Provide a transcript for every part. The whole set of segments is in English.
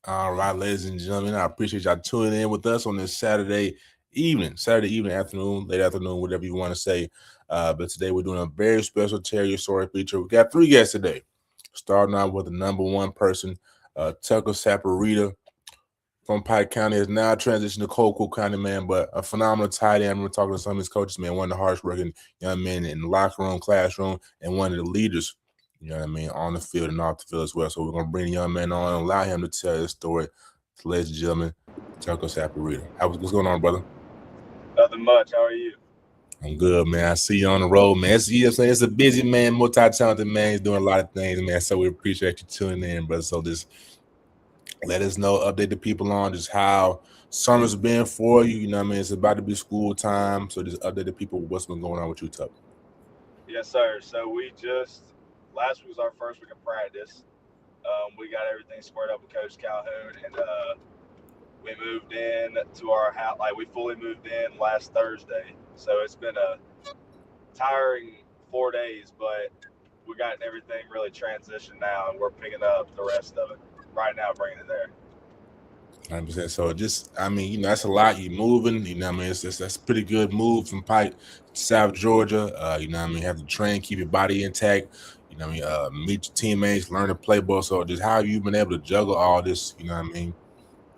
All right, ladies and gentlemen, I appreciate y'all tuning in with us on this Saturday evening, afternoon, late afternoon, whatever you want to say. But today we're doing a very special Terry Story feature. We got three guests today, starting out with the number one person, Tucker Saporita from Pike County, has now transitioned to Coulquit County, man, but a phenomenal tight end. I remember talking to some of his coaches, man, one of the hardest working young men in the locker room, classroom, and one of the leaders, you know what I mean, on the field and off the field as well. So we're going to bring the young man on and allow him to tell his story. So, ladies and gentlemen, Tucker Saporita. What's going on, brother? Nothing much. How are you? I'm good, man. I see you on the road, man. It's a busy man, multi-talented man. He's doing a lot of things, man. So we appreciate you tuning in, brother. So just let us know, update the people on just how summer's been for you. You know what I mean? It's about to be school time. So just update the people what's been going on with you, Tuck. Yes, sir. So last week was our first week of practice. We got everything squared up with Coach Calhoun, and we moved in to our house. Like, we fully moved in last Thursday. So it's been a tiring 4 days, but we got everything really transitioned now, and we're picking up the rest of it right now, bringing it there. 100%. So that's a lot. You moving, you know what I mean? That's a pretty good move from Pike to South Georgia. You know what I mean? Have to train, keep your body intact, you know what I mean? Meet your teammates, learn the playbook. So just how have you been able to juggle all this, you know what I mean,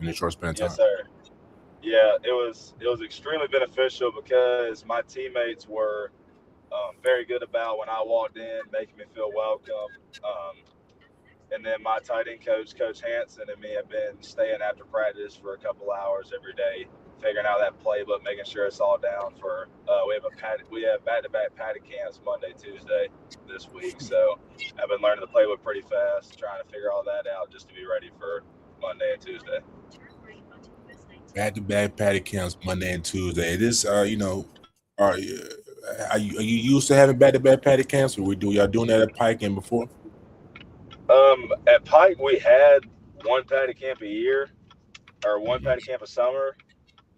in a short span of time? Yes, sir. Yeah, it was extremely beneficial because my teammates were very good about when I walked in, making me feel welcome. And then my tight end coach, Coach Hanson, and me have been staying after practice for a couple hours every day, figuring out that playbook, making sure it's all down for. We have back-to-back paddy camps Monday, Tuesday this week. So I've been learning the playbook pretty fast, trying to figure all that out just to be ready for Monday and Tuesday. Back-to-back paddy camps Monday and Tuesday. It is, are you used to having back-to-back paddy camps, or y'all doing that at Pike and before? At Pike, we had one paddy camp a year, or one paddy camp a summer,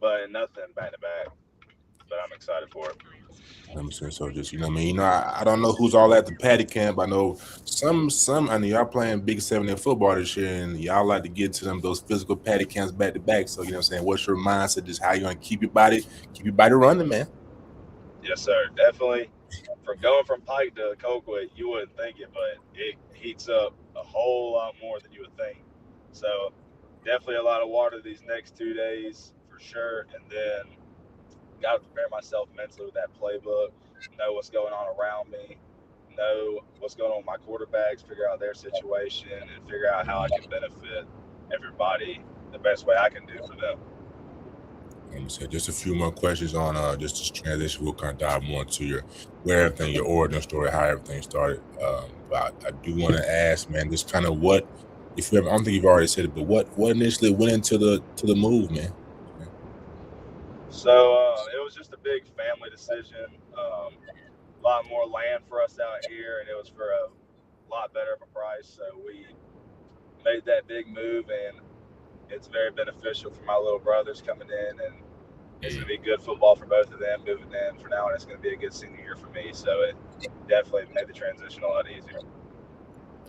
but nothing back-to-back. But I'm excited for it. I'm saying, so just, you know what I mean? I don't know who's all at the paddy camp. I know I know y'all playing Big 7 in football this year, and y'all like to get to those physical paddy camps back to back. So, you know what I'm saying? What's your mindset? Just how you gonna keep your body running, man? Yes, sir. Definitely. Going from Pike to Coulquit, you wouldn't think it, but it heats up a whole lot more than you would think. So definitely a lot of water these next 2 days for sure, and then got to prepare myself mentally with that playbook, know what's going on around me, know what's going on with my quarterbacks, figure out their situation, and figure out how I can benefit everybody the best way I can do for them. Let me say just a few more questions on just this transition. We'll kind of dive more into your origin story, how everything started. But I do want to ask, man, just kind of what, if you ever, I don't think you've already said it, but what initially went into the move, man? So it was just a big family decision. A lot more land for us out here, and it was for a lot better of a price. So we made that big move, and it's very beneficial for my little brothers coming in, and it's going to be good football for both of them moving in for now, and it's going to be a good senior year for me. So it definitely made the transition a lot easier.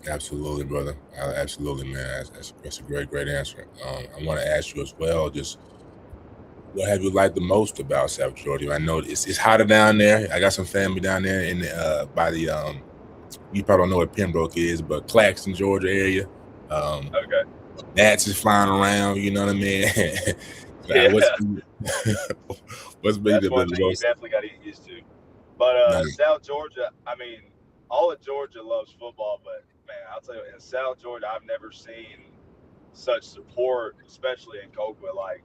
Absolutely, brother. Absolutely, man. That's a great answer. I want to ask you as well, just what have you liked the most about South Georgia? I know it's hotter down there. I got some family down there in by the you probably don't know what Pembroke is, but Claxton, Georgia area. Okay. Gnats is flying around. You know what I mean? Yeah. What's been That's one thing you definitely got to get used to. But South Georgia, I mean, all of Georgia loves football, but man, I'll tell you, in South Georgia, I've never seen such support, especially in Coulquit. Like,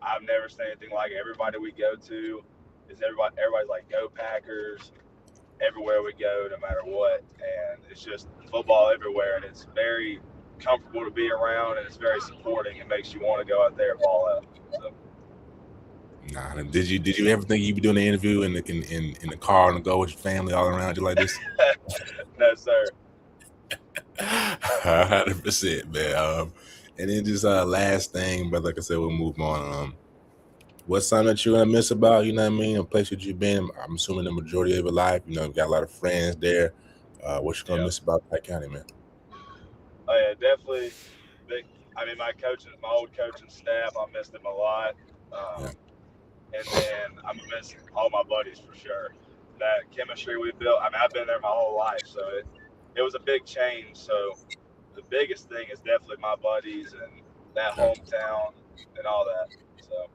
I've never seen anything like it. Everybody we go to everybody's like, go Packers, everywhere we go, no matter what. And it's just football everywhere, and it's very comfortable to be around, and it's very supporting. It makes you want to go out there and ball out. So. Nah, did you ever think you'd be doing an interview in the car and go with your family all around you like this? No, sir. 100%, man. And then just last thing, but like I said, we'll move on. What's something that you're gonna miss about, you know what I mean, a place that you've been? I'm assuming the majority of your life, you know, you've got a lot of friends there. What you gonna miss about Pike County, man? Oh yeah, definitely I mean, my old coaching staff, I missed them a lot. Yeah. And then I'm gonna miss all my buddies for sure. That chemistry we built. I mean, I've been there my whole life, so it was a big change. So the biggest thing is definitely my buddies and that Yeah. hometown and all that. So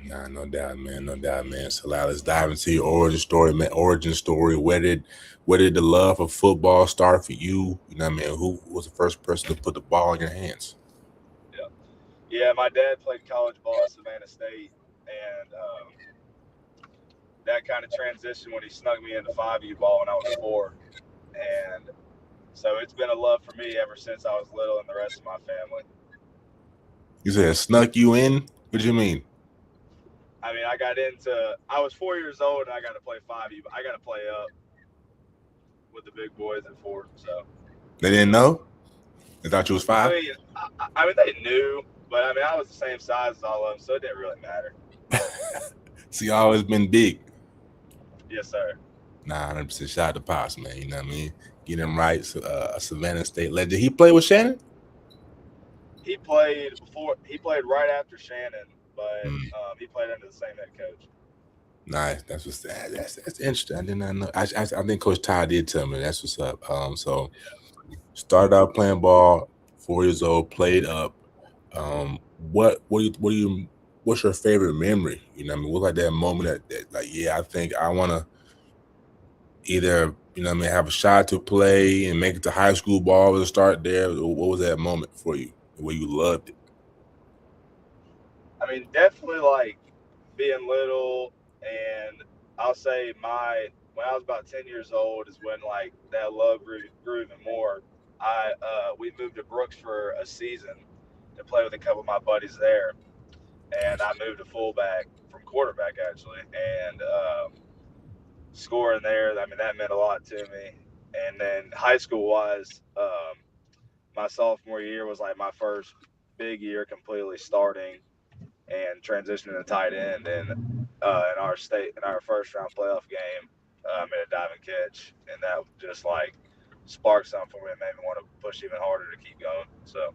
Nah, no doubt, man. No doubt, man. So now let's dive into your origin story, man. Origin story. Where did the love of football start for you? You know what I mean? Who was the first person to put the ball in your hands? yeah, my dad played college ball at Savannah State, and that kind of transition when he snuck me into 5U ball when I was 4, and so it's been a love for me ever since I was little, and the rest of my family. You said snuck you in? What do you mean? I mean, I was 4 years old and I got to play 5U, but I got to play up with the big boys at 4. So They didn't know? They thought you was 5? I mean, they knew, but I mean, I was the same size as all of them, so it didn't really matter. See, I always been big. Yes, sir. Nah, 100% shout out to Pops, man. You know what I mean? Get him right. A Savannah State legend. He played with Shannon? He played right after Shannon, but he played under the same head coach. Nice. That's interesting. I did not know. I think Coach Ty did tell me that's what's up. So started out playing ball, 4 years old, played up. What's your favorite memory? You know what I mean? What's like that moment that like, yeah, I think I wanna either, you know what I mean, have a shot to play and make it to high school ball to start there. What was that moment for you where you loved it? I mean, definitely like being little, and I'll say when I was about 10 years old is when like that love grew even more. We moved to Brooks for a season to play with a couple of my buddies there, and Nice. I moved to fullback from quarterback actually, and scoring there. I mean, that meant a lot to me. And then high school wise, my sophomore year was like my first big year completely starting and transitioning to tight end. And in our first round playoff game, made a diving catch, and that just like sparked something for me and made me want to push even harder to keep going. So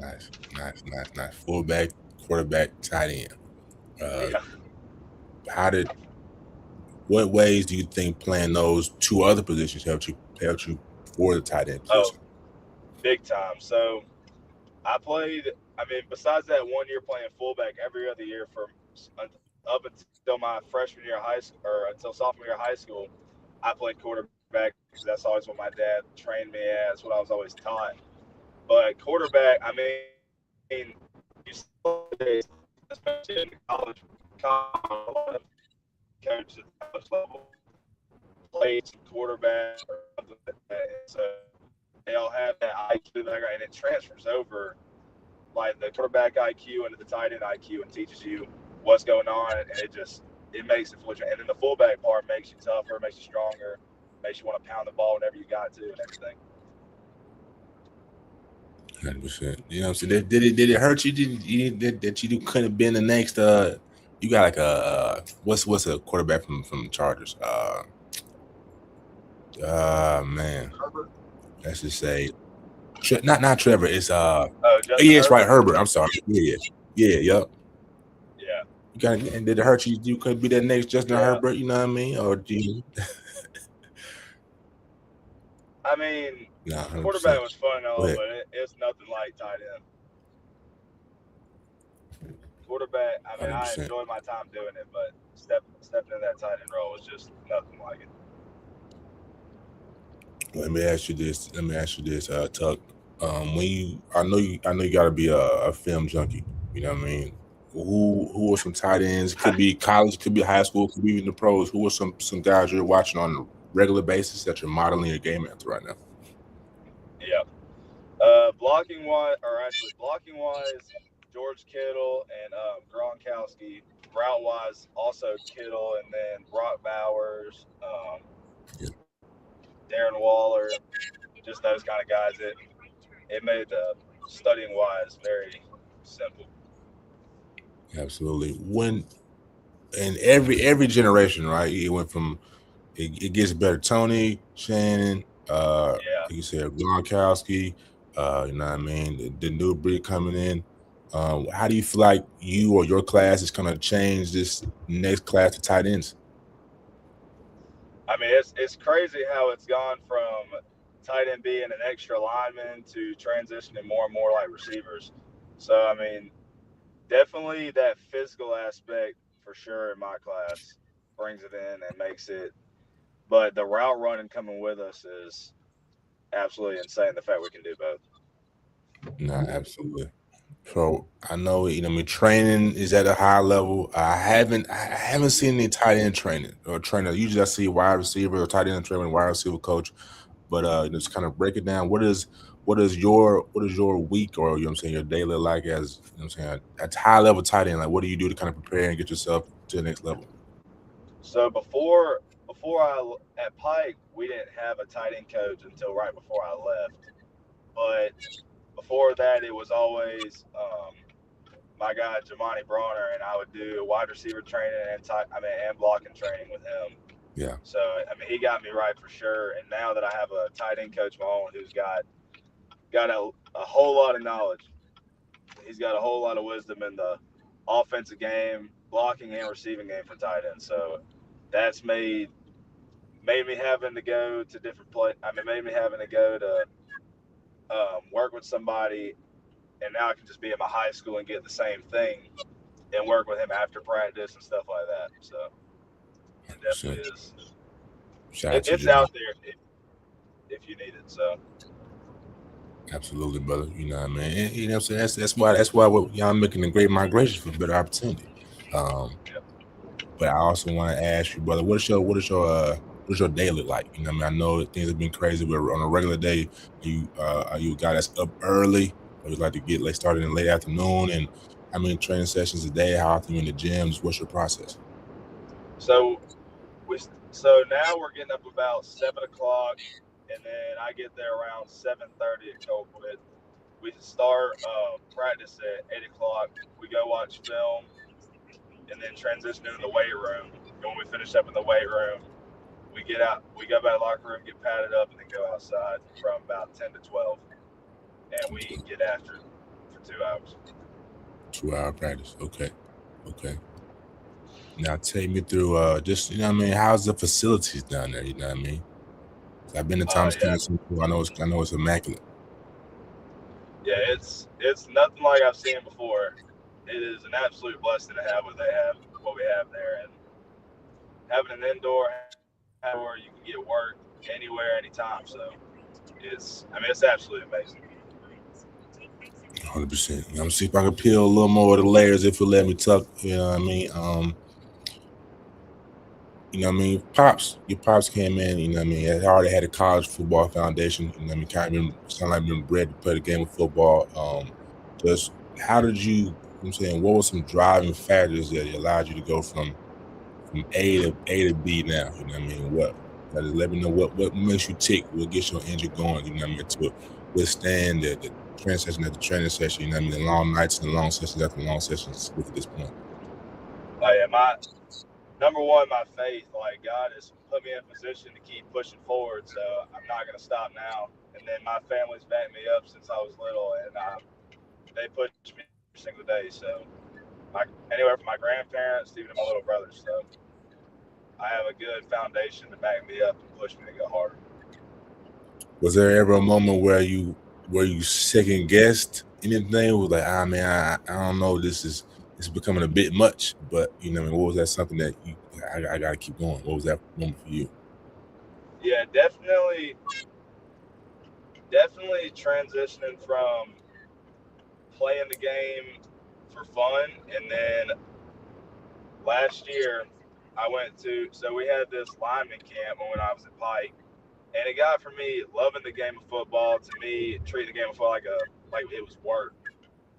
Nice. Fullback, quarterback, tight end. yeah. What ways do you think playing those two other positions helped you for the tight end position? Big time. So I played. I mean, besides that 1 year playing fullback, every other year up until my freshman year of high school, or until sophomore year of high school, I played quarterback because that's always what my dad trained me as. What I was always taught. But quarterback, I mean, you see, especially in college, a lot of coaches at the college level played some quarterback or something like that. And so they all have that IQ background, and it transfers over like the quarterback IQ into the tight end IQ and teaches you what's going on, and it makes it fluid. And then the fullback part makes you tougher, makes you stronger, makes you want to pound the ball whenever you got to, and everything. 100%. You know what I'm saying? Did it hurt you? That you couldn't have been the next? You got like a what's a quarterback from the Chargers? Man, let's just say not Trevor. It's it's right, Herbert. I'm sorry. Yep. Yeah. You got, and did it hurt you? You couldn't be that next Justin Herbert. You know what I mean? Or do you? I mean, Nah, quarterback was fun and all, but it's nothing like tight end. Quarterback, I mean, 100%. I enjoyed my time doing it, but stepping in that tight end role was just nothing like it. Let me ask you this, Tuck. I know you got to be a film junkie. You know what I mean? Who are some tight ends? Could be college, could be high school, could be even the pros. Who are some guys you're watching on a regular basis that you're modeling your game after right now? Yeah. Blocking wise, George Kittle and Gronkowski. Route wise, also Kittle, and then Brock Bowers, Darren Waller, just those kind of guys. It made studying wise very simple. Absolutely. When in every generation, right? It went from it gets better. Tony, Shannon, you said Gronkowski. You know what I mean? The new breed coming in. How do you feel like you or your class is going to change this next class of tight ends? I mean, it's crazy how it's gone from tight end being an extra lineman to transitioning more and more like receivers. So I mean, definitely that physical aspect for sure in my class brings it in and makes it. But the route running coming with us is absolutely insane. The fact we can do both. No, absolutely. So I know, you know, I mean, training is at a high level. I haven't seen any tight end training or trainer. Usually, I see wide receiver or tight end training, wide receiver coach. But just kind of break it down. What is your week, or you know what I'm saying, your daily like, as you know what I'm saying, at high level tight end? Like, what do you do to kind of prepare and get yourself to the next level? So before at Pike, we didn't have a tight end coach until right before I left. But before that, it was always my guy Jamani Bronner, and I would do wide receiver training and blocking training with him. Yeah, So I mean, he got me right for sure. And now that I have a tight end coach of my own who's got a whole lot of knowledge, he's got a whole lot of wisdom in the offensive game, blocking and receiving game for tight ends. So that's made me having to go to different play. I mean, made me having to go to work with somebody, and now I can just be at my high school and get the same thing and work with him after practice and stuff like that. So it definitely 100%. is. Shout out to It's Jamal. out there if you need it. So Absolutely, brother. You know what I mean? And, you know what I'm saying? That's why y'all making a great migration for better opportunity. Um, yeah. but I also want to ask you, brother, what is your day look like? You know what I mean? I know things have been crazy, but on a regular day, are you a guy that's up early, or you like to get like started in late afternoon? And how many training sessions a day? How often you in the gym? Just what's your process? So so now we're getting up about 7 o'clock, and then I get there around 7:30 at Coulquit. We start practice at 8 o'clock. We go watch film, and then transition into the weight room. And when we finish up in the weight room, we get out. We go back to the locker room, get padded up, and then go outside from about 10 to 12, and we get after it for 2 hours. 2 hour practice. Okay. Okay. Now take me through just you know what I mean, how's the facilities down there? You know what I mean? 'Cause I've been to Thomas Yeah, Kennedy before. I know it's immaculate. yeah. It's nothing like I've seen before. It is an absolute blessing to have what we have there, and having an indoor, having an outdoor, you can get work anywhere, anytime. So it's absolutely amazing. 100%. I'm gonna see if I can peel a little more of the layers if you let me tuck. You know what I mean? You know what I mean? Your pops came in, you know what I mean? He already had a college football foundation, you know what I mean? Kind of like been bred to play the game of football. Just how did I'm saying, what were some driving factors that allowed you to go from A to B now? You know what I mean? Just let me know what makes you tick, what gets your engine going, you know what I mean, to withstand the training session after training session, you know what I mean, the long nights and the long sessions after long sessions with at this point. Yeah, my number one, my faith. Like God has put me in a position to keep pushing forward, so I'm not gonna stop now. And then my family's backed me up since I was little, and they push me every single day. So anywhere from my grandparents to even my little brothers. So I have a good foundation to back me up and push me to go harder. Was there ever a moment where you second guessed anything? Was like, man, I don't know, this is becoming a bit much. But you know, what I mean, what was that something that I gotta keep going? What was that moment for you? Yeah, definitely transitioning from playing the game for fun, and then last year I went to so we had this lineman camp when I was at Pike, and it got from me loving the game of football to me treating the game of football like it was work.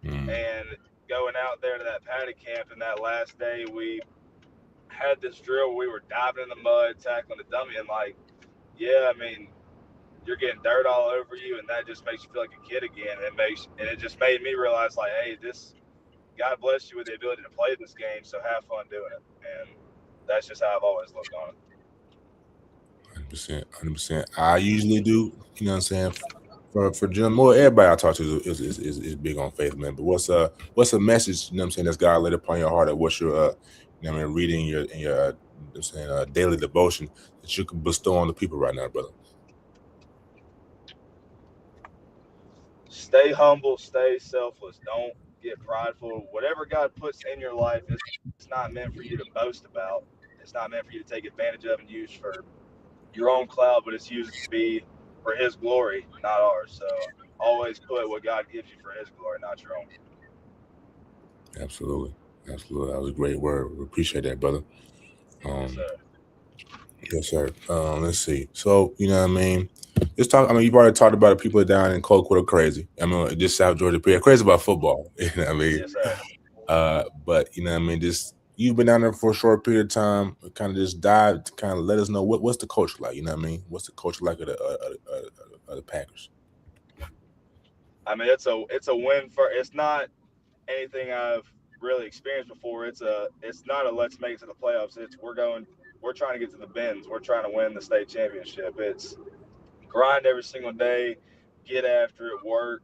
Mm, And going out there to that paddy camp, and that last day we had this drill where we were diving in the mud, tackling the dummy, and like, yeah, I mean, you're getting dirt all over you, and that just makes you feel like a kid again. And it just made me realize like, hey, this God bless you with the ability to play this game, so have fun doing it. And that's just how I've always looked on it. 100%, 100%. I usually do, you know what I'm saying, for Jim Moore, everybody I talk to is big on faith, man. But what's a message, you know what I'm saying, that's God laid upon your heart, or what's your you know what I mean, reading in your I'm saying daily devotion that you can bestow on the people right now, brother? Stay humble, stay selfless. Don't get prideful. Whatever God puts in your life, it's not meant for you to boast about. It's not meant for you to take advantage of and use for your own clout, but it's used to be for His glory, not ours. So always put what God gives you for His glory, not your own. Absolutely, absolutely. That was a great word. We appreciate that, brother. Yes, Um, sir. yes, sir. Let's see. So you know what I mean. Just talk. I mean, you've already talked about the people down in Coulquit are crazy. I mean, just South Georgia, crazy about football. You know what I mean. Yes, sir. But you know what I mean. Just you've been down there for a short period of time. Kind of just dive to kind of let us know what's the culture like. You know what I mean. What's the culture like of the Packers? I mean, it's a win for. It's not anything I've really experienced before. It's not a let's make it to the playoffs. We're trying to get to the bins. We're trying to win the state championship. It's grind every single day, get after it, work,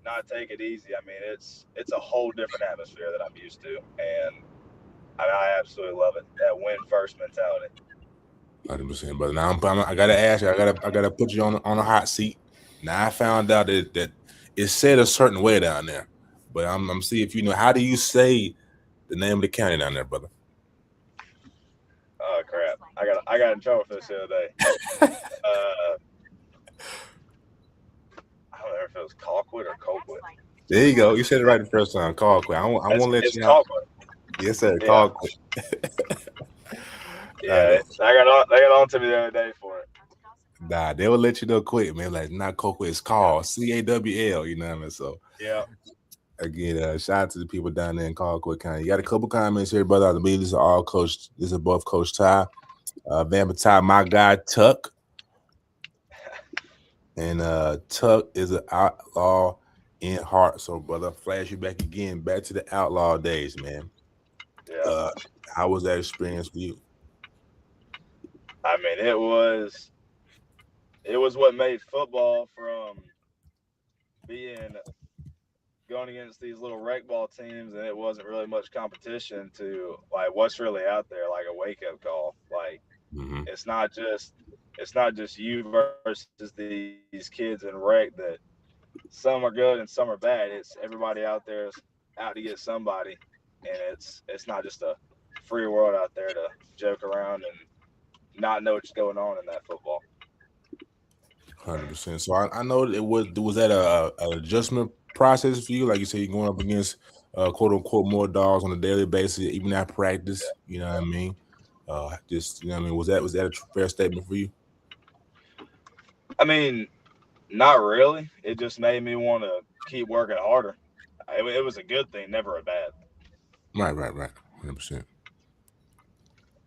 not take it easy. I mean, it's a whole different atmosphere that I'm used to, and I absolutely love it. That win first mentality. 100%. But now I gotta ask you. I gotta put you on a hot seat. Now I found out that it's said a certain way down there, but I'm see if you know how do you say the name of the county down there, brother. Oh crap! I got in trouble for this the other day. I don't know if it was Colquitt or Colquitt. There you go. You said it right the first time. Call quick. I won't let It's you out. Colquitt. Yes, sir. Yeah, Call quick. yeah. They got on to me the other day for it. Nah, they will let you know quick, man. Like not Coco, it's called CAWL. You know what I mean? So Yeah. again, shout out to the people down there in Coulquit County. You got a couple comments here, brother. I believe this is all Coach. This is both Coach Ty, Van Ty, my guy Tuck, and Tuck is an outlaw in heart. So, brother, flash you back again, back to the outlaw days, man. Yeah. How was that experience for you? I mean, it was what made football from being going against these little rec ball teams, and it wasn't really much competition to like what's really out there, like a wake up call. Like Mm-hmm. it's not just you versus these kids in rec that some are good and some are bad. It's everybody out there is out to get somebody, and it's not just a free world out there to joke around and not know what's going on in that football. 100%. So I know it was that a adjustment process for you? Like you said, you're going up against quote unquote more dogs on a daily basis, even at practice. You know what I mean? Just you know what I mean. Was that a fair statement for you? I mean, not really. It just made me want to keep working harder. It was a good thing, never a bad. Right. 100%.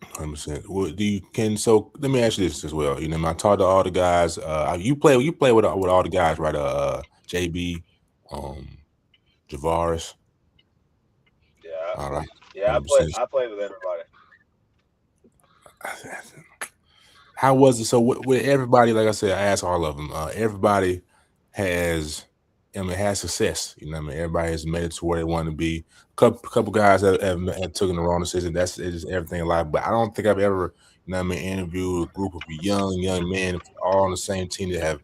100%. Well, so let me ask you this as well. You know, I talked to all the guys. You play with all the guys, right? JB, um, Javaris. Yeah, All right. yeah. I play. 100%. I played with everybody. How was it? So with everybody, like I said, I asked all of them. Everybody has, has success. You know, what I mean, everybody has made it to where they want to be. Couple guys have taken the wrong decision. It's just everything in life. But I don't think I've ever, interviewed a group of young men all on the same team that have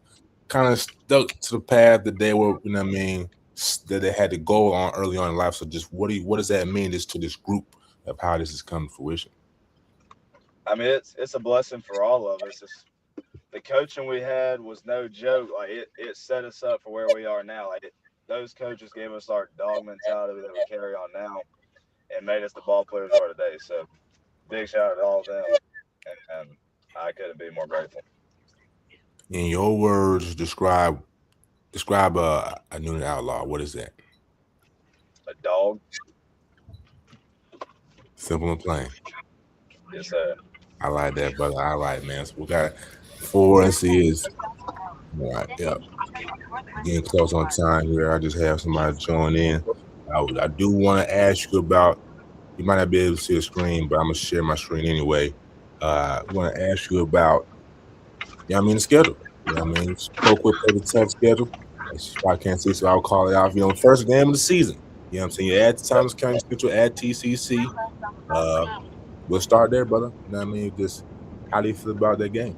kind of stuck to the path that they were. You know what I mean? That they had to go on early on in life. So just what does that mean to this group of how this has come to fruition? I mean, it's a blessing for all of us. The coaching we had was no joke. Like it set us up for where we are now. Those coaches gave us our dog mentality that we carry on now, and made us the ball players we are today. So big shout out to all of them, and I couldn't be more grateful. In your words, describe a new outlaw. What is that? A dog. Simple and plain. Yes, sir. I like that, brother. I like, man. So we got 4 and C is all right. Yep. Getting close on time here. I just have somebody join in. I do want to ask you about. You might not be able to see the screen, but I'm gonna share my screen anyway. I want to ask you about. The schedule. You know what I mean? Coulquit played a tough schedule. I can't see, so I'll call it out. First game of the season. You know what I'm saying? You add Thomas County schedule, add TCC. Uh, we'll start there, brother. You know what I mean? Just how do you feel about that game?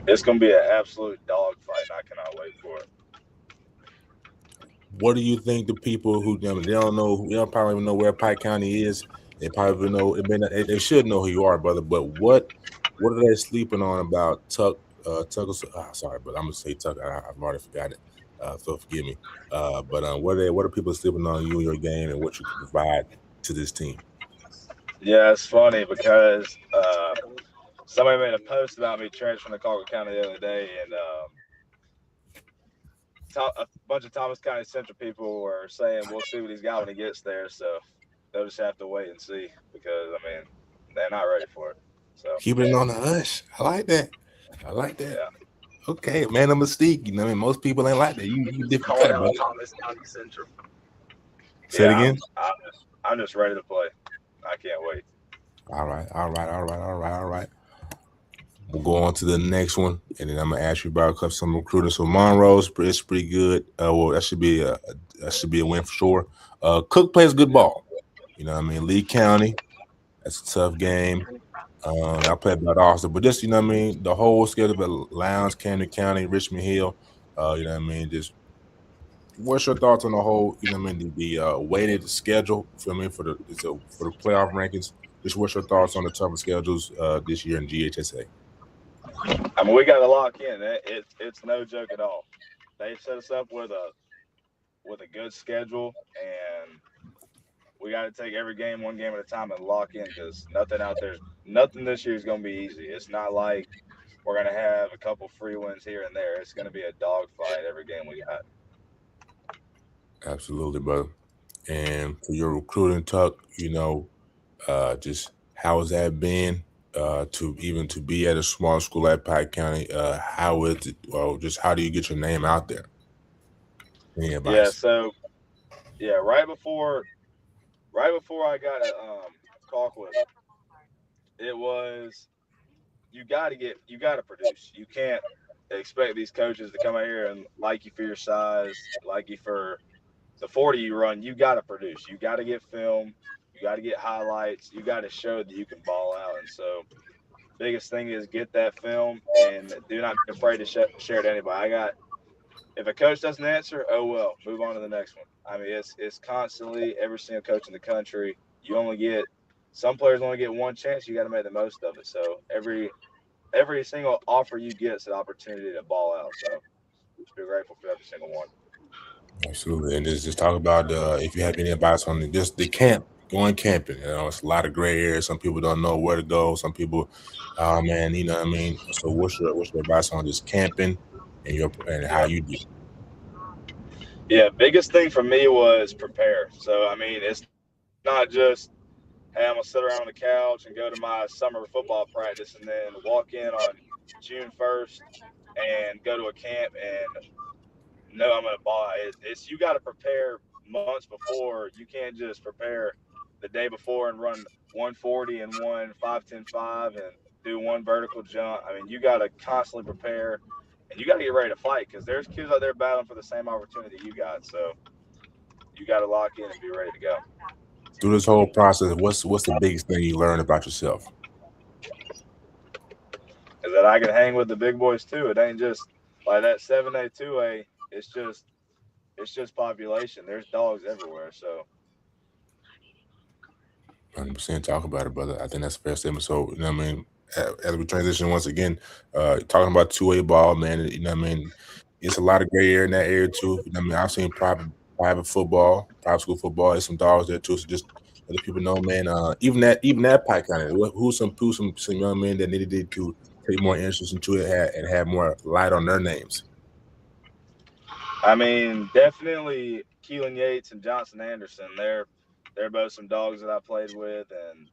It's going to be an absolute dogfight, and I cannot wait for it. What do you think the people who they don't know, they don't probably even know where Pike County is. They probably know it may not, they should know who you are, brother. But what are they sleeping on about Tucker? Sorry, but I'm gonna say Tucker. I've already forgot it. So forgive me. But what are people sleeping on you and your game and what you can provide to this team? Yeah, it's funny because somebody made a post about me transferring to Coulquit County the other day, and a bunch of Thomas County Central people were saying we'll see what he's got when he gets there. So they'll just have to wait and see because they're not ready for it. So Keeping it on the hush. I like that. I like that. yeah, Okay, man, a mystique. You know, what I mean, most people ain't like that. You different Call cat, out brother. Thomas County Central. Say it yeah, again. I'm just ready to play. I can't wait. All right. We'll go on to the next one, and then I'm gonna ask you about some recruiting. So Monroe's it's pretty good. Well, that should be a win for sure. Cook plays good ball. You know what I mean? Lee County, that's a tough game. I played about Austin, but just you know what I mean. The whole schedule of Lowndes, Camden County, Richmond Hill. You know what I mean. Just what's your thoughts on the whole? You know what I mean. The weighted schedule for me for the playoff rankings. Just what's your thoughts on the tougher schedules this year in GHSA? We got to lock in. It's no joke at all. They've set us up with a good schedule, and we got to take every game one game at a time and lock in because nothing this year is going to be easy. It's not like we're going to have a couple free wins here and there. It's going to be a dogfight every game we got. Absolutely, brother. And for your recruiting, Tuck, just how has that been to be at a small school like Pike County? How is it? Well, just how do you get your name out there? Any Yeah. advice? So yeah, right before I got a Colquitt, it was you got to produce. You can't expect these coaches to come out here and like you for your size, like you for the 40 you run. You got to produce. You got to get film. You got to get highlights. You got to show that you can ball out. And so, biggest thing is get that film and do not be afraid to share it to anybody. If a coach doesn't answer, oh well, move on to the next one. It's constantly every single coach in the country. Some players only get one chance. You got to make the most of it. So every single offer you get is an opportunity to ball out. So just be grateful for every single one. Absolutely. And just talk about if you have any advice on just the camp, going camping. It's a lot of gray areas. Some people don't know where to go. Some people, oh man, you know what I mean. So what's your advice on just camping and how you do? Yeah, biggest thing for me was prepare. So it's not just hey, I'm gonna sit around on the couch and go to my summer football practice and then walk in on June 1st and go to a camp and know I'm gonna ball. It's you got to prepare months before. You can't just prepare the day before and run 140 and one 5-10-5 and do one vertical jump. You got to constantly prepare and you got to get ready to fight because there's kids out there battling for the same opportunity you got. So you got to lock in and be ready to go. Through this whole process, what's the biggest thing you learned about yourself? Is that I can hang with the big boys too. It ain't just like that 7A 2A. It's just population. There's dogs everywhere. So 100% talk about it, brother. I think that's a fair statement. So, you know what I mean? As we transition once again, talking about two-way ball, man, you know what I mean? It's a lot of gray area in that area too. You know what I mean? I've seen private football, private school football, there's some dogs there too. So just let the people know, man, even that Pike County, who's some young men that needed to take more interest into it and have more light on their names. definitely Keelan Yates and Johnson Anderson. They're both some dogs that I played with, and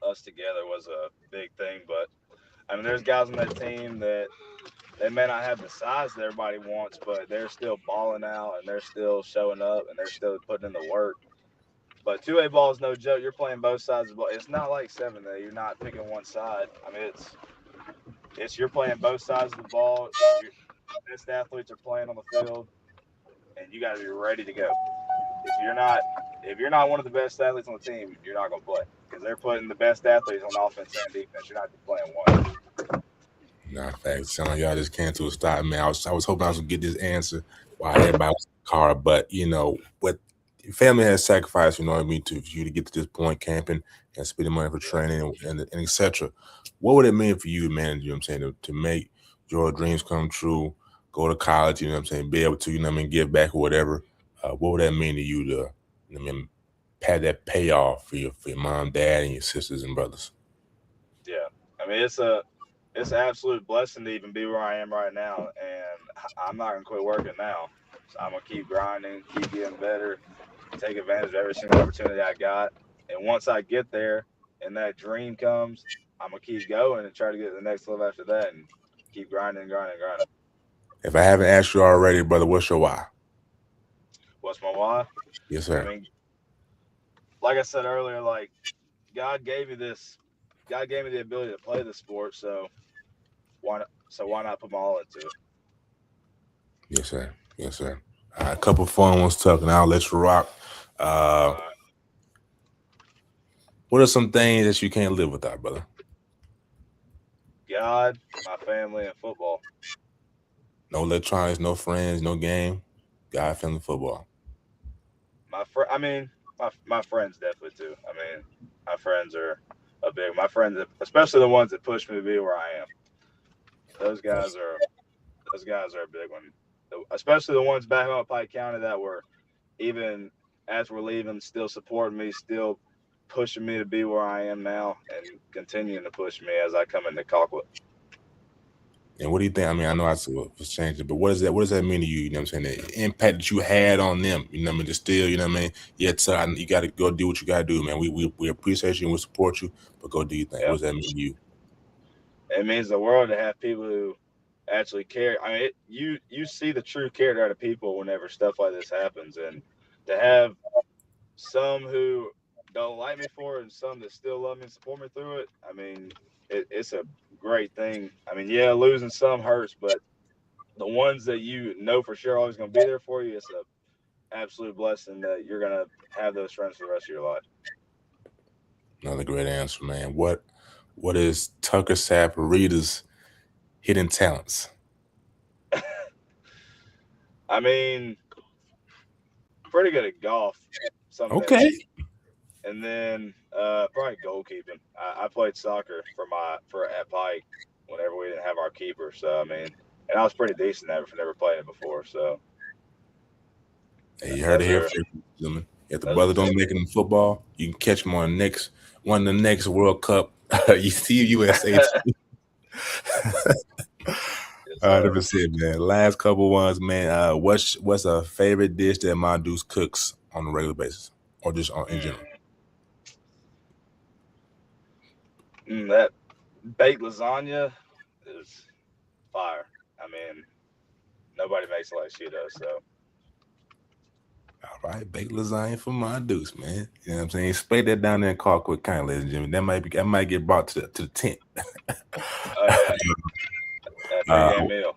us together was a big thing. But there's guys on that team that they may not have the size that everybody wants, but they're still balling out and they're still showing up and they're still putting in the work. But 2A ball is no joke. You're playing both sides of the ball. It's not like 7A. You're not picking one side. you're playing both sides of the ball. Your best athletes are playing on the field, and you got to be ready to go. If you're not one of the best athletes on the team, you're not going to play because they're putting the best athletes on offense and defense. You're not just playing one. Nah, facts. Sound like y'all just came to a stop, man. I was hoping I was gonna get this answer while everybody was in the car, but what your family has sacrificed, you know what I mean, for you to get to this point, camping and spending money for training and etc. What would it mean for you, man? You know what I'm saying, to make your dreams come true, go to college, you know what I'm saying, be able to, you know what I mean, give back or whatever. What would that mean to you to, you know what I mean, have that payoff for your mom, dad, and your sisters and brothers? Yeah, I mean it's an absolute blessing to even be where I am right now, and I'm not gonna quit working now. So I'm gonna keep grinding, keep getting better, take advantage of every single opportunity I got. And once I get there and that dream comes, I'm gonna keep going and try to get to the next level after that, and keep grinding, grinding, grinding. If I haven't asked you already, brother, what's your why? What's my why? Yes, I sir. mean, like I said earlier, like God gave me this. God gave me the ability to play the sport, so why not put my all into it? Yes, sir. Yes, sir. A couple fun ones, Tuck, and I'll let you rock. Uh, what are some things that you can't live without, brother? God, my family, and football. No electronics, no friends, no game. God, family, football. I mean, my friends definitely too. I mean, my friends are my friends, especially the ones that push me to be where I am. Those guys are a big one. Especially the ones back home at Pike County that were even as we're leaving, still supporting me, still pushing me to be where I am now, and continuing to push me as I come into Coulquit. And what do you think? I mean, I know I was changing, but what does that mean to you? You know what I'm saying? The impact that you had on them, you know what I mean? To still, you know what I mean? Yeah, so you got to go do what you got to do, man. We appreciate you and we support you, but go do your thing. Yeah. What does that mean to you? It means the world to have people who actually care. I mean, you see the true character out of people whenever stuff like this happens, and to have some who don't like me for it and some that still love me and support me through it. I mean, it's a great thing. I mean, yeah, losing some hurts, but the ones that you know for sure are always going to be there for you, it's a absolute blessing that you're going to have those friends for the rest of your life. Another great answer, man. What is Tucker Saporita's hidden talents? I mean, pretty good at golf some Okay. days. And then probably goalkeeping. I played soccer for at Pike whenever we didn't have our keeper. So I mean, and I was pretty decent at it for never playing it before. So Hey, you heard it here, gentlemen. If the brother don't make it in football, you can catch him on one of the next World Cup. You see USA. 100%, man. Last couple ones, man. What's a favorite dish that Mondoose cooks on a regular basis, or just in general? That baked lasagna is fire. I mean, nobody makes it like she does. So. All right, baked lasagna for Mondoose, man. You know what I'm saying? Spray that down there in Coulquit, kind of, ladies and gentlemen. That might get brought to the tent. Oh yeah, that pregame meal.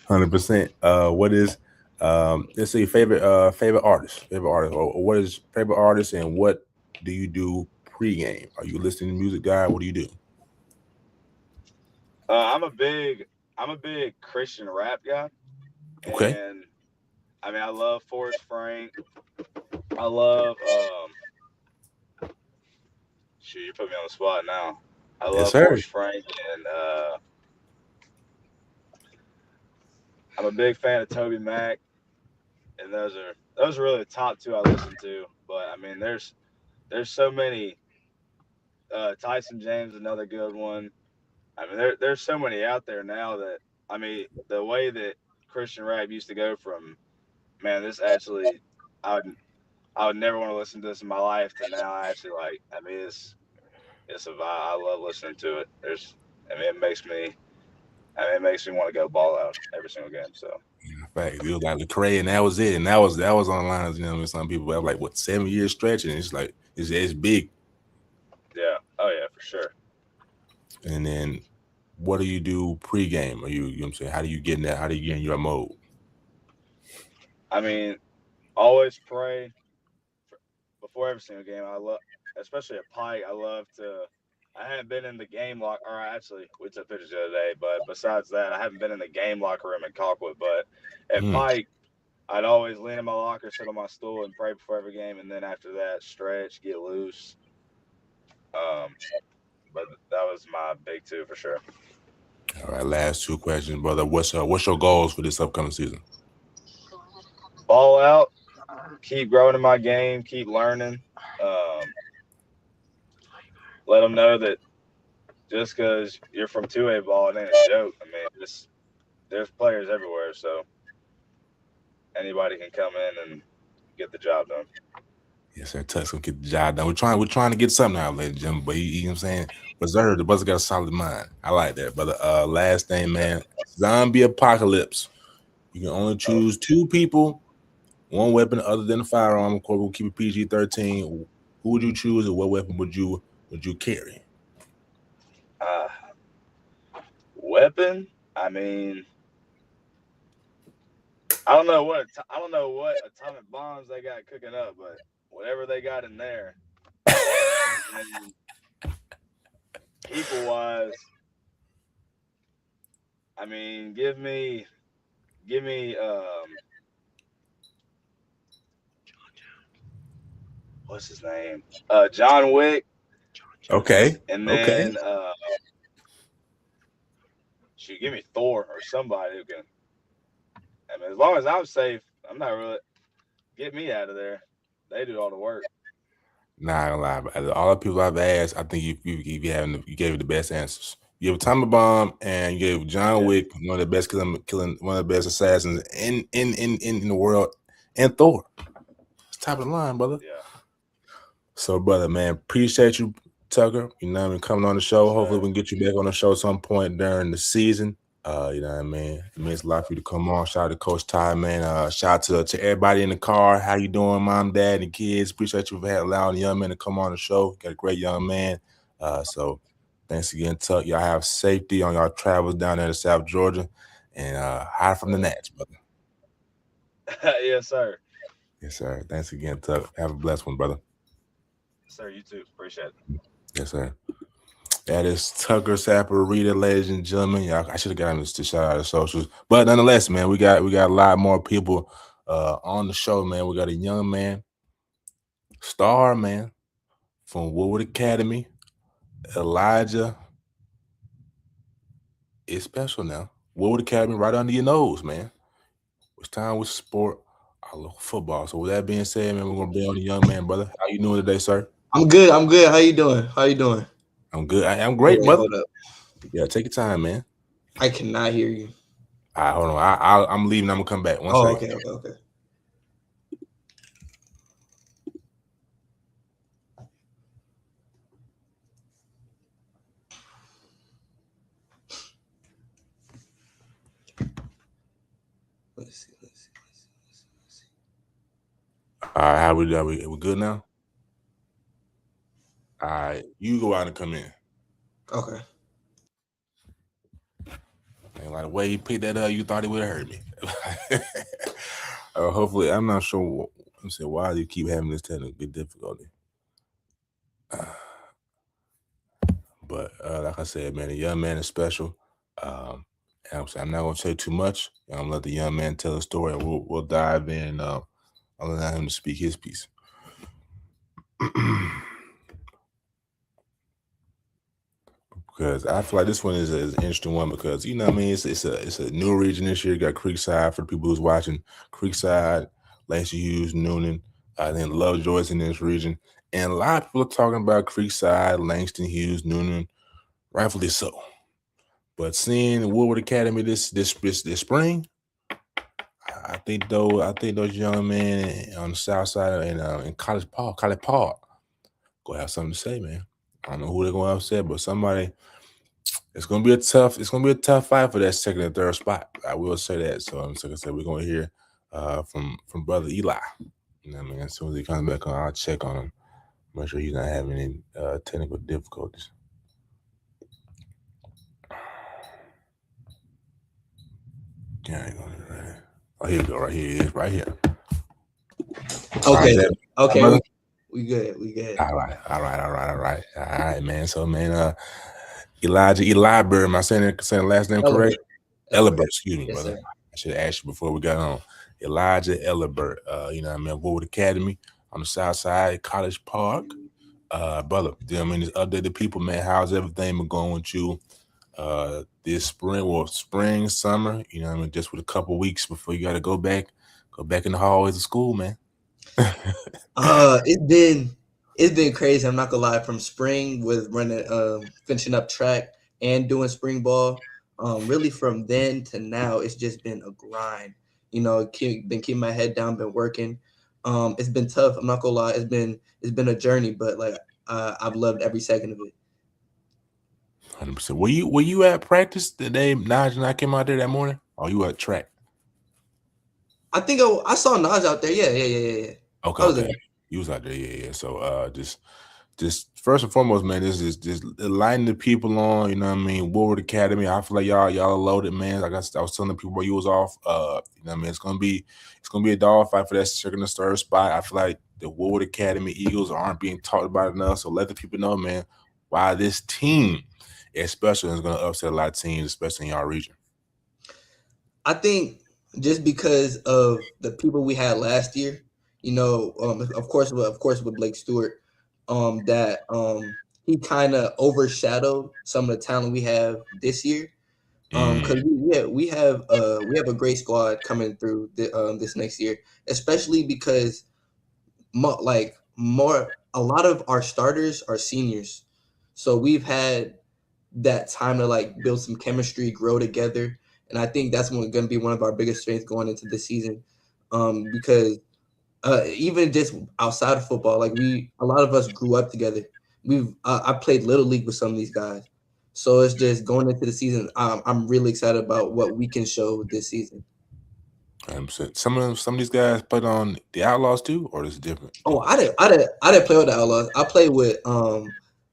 100%. What is let's see, favorite artist, or what is favorite artist, and what do you do pregame? Are you listening to music, guy? What do you do? I'm a big Christian rap guy. Okay. And I mean, I love Forrest Frank. I love shoot, you put me on the spot now. I love Forrest Frank, and I'm a big fan of Toby Mac. And those are really the top two I listen to. But I mean, there's so many. Tyson James, another good one. I mean, there's so many out there now that I mean, the way that Christian rap used to go from, man, this actually, I would never want to listen to this in my life to now I actually like. I mean, it's a vibe. I love listening to it. It makes me want to go ball out every single game. So. In fact, it was like Lecrae, and that was it. And that was on lines. You know, some people have like 7 years stretch, and it's like it's big. Yeah. Oh yeah, for sure. And then what do you do pregame? Are you know what I'm saying? How do you get in that? How do you get in your mode? I mean, always pray before every single game. I love, especially at Pike. I love to. I haven't been in the game locker, or actually, we took pictures the other day. But besides that, I haven't been in the game locker room at Coulquit. But at Mm. Pike, I'd always lean in my locker, sit on my stool, and pray before every game. And then after that, stretch, get loose. Um, but that was my big two for sure. All right, last two questions, brother. What's your goals for this upcoming season? Ball out, keep growing in my game, keep learning. Um, let them know that just because you're from 2A ball, it ain't a joke. I mean, just there's players everywhere, so anybody can come in and get the job done. Yes, sir. Tuck's gonna get the job done. We're trying to get something out of ladies and gentlemen, but you know what I'm saying? Reserve, the brother got a solid mind. I like that, brother. Last thing, man. Zombie apocalypse. You can only Oh, choose two people, one weapon other than a firearm. Of course, we'll keep it PG-13. Who would you choose, and what weapon would you carry? uh, weapon. I mean, I don't know what atomic bombs they got cooking up, but whatever they got in there. And people wise, I mean, give me what's his name? John Wick, Okay. and Okay. then shoot, give me Thor or somebody who can. I mean, as long as I'm safe, I'm not really get me out of there. They do all the work. Nah, I don't lie. But all the people I've asked, I think you gave the best answers. You gave Tommy Bomb and you gave John Yeah, Wick, one of the best killing one of the best assassins in the world, and Thor. It's top of the line, brother. yeah, So, brother, man, appreciate you, Tucker. You know what I mean, coming on the yes, show. Hopefully, sir. we can get you back on the show some point during the season. You know what I mean? It means a lot for you to come on. Shout out to Coach Ty, man. Shout out to everybody in the car. How you doing, mom, dad, and kids? Appreciate you for allowing the young man to come on the show. Got a great young man. So thanks again, Tuck. Y'all have safety on y'all travels down there to South Georgia. And hide from the gnats, brother. Yes, sir. Yes, sir. Thanks again, Tuck. Have a blessed one, brother. Yes, sir. You too. Appreciate it. Yes, sir. That is Tucker Saporita, ladies and gentlemen. Y'all, I should have gotten this to shout out the socials, but nonetheless, man, we got a lot more people on the show, man. We got a young man, star man from Woodward Academy, Elijah. It's special now. Woodward Academy, right under your nose, man. It's time we support our local football. So with that being said, man, we're gonna be on the young man, brother. How you doing today, sir? I'm good. I'm good. How you doing? How you doing? I'm good. I'm Wait, great, brother. hold up. Yeah, take your time, man. I cannot hear you. All right, hold on. I'm leaving. I'm gonna come back. One Oh, second. okay. Let's see. All right, how we do? We good now? All right, you go out and come in. Okay. And like the way he picked that up, you thought he would have heard me. Hopefully, I'm not sure. Let me say why do you keep having this technical difficulty? But like I said, man, the young man is special. And I'm not gonna say too much. I'm gonna let the young man tell the story. And we'll dive in. I'll allow him to speak his piece. Because I feel like this one is an interesting one because you know what I mean it's a new region this year. You got Creekside for the people who's watching. Creekside, Langston Hughes, Noonan, then Lovejoy's in this region, and a lot of people are talking about Creekside, Langston Hughes, Noonan, rightfully so. But seeing Woodward Academy this spring, I think those young men on the south side in College Park, gonna have something to say, man. I don't know who they're gonna upset, but somebody. It's gonna be a tough fight for that second and third spot. I will say that. So like I said, we're gonna hear from brother Eli. You know what I mean? As soon as he comes back on, I'll check on him. Make sure he's not having any technical difficulties. Yeah, oh, here we go. Right here it is. Right here. Okay. Okay. Brother? We good. We good. All right, man. So, man, Elijah Elibert, am I saying the last name correct? Elibert, excuse me, Yes, brother. sir. I should have asked you before we got on. Elijah Elibert, you know what I mean, Woodward Academy on the south side, College Park. Brother, you know what I mean, just update the people, man. How's everything been going with you this spring, summer, you know what I mean, just with a couple weeks before you got to go back in the hallways of school, man. It's been crazy. I'm not gonna lie. From spring with running, finishing up track and doing spring ball, really from then to now, it's just been a grind. You know, been keeping my head down, been working. It's been tough. I'm not gonna lie. It's been a journey, but like I've loved every second of it. 100%. Were you at practice the day Naj and I came out there that morning? Or you at track? I think I saw Naj out there. Yeah. Okay, I was okay. there. You was out there, yeah. So just first and foremost, man, this is just lighting the people on, you know what I mean? Woodward Academy. I feel like y'all are loaded, man. Like I was telling the people where you was off, you know what I mean? It's gonna be a dog fight for that second and third spot. I feel like the Woodward Academy Eagles aren't being talked about enough. So let the people know, man, why this team especially is gonna upset a lot of teams, especially in y'all region. I think just because of the people we had last year, you know, of course with Blake Stewart, that he kind of overshadowed some of the talent we have this year. Because we have a great squad coming through this next year, especially because a lot of our starters are seniors, so we've had that time to like build some chemistry, grow together, and I think that's going to be one of our biggest strengths going into this season. Because even just outside of football, like a lot of us grew up together. I played little league with some of these guys, so it's just going into the season. I'm really excited about what we can show this season. 100%. Some of these guys played on the Outlaws too, or is it different? Oh, I didn't play with the Outlaws. I played with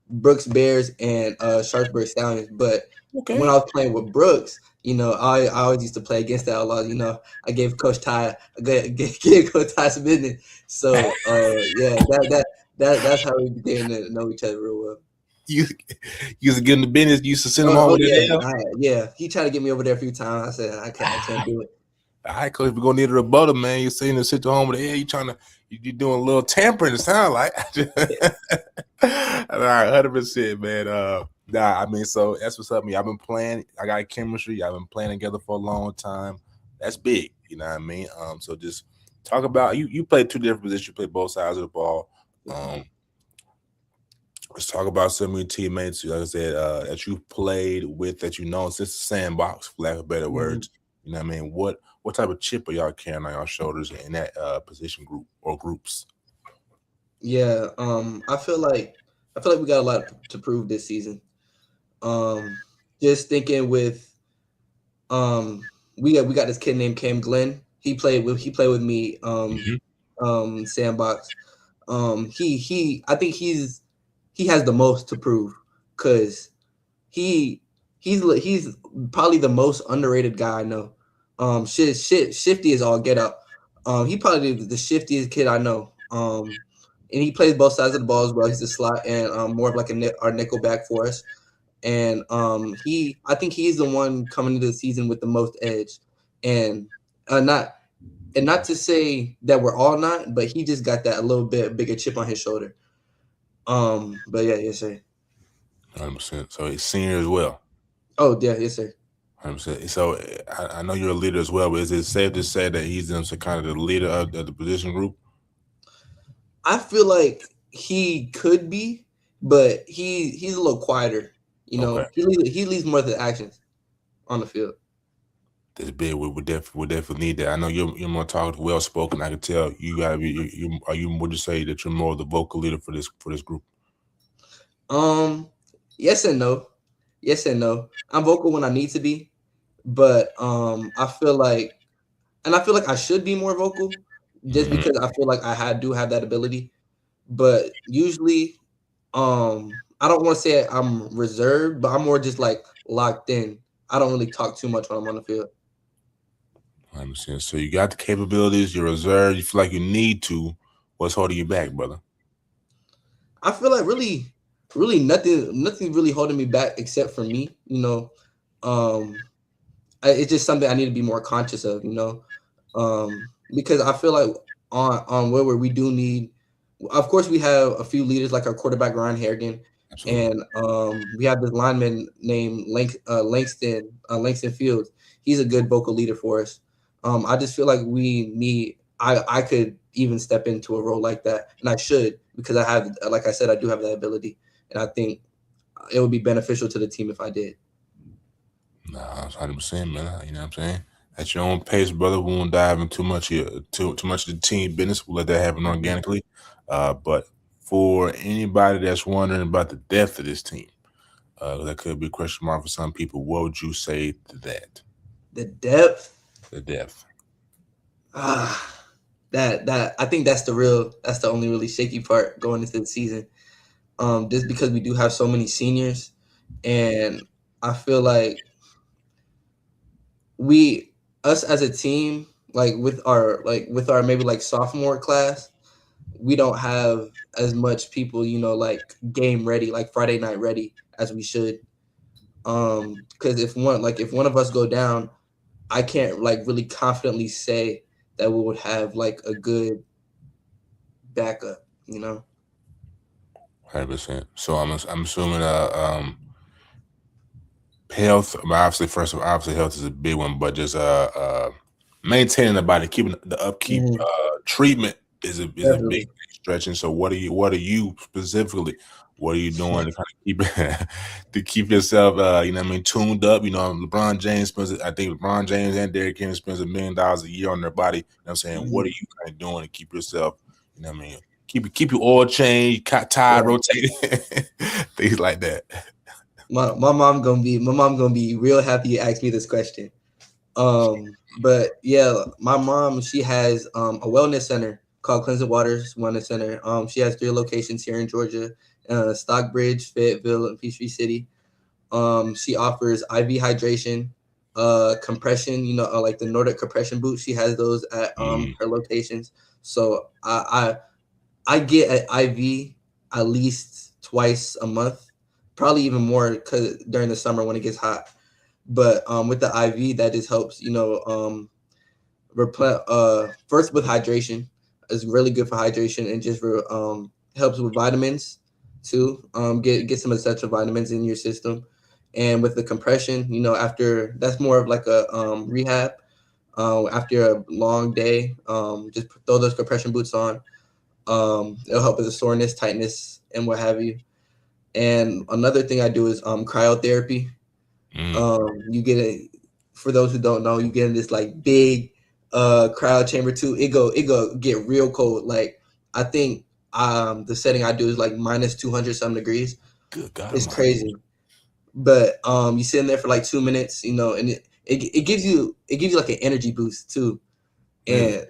Brooks Bears and Sharpsburg Stallions. But when I was playing with Brooks, you know, I always used to play against the Outlaws. You know, I gave Coach Ty some business. So yeah, that's how we began to know each other real well. You used to give him the business. You used to send him over there. Yeah. He tried to get me over there a few times. I said I can't do it. All right, Coach, we're gonna need a rebuttal, man. You're saying to sit to home with the air. You doing a little tampering. It sound like. All right, 100%, man. Nah, I mean, so that's what's up. Me, I've been playing. I got chemistry. I've been playing together for a long time. That's big. You know what I mean? So just talk about you. You play two different positions. You play both sides of the ball. Let's talk about some of your teammates, like I said, that you played with, that you know since the sandbox, for lack of better words. You know what I mean? What type of chip are y'all carrying on your shoulders in that position group or groups? Yeah, I feel like we got a lot to prove this season. Just thinking with we got this kid named Cam Glenn. He played with me sandbox. I think he has the most to prove because he's probably the most underrated guy I know. Shifty is all get up. He probably the shiftiest kid I know. And he plays both sides of the ball as well. He's a slot and more of like our nickel back for us. And I think he's the one coming into the season with the most edge. And not to say that we're all not, but he just got that a little bit bigger chip on his shoulder. But yeah, yes sir. 100%. So he's senior as well. Oh yeah, yes sir. 100%. So I know you're a leader as well, but is it safe to say that he's kind of the leader of the position group? I feel like he could be, but he's a little quieter. You know, he leads more of the actions on the field. That's big. We definitely need that. I know you're more talkative, well spoken. I can tell you gotta be. Would you say that you're more of the vocal leader for this group? Yes and no. I'm vocal when I need to be, but I feel like I should be more vocal just because I feel like I do have that ability. But usually, I don't want to say I'm reserved, but I'm more just like locked in. I don't really talk too much when I'm on the field. 100%. So you got the capabilities, your reserve. You feel like you need to. What's holding you back, brother? I feel like really nothing really holding me back except for me. It's just something I need to be more conscious of. Because I feel like on Woodward we do need. Of course, we have a few leaders like our quarterback Ryan Harrigan, Absolutely. and we have this lineman named Langston Fields. He's a good vocal leader for us. I just feel like we need. I could even step into a role like that, and I should because I have, like I said, I do have that ability, and I think it would be beneficial to the team if I did. Nah, 100%, man. You know what I'm saying? At your own pace, brother. We won't dive into too much of the team business. We'll let that happen organically. But for anybody that's wondering about the depth of this team, that could be a question mark for some people. What would you say to that? The depth. The depth. That I think that's the only really shaky part going into the season. Just because we do have so many seniors, and I feel like us as a team, like with our maybe like sophomore class, we don't have as much people, like game ready, like Friday night ready as we should. Because if one of us go down, I can't like really confidently say that we would have like a good backup. 100%. So I'm assuming health. Obviously, first of all, obviously health is a big one, but just maintaining the body, keeping the upkeep, Mhm. treatment is a Definitely. big stretching. So what are you specifically? What are you doing to kind of keep to keep yourself, tuned up? LeBron James I think LeBron James and Derrick Henry spends $1 million a year on their body. You know what I'm saying? What are Mhm. you kind of doing to keep yourself, keep your oil change, tied, Yeah. rotated, things like that. My mom gonna be real happy you asked me this question. But yeah, my mom, she has a wellness center called Cleansing Waters Wellness Center. She has 3 locations here in Georgia, Stockbridge, Fayetteville, and Peachtree City. She offers IV hydration, compression, like the Nordic compression boots. She has those at her locations. So I get an IV at least twice a month, probably even more because during the summer when it gets hot. But with the IV, that just helps, first with hydration. It's really good for hydration and just helps with vitamins too. Get some essential vitamins in your system. And with the compression, after that's more of like a rehab. After a long day, just throw those compression boots on. It'll help with the soreness, tightness, and what have you. And another thing I do is cryotherapy. You get it, for those who don't know, you get in this like big cryo chamber too. It go get real cold. Like I think the setting I do is like minus 200 some degrees. Good God It's Almighty. crazy. But you sit in there for like 2 minutes, and it gives you like an energy boost too. Really? And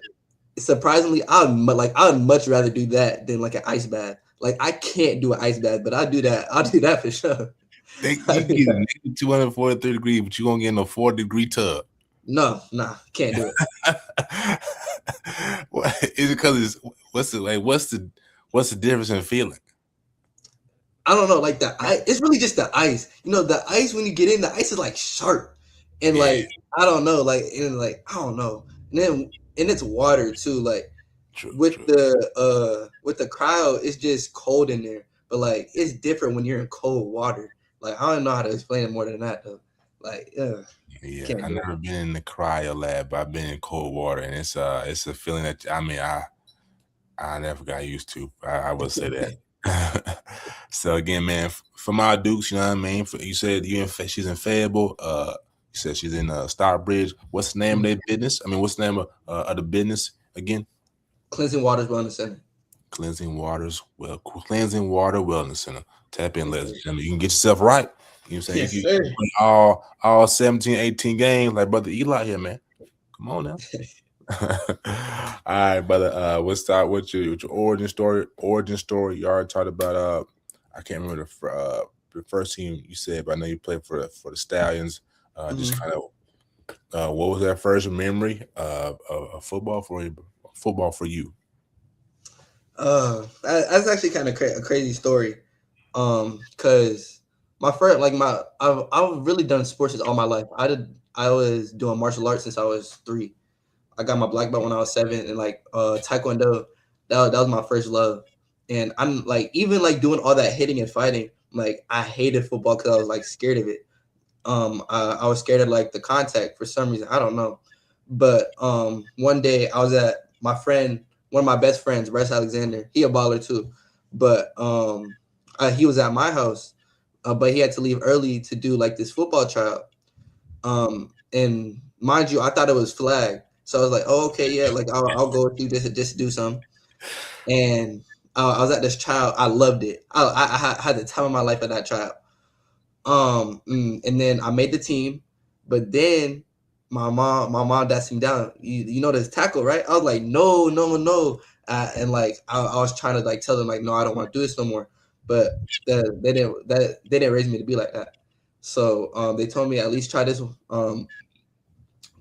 surprisingly, I'd much rather do that than like an ice bath. Like I can't do an ice bath, but I'll do that. I'll do that for sure. You can get a negative 243 degrees, but you gonna get in a 4-degree tub. No, nah, can't do it. What is it? Because what's the difference in feeling? I don't know, like the ice. It's really just the ice. The ice when you get in, the ice is like sharp, and Yeah, like I don't know, I don't know, and it's water too. Like true. with the cryo, it's just cold in there, but like it's different when you're in cold water. Like I don't know how to explain it more than that though. Like Yeah, can't I've do it. never been in the cryo lab, but I've been in cold water, and it's a feeling that I never got used to. I would say that. So again, man, for my Dukes, you know what I mean. You said she's in Fayetteville. You said she's in Stockbridge. What's the name of their business? I mean, what's the name of the business again? Cleansing Waters Wellness Center. Cleansing Water Wellness Center. Tap in, Yes, ladies sir. and gentlemen. You can get yourself right. You know what I'm saying? Yes, You sir. can win all 17, 18 games like brother Eli here, man. Come on now. All right, brother. Let's start with your origin story. You already talked about I can't remember the first team you said, but I know you played for the Stallions. Just Mhm. kind of What was that first memory of football for you? Football for you? That's actually kind of a crazy story. Cause my first, like I've really done sports all my life. I was doing martial arts since I was 3. I got my black belt when I was 7, and like taekwondo, that was my first love. And I'm like, even like doing all that hitting and fighting, like I hated football because I was like scared of it. I was scared of like the contact for some reason. I don't know. But one day I was at one of my best friends, Bryce Alexander. He a baller too. But he was at my house, but he had to leave early to do like this football tryout. And mind you, I thought it was flag. So I was like, oh, okay, yeah, like I'll go with you just do some. And I was at this tryout. I loved it. I had the time of my life at that tryout. And then I made the team, but then my mom dashed me down. You know this tackle, right? I was like, no, no, no. And like I was trying to like tell them like, no, I don't want to do this no more. But they didn't raise me to be like that. So they told me at least try this.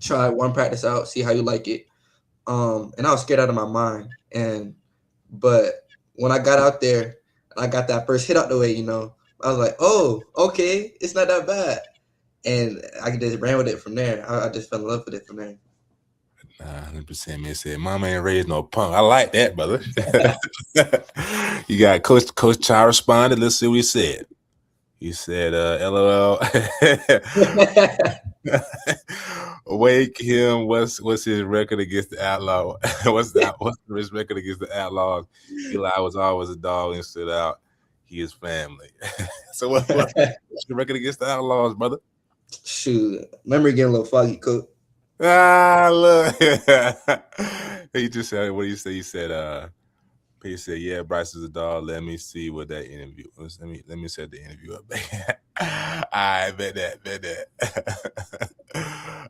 Try one practice out, see how you like it. And I was scared out of my mind. But when I got out there, I got that first hit out the way, I was like, oh, okay, it's not that bad. And I just ran with it from there. I just fell in love with it from there. 100%. Man said, "Mama ain't raised no punk." I like that, brother. You got Coach Child responded. Let's see what he said. He said, "LOL." Wake him. What's his record against the Outlaw? What's his record against the Outlaws? Eli was always a dog and stood out. He is family. So what's your record against the Outlaws, brother? Shoot, memory getting a little foggy, Coach. Look. He just said, what did he say? He said, yeah, Bryce is a dog. Let me see what that interview was. Let me set the interview up. I bet that.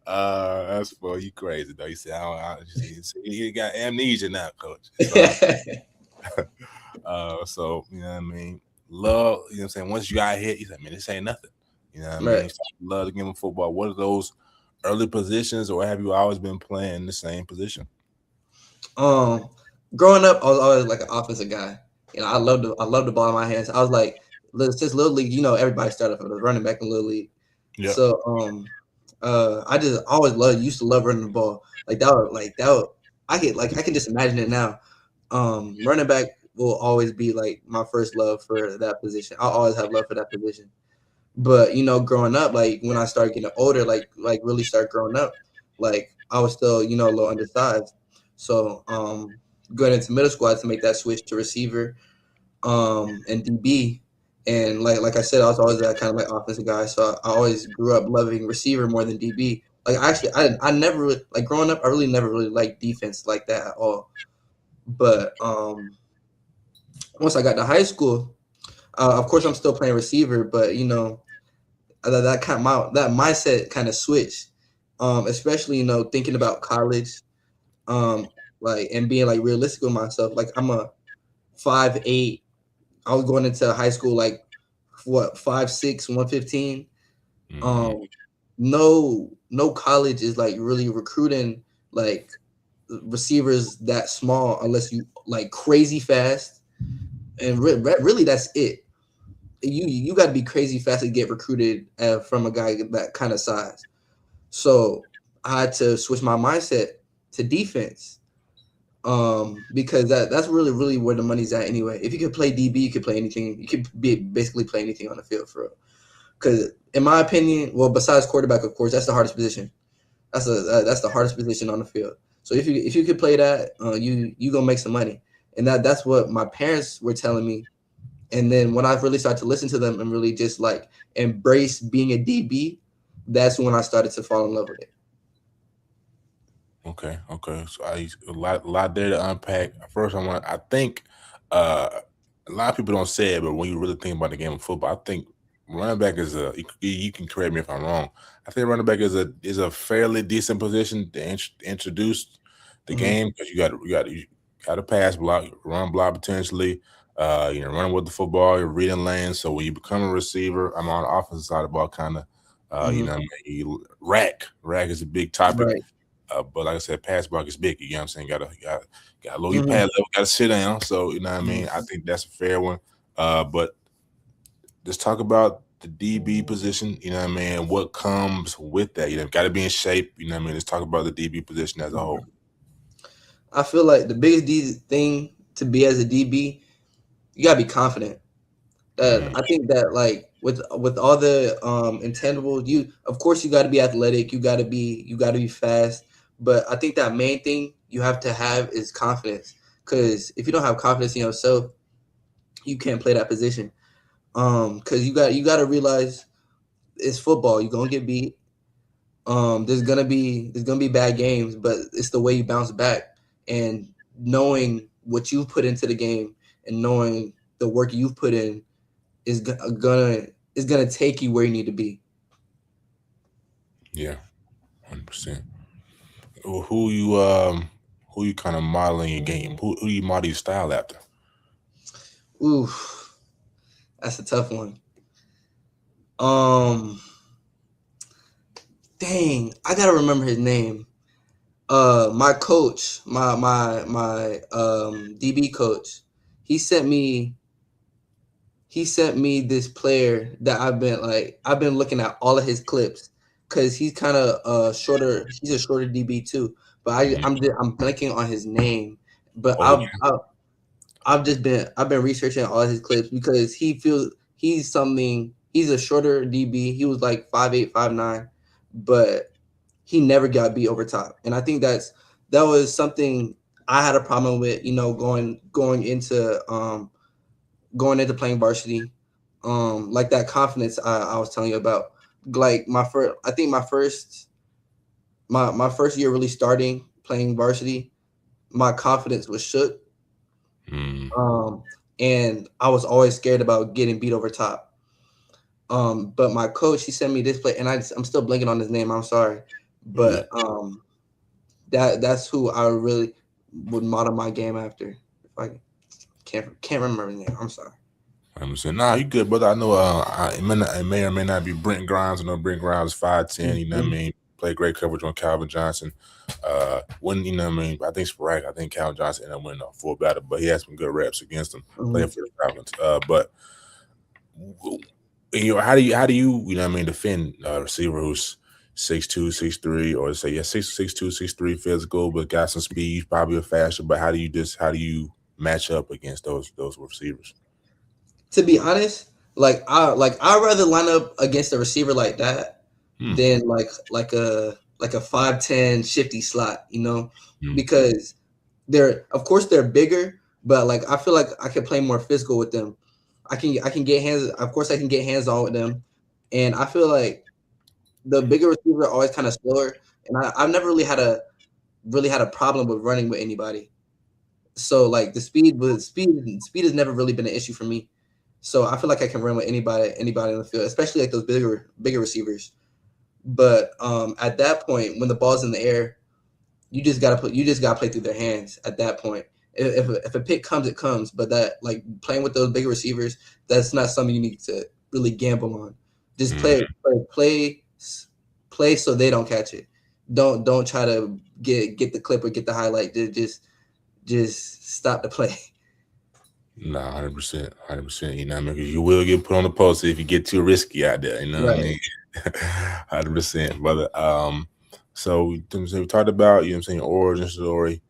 That's for you crazy though. He said, he got amnesia now, Coach. So you know what I mean? Love, you know what I'm saying? Once you got hit, he said, man, this ain't nothing. You know what I mean? Love the game of football. What are those early positions, or have you always been playing the same position? Growing up, I was always like an offensive guy. I love the ball in my hands. I was like, since Little League, everybody started from the running back in Little League. Yep. So I just always used to love running the ball. I can just imagine it now. Running back will always be like my first love for that position. I'll always have love for that position. But growing up, like when I started getting older, like really start growing up, like I was still a little undersized. So going into middle school, I had to make that switch to receiver, and DB. And like I said, I was always that kind of like offensive guy. So I always grew up loving receiver more than DB. Like I never really, like growing up, I really never really liked defense like that at all. But once I got to high school, of course I'm still playing receiver, but that mindset kind of switched, especially thinking about college, and being like realistic with myself. Like I'm a 5'8". I was going into high school like 5'6", 115. No college is like really recruiting like receivers that small unless you like crazy fast, and really that's it. You got to be crazy fast to get recruited from a guy that kind of size. So I had to switch my mindset to defense, because that's really where the money's at anyway. If you could play DB, you could play anything. You could basically play anything on the field for real. Because in my opinion, well, besides quarterback, of course, that's the hardest position. That's the hardest position on the field. So if you could play that, you gonna make some money. And that's what my parents were telling me. And then when I really started to listen to them and really just like embrace being a DB, that's when I started to fall in love with it. Okay. So a lot there to unpack. First, I think a lot of people don't say it, but when you really think about the game of football, I think running back is you can correct me if I'm wrong. I think running back is a fairly decent position to introduce the game, because you got to pass block, run block potentially. You're running with the football, you're reading lanes. So when you become a receiver, I'm on the offensive side of the ball, kind of You know what I mean? Rack is a big topic. Right. But like I said, pass block is big. You know what I'm saying? Got low your pad level, got to sit down. So you know what I mean? I think that's a fair one. But let's talk about the DB position. You know what I mean? What comes with that? You know, got to be in shape. You know what I mean? Let's talk about the DB position as a whole. I feel like the biggest thing to be as a DB, you gotta be confident. I think that like with all the intangibles, you of course you got to be athletic, you got to be fast, but I think that main thing you have to have is confidence. Because if you don't have confidence in yourself, you can't play that position. Because you got to realize it's football. You're gonna get beat. There's gonna be bad games, but it's the way you bounce back and knowing what you've put into the game and knowing the work you've put in is gonna take you where you need to be. Yeah, 100%. Who you kind of modeling your game? Who you model your style after? Ooh, that's a tough one. Dang, I gotta remember his name. My coach, my DB coach, he sent me this player that I've been looking at all of his clips because he's kind of shorter. He's a shorter DB too, but I'm blanking on his name. But I've been researching all his clips because he's a shorter DB. He was like 5'8", 5'9", but he never got beat over top, and I think that was something I had a problem with. Going into playing varsity, like that confidence I was telling you about. Like my first year really starting playing varsity, my confidence was shook. And I was always scared about getting beat over top. But my coach, he sent me this play, and I'm still blanking on his name. I'm sorry, but that's who I really would model my game after. If I can't remember his name, I'm sorry. I'm saying, nah, you good, brother. I know. It may or may not be Brent Grimes. I know Brent Grimes is 5'10". You know what I mean? Played great coverage on Calvin Johnson. When you know what I mean? I think sporadic. I think Calvin Johnson ended up winning a full battle, but he had some good reps against him playing for the Falcons. But how do you you know what I mean, defend a receiver who's 6'2", 6'3", or say 6'2", 6'3", physical, but got some speed, probably a faster. But how do you match up against those receivers? To be honest, I'd rather line up against a receiver like that than like a 5'10" shifty slot, because they're bigger, but like I feel like I can play more physical with them. I can get hands. Of course, I can get hands on with them, and I feel like the bigger receivers are always kind of slower, and I've never really had a problem with running with anybody. So like the speed has never really been an issue for me. So I feel like I can run with anybody in the field, especially like those bigger receivers. But at that point, when the ball's in the air, you just gotta play through their hands. At that point, if a pick comes, it comes. But that like playing with those bigger receivers, that's not something you need to really gamble on. Just play so they don't catch it. Don't try to get the clip or get the highlight. Just stop the play. Nah, 100%. You know what I mean? Because you will get put on the poster if you get too risky out there. You know what I mean? 100%, brother. So we talked about, you know what I'm saying, origin story,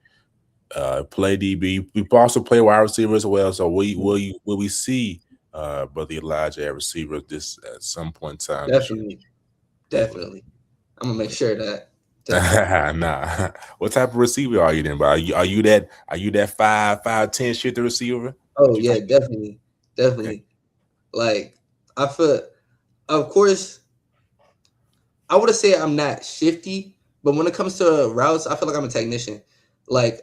play DB. We also play wide receiver as well. So will we see brother Elijah at receiver this at some point in time? Definitely. I'm gonna make sure that. Nah. What type of receiver are you then, bro? Are you that 5'10" shifty receiver? Oh yeah, definitely. Okay. Like I feel, of course, I wouldn't say I'm not shifty, but when it comes to routes, I feel like I'm a technician. Like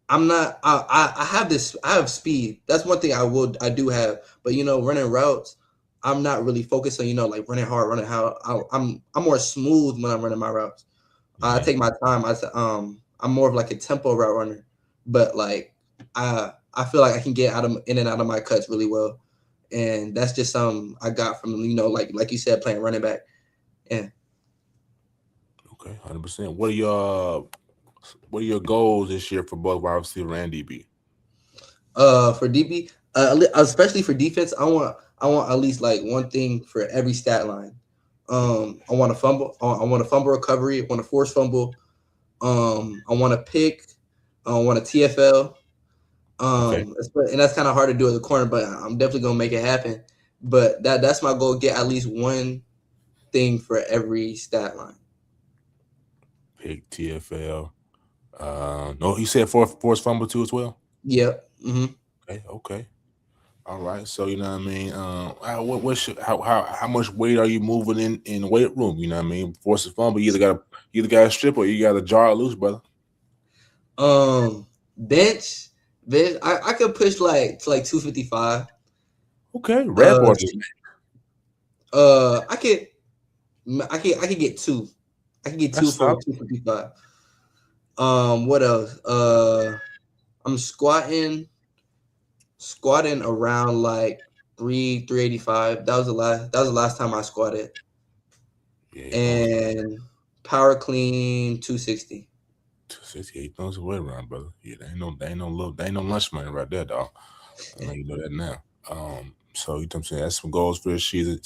I'm not. I have speed. That's one thing I do have. But running routes, I'm not really focused on like running hard, running how. I'm more smooth when I'm running my routes. I take my time. I'm more of like a tempo route runner, but like I feel like I can get in and out of my cuts really well, and that's just something I got from like you said, playing running back, Yeah. Okay, 100%. What are your goals this year for both wide receiver and DB? For DB, especially for defense, I want at least like one thing for every stat line. I want a fumble. I want a fumble recovery. I want a forced fumble. I want a pick. I want a TFL. Okay. And that's kind of hard to do at the corner, but I'm definitely gonna make it happen. But that's my goal: get at least one thing for every stat line. Pick TFL. No, you said forced fumble too as well. Yep. Mm-hmm. Okay. All right. So you know what I mean. How much weight are you moving in the weight room? You know what I mean. Force a fumble. You either got to strip or you got to jar it loose, brother. Bench. I could push like to like 255. Okay. Rep or just I could get two. I can get two that's for solid. 255. What else? I'm squatting around like 385. That was the last time I squatted. Yeah. And power clean 260. 268 throws away around, brother. Yeah, they ain't no lunch money right there, dog. I know you know that now. So you know what I'm saying, that's some goals for this year.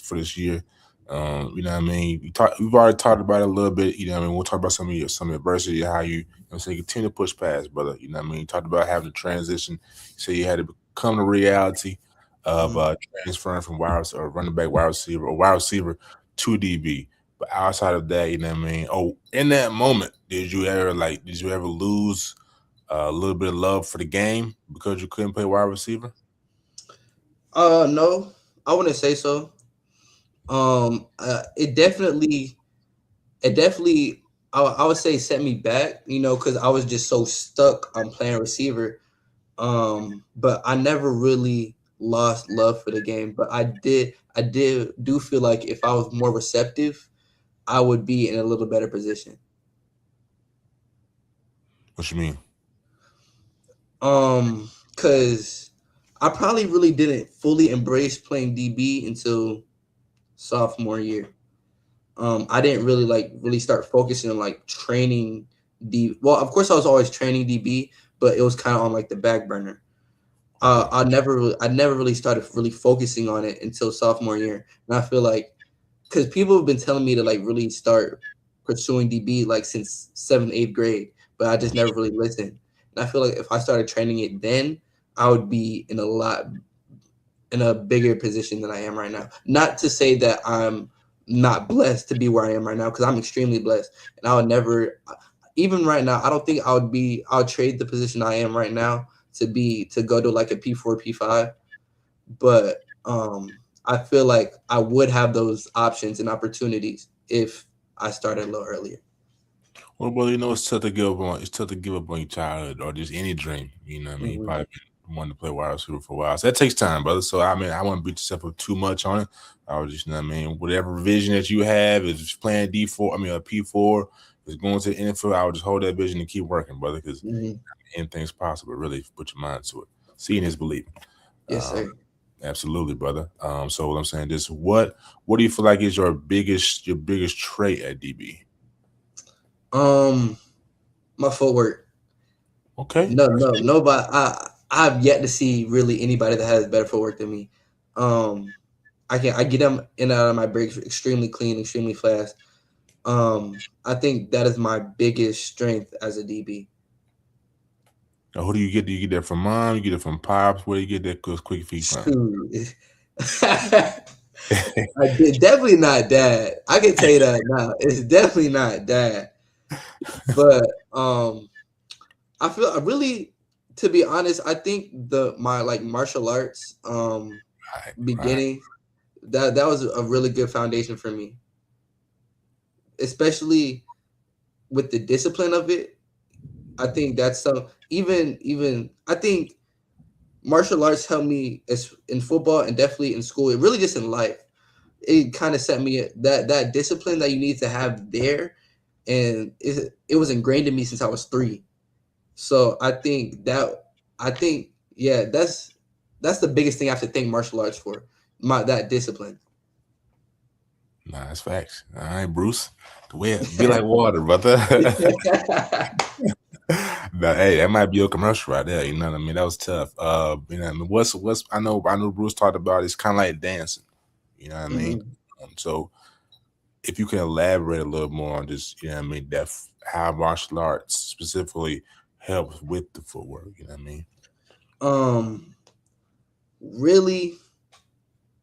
You know what I mean? We've already talked about it a little bit. You know what I mean? We'll talk about some adversity, how you know what I'm saying, continue to push past, brother. You know what I mean? You talked about having to transition. You say you had to become the reality of transferring from running back wide receiver to DB. But outside of that, you know what I mean? Oh, in that moment, did you ever lose a little bit of love for the game because you couldn't play wide receiver? No, I wouldn't say so. It definitely, I would say set me back, because I was just so stuck on playing receiver. But I never really lost love for the game. But I do feel like if I was more receptive, I would be in a little better position. What you mean? Because I probably really didn't fully embrace playing DB until sophomore year. I didn't really start focusing on like training D. Well, of course, I was always training DB, but it was kind of on like the back burner. I never really started really focusing on it until sophomore year, and I feel like because people have been telling me to like really start pursuing DB like since 7th, 8th grade, but I just never really listened. And I feel like if I started training it then, I would be in a bigger position than I am right now. Not to say that I'm not blessed to be where I am right now, because I'm extremely blessed, and I would never, even right now, I don't think I'll trade the position I am right now to go to like a P4, P5, but I feel like I would have those options and opportunities if I started a little earlier. Well, brother, you know it's tough to give up on. It's tough to give up on your childhood or just any dream. You know what I mean? You Mhm. probably been wanting to play wide receiver for a while, so that takes time, brother. So I mean, I wouldn't beat yourself up too much on it. I was just, you know what I mean, whatever vision that you have is playing D4. I mean, a P4 is going to the NFL. I would just hold that vision and keep working, brother, because Mhm. anything's possible. Really, if you put your mind to it. Seeing is believing. Yes, Um, sir. Absolutely, brother. So what I'm saying is, what do you feel like is your biggest trait at DB? My footwork. Okay. No, nobody. I've yet to see really anybody that has better footwork than me. Um, I get them in and out of my breaks extremely clean, extremely fast. I think that is my biggest strength as a DB. Now, who do you get? Do you get that from mom? You get it from pops? Where do you get that quick feet from? Shoot. I did definitely not dad. I can tell you that now. It's definitely not dad. But I feel I really, to be honest, I think my like martial arts Right. beginning that was a really good foundation for me, especially with the discipline of it. I think that's some even I think martial arts helped me as in football and definitely in school. It really just in life. It kind of set me that discipline that you need to have there, and it was ingrained in me since I was 3. So I think yeah, that's the biggest thing I have to thank martial arts for. That discipline. Nah, that's facts. All right, Bruce. Be like water, brother. Nah, hey, that might be a commercial right there. You know what I mean? That was tough. You know what I mean? What's I know Bruce talked about it's kind of like dancing. You know what I mean? So if you can elaborate a little more on just, you know what I mean, how martial arts specifically helps with the footwork, you know what I mean? Really,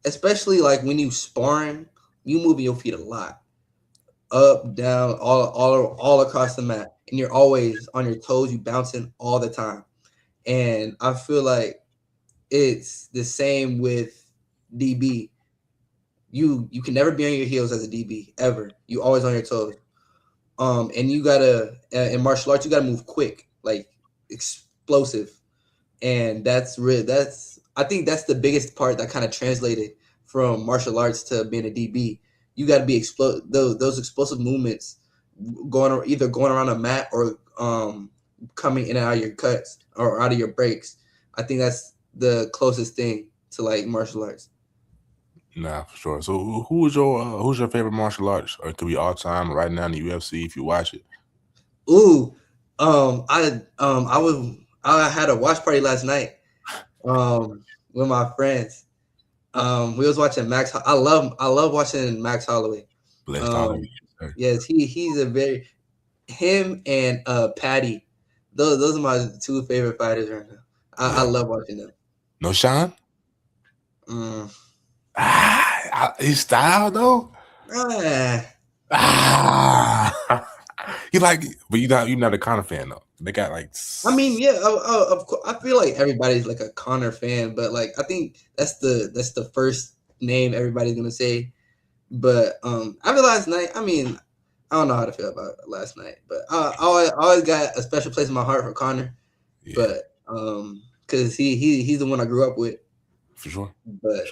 especially like when you sparring, you moving your feet a lot, up, down, all across the mat, and you're always on your toes. You bouncing all the time, and I feel like it's the same with DB. You can never be on your heels as a DB ever. You always on your toes. And you gotta in martial arts, you gotta move quick, like explosive, and that's real. I think that's the biggest part that kind of translated from martial arts to being a DB. You got to be those explosive movements, either going around a mat or coming in and out of your cuts or out of your breaks. I think that's the closest thing to like martial arts. Nah, for sure. So who's your favorite martial artist? Or it could be all time right now in the UFC if you watch it. Ooh, I had a watch party last night with my friends. We was watching Max. I love watching Max Holloway. Blessed Holloway. Yes, he's him and Patty. Those are my two favorite fighters right now. I love watching them. No Sean? His style though. You like, but you're not a Conor fan though. They got like. I mean, yeah, of course. I feel like everybody's like a Conor fan, but like I think that's the first name everybody's gonna say. But after last night, I mean, I don't know how to feel about last night, but I always got a special place in my heart for Conor. Yeah. But because he's the one I grew up with. For sure. But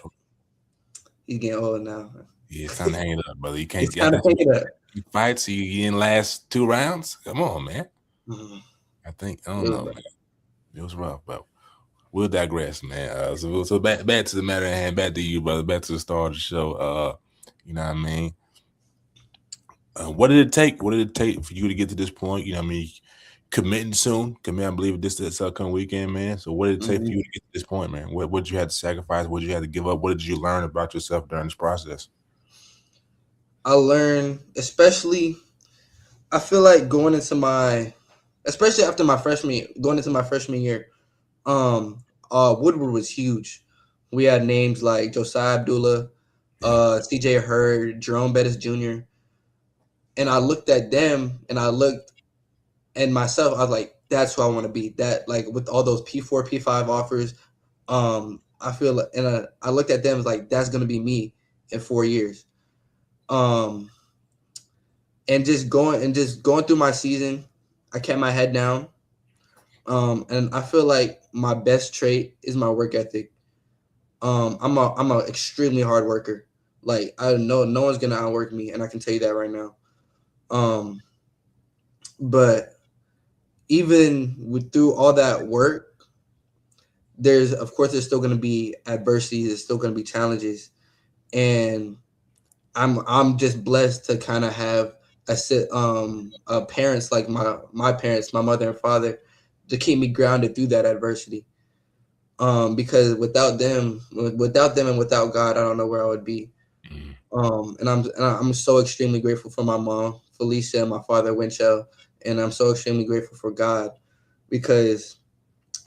he's getting old now. Yeah, it's time to hang it up, brother. You can't get that. You fight, so you didn't last 2 rounds. Come on, man. I don't know, man. It was rough, but we'll digress, man. So back to the matter at hand, back to you, brother. Back to the start of the show. You know what I mean? What did it take? What did it take for you to get to this point? You know what I mean? Committing soon. I believe this upcoming weekend, man. So what did it take for you to get to this point, man? What did you have to sacrifice? What did you have to give up? What did you learn about yourself during this process? I learned, especially, I feel like especially after going into my freshman year, Woodward was huge. We had names like Josiah Abdullah, CJ Hurd, Jerome Bettis Jr. And I looked at them and I looked at myself. I was like, that's who I want to be. That, like, with all those P4, P5 offers, I feel like, and I looked at them as like, that's going to be me in 4 years. And just going through my season, I kept my head down. And I feel like my best trait is my work ethic. I'm a extremely hard worker. Like, I know no one's gonna outwork me, and I can tell you that right now. But even through all that work, there's still gonna be adversity. There's still gonna be challenges, and I'm just blessed to kind of have parents like my parents, my mother and father, to keep me grounded through that adversity. Because without them and without God, I don't know where I would be. And I'm so extremely grateful for my mom, Felicia, and my father, Winchell, and I'm so extremely grateful for God because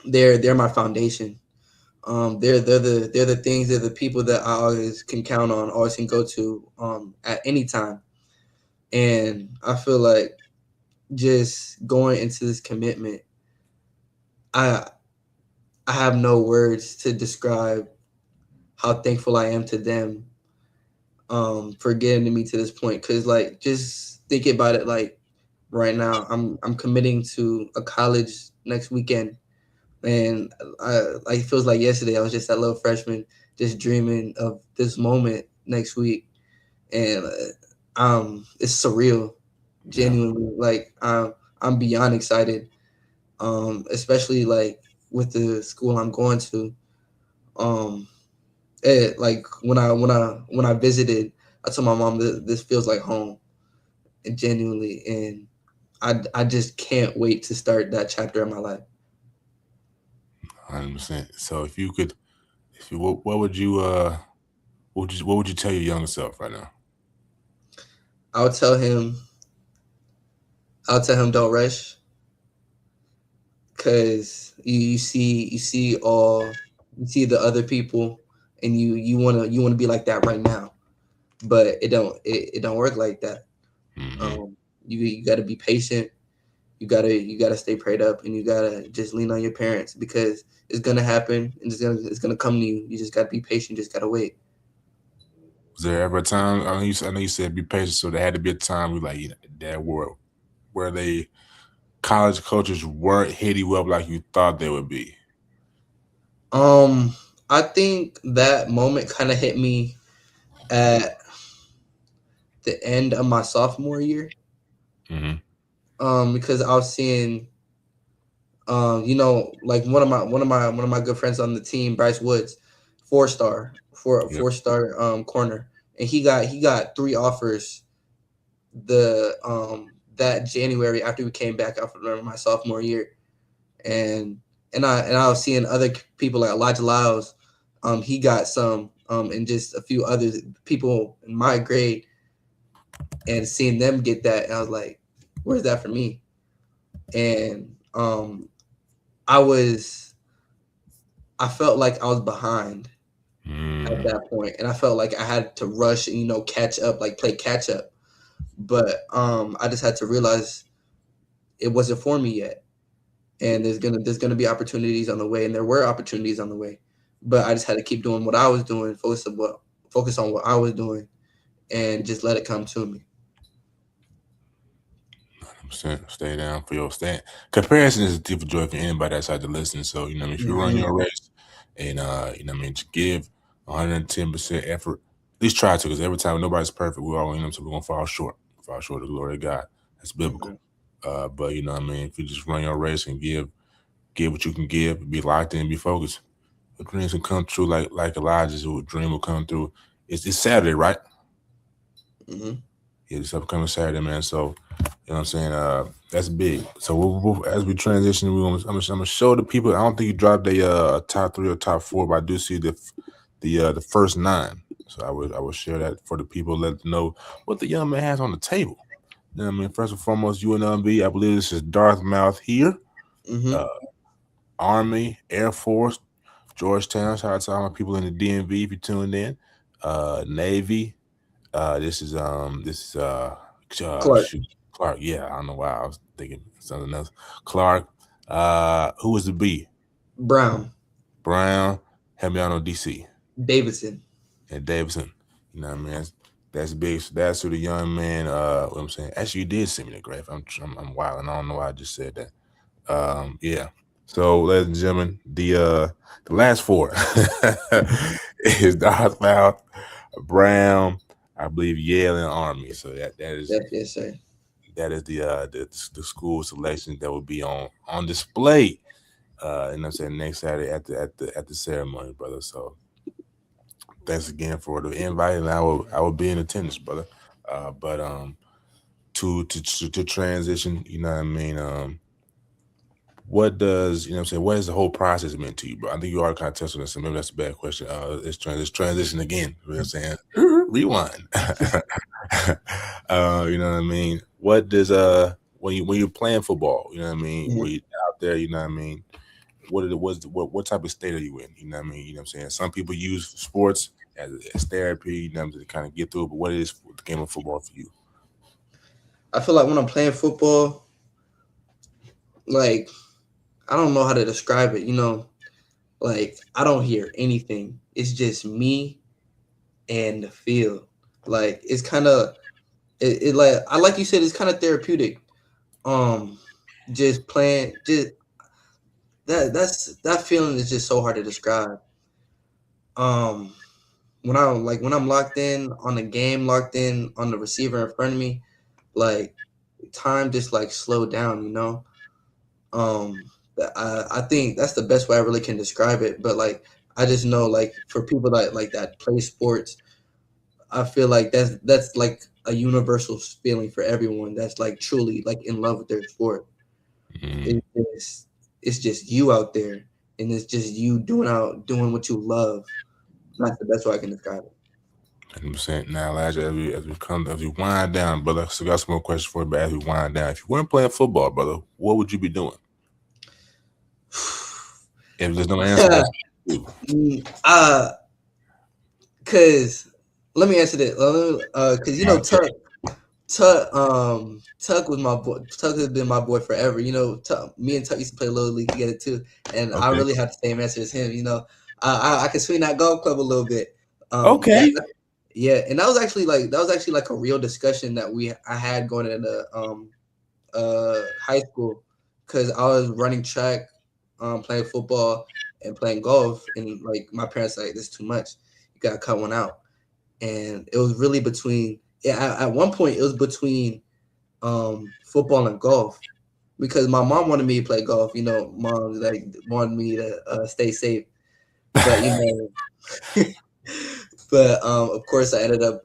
they're my foundation. They're the things, they're the people that I always can count on, always can go to at any time. And I feel like just going into this commitment, I have no words to describe how thankful I am to them for getting me to this point. Because, like, just think about it, like, right now, I'm committing to a college next weekend. And it feels like yesterday I was just that little freshman just dreaming of this moment next week. And it's surreal, genuinely. Like, I'm beyond excited, especially, like, with the school I'm going to. Like, when I visited, I told my mom this feels like home, and genuinely, and I just can't wait to start that chapter of my life. 100%. So what would you what would you tell your younger self right now? I'll tell him don't rush, because you see the other people, and you wanna be like that right now, but it don't work like that. Mm-hmm. You got to be patient. You gotta stay prayed up, and you gotta just lean on your parents, because it's gonna happen, and it's gonna come to you. You just gotta be patient. You just gotta wait. Was there ever a time? I know you said be patient, so there had to be a time that where they college coaches weren't hitting you up like you thought they would be. I think that moment kind of hit me at the end of my sophomore year. Mm-hmm. Because I was seeing, like one of my good friends on the team, Bryce Woods, Yep. 4-star corner, and he got 3 offers that January after we came back after my sophomore year, and I was seeing other people like Elijah Lyles, he got some, and just a few other people in my grade, and seeing them get that, and I was like, where's that for me? And I felt like I was behind at that point, and I felt like I had to rush and catch up, like play catch up. But I just had to realize it wasn't for me yet, and there's gonna be opportunities on the way, and there were opportunities on the way, but I just had to keep doing what I was doing, focus on what I was doing, and just let it come to me. 100%. Stay down for your stand. Comparison is a thief of joy for anybody that's had to listen. So, if you run your race and just give 110% effort, at least try to, because every time nobody's perfect, we're all so we're gonna fall short of the glory of God. That's biblical. But if you just run your race and give what you can give, be locked in, be focused, the dreams can come true like Elijah's dream will come through. It's Saturday, right? Mm-hmm. Yeah, it's upcoming Saturday, man. So, you know what I'm saying? That's big. So as we transition, I'm gonna show the people. I don't think you dropped a top 3 or top 4, but I do see the first 9. So I will share that for the people, let them know what the young man has on the table. You know what I mean? First and foremost, UNLV. I believe this is Dartmouth here. Mm-hmm. Army, Air Force, Georgetown. Shout out to all my people in the DMV if you tuned in. Navy. This is Clark. shoot, Clark. Yeah, I don't know why I was thinking something else. Clark. Who was the B? Brown. Brown. Help me out on DC Davidson. and Davidson. You know what I mean? That's big. So that's who the young man. What I'm saying. Actually, you did send me the graph. I'm wild, and I don't know why I just said that. Yeah. So, ladies and gentlemen, the last 4 is Dartmouth, Brown, I believe Yale, and Army. So that is Yes, sir. the school selection that will be on display. And I'm saying next Saturday at the ceremony, brother. So thanks again for the invite, and I will be in attendance, brother. But to transition, you know what I mean. What does what has the whole process meant to you, bro? I think you already kind of touched on this, so maybe that's a bad question. Let's transition again. You know what I'm saying? Rewind. You know what I mean? What does when you're playing football, you know what I mean? Mm-hmm. Where you out there, you know what I mean? What type of state are you in? You know what I mean? You know what I'm saying? Some people use sports as therapy, you know, to kind of get through it, but what is the game of football for you? I feel like when I'm playing football, like, I don't know how to describe it. Like, I don't hear anything. It's just me and the field. Like, it's kind of like you said, it's kind of therapeutic. Just playing, just that feeling is just so hard to describe. Um, when I'm locked in on the game, locked in on the receiver in front of me, like, time just like slowed down. Um, I think that's the best way I really can describe it. But like, I just know, like, for people that play sports, I feel like that's like a universal feeling for everyone that's like truly like in love with their sport. Mm. It's just you out there, and it's just you doing what you love. That's the best way I can describe it. 100%. Now, Elijah, as we wind down, brother, so got some more questions for you. But as we wind down, if you weren't playing football, brother, what would you be doing? If there's no answer, that's Cause let me answer that. Cause Tuck was my boy. Tuck has been my boy forever. Me and Tuck used to play Little League together too, and I okay. really have the same answer as him. I can swing that golf club a little bit. Okay. Yeah, and that was actually like a real discussion that I had going into high school, because I was running track, playing football, and playing golf, and like my parents like, this is too much, you gotta cut one out. And it was really between at one point it was between football and golf, because my mom wanted me to play golf. Mom like wanted me to stay safe, but but of course I ended up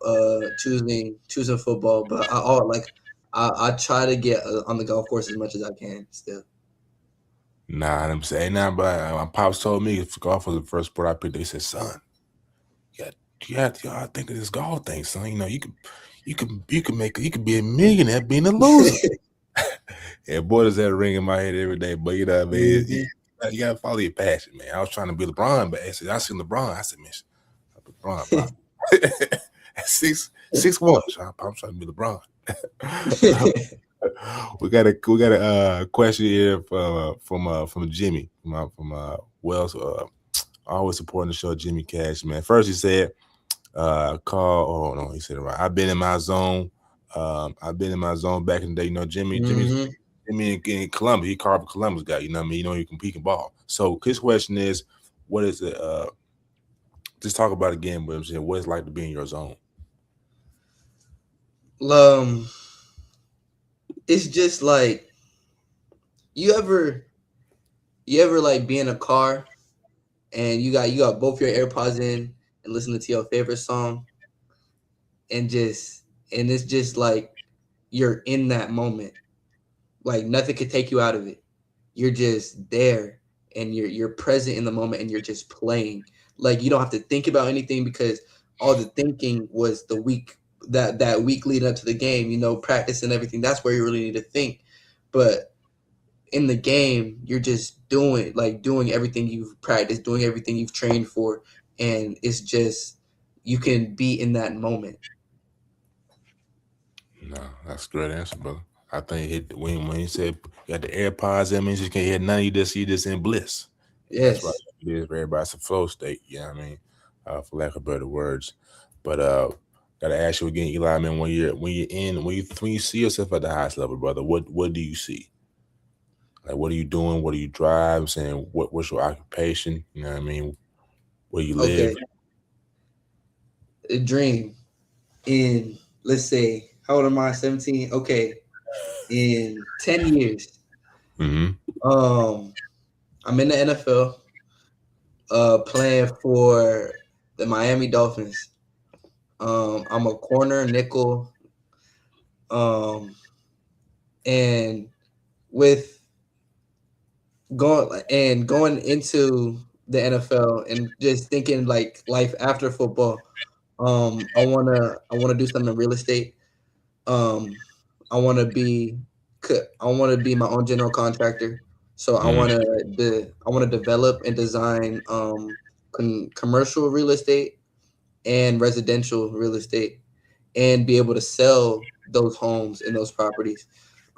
choosing football. But I try to get on the golf course as much as I can still. Nah, I'm saying now, but my pops told me if golf was the first sport I picked, he said, "Son, you have to think of this golf thing, son. You could be a millionaire being a loser." Yeah, boy, does that ring in my head every day. But you know what I mean? You gotta follow your passion, man. I was trying to be LeBron, but I seen LeBron. I said, "Man, LeBron, bro." At 6'1", I'm trying to be LeBron. we got a question here from Jimmy from Wells. Always supporting the show, Jimmy Cash, man. First he said, he said it right. I've been in my zone. I've been in my zone back in the day. Jimmy in Columbus, he carved a Columbus guy. You know what I mean? He can ball. So his question is, what is it? Just talk about it again, but I'm saying, what it's like to be in your zone. It's just like you ever like be in a car and you got both your AirPods in and listening to your favorite song, and it's just like you're in that moment, like nothing could take you out of it. You're just there, and you're present in the moment, and you're just playing. Like you don't have to think about anything, because all the thinking was the week that week leading up to the game. Practice and everything. That's where you really need to think. But in the game, you're just doing everything you've practiced, doing everything you've trained for, and it's just you can be in that moment. No, that's a great answer, brother. I think when you said you got the AirPods, that means you can't hear none. You just in bliss. Yes. That's right. It is for everybody. It's a flow state. You know what I mean? For lack of better words. But gotta ask you again, Eli, man, when you see yourself at the highest level, brother, what do you see? Like, what are you doing? What do you drive? I'm saying, what's your occupation? You know what I mean? Where you live? Okay. A dream in, let's say, how old am I? 17. Okay. In 10 years, I'm in the NFL, playing for the Miami Dolphins. I'm a corner, nickel, and with going into the NFL and just thinking like life after football. I wanna do something in real estate. I want to be my own general contractor. So I want to develop and design commercial real estate and residential real estate, and be able to sell those homes and those properties.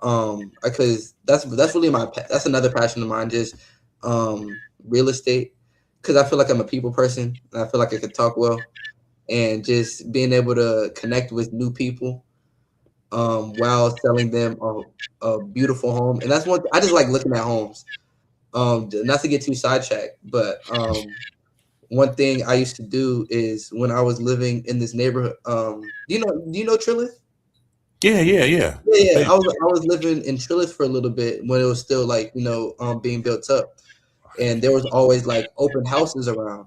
Because that's really that's another passion of mine, just real estate. Because I feel like I'm a people person, and I feel like I could talk well, and just being able to connect with new people while selling them a beautiful home. And that's I just like looking at homes. Not to get too sidetracked, but one thing I used to do is when I was living in this neighborhood. Do you know Trilith? Yeah. Yeah. I was living in Trilith for a little bit when it was still like being built up, and there was always like open houses around.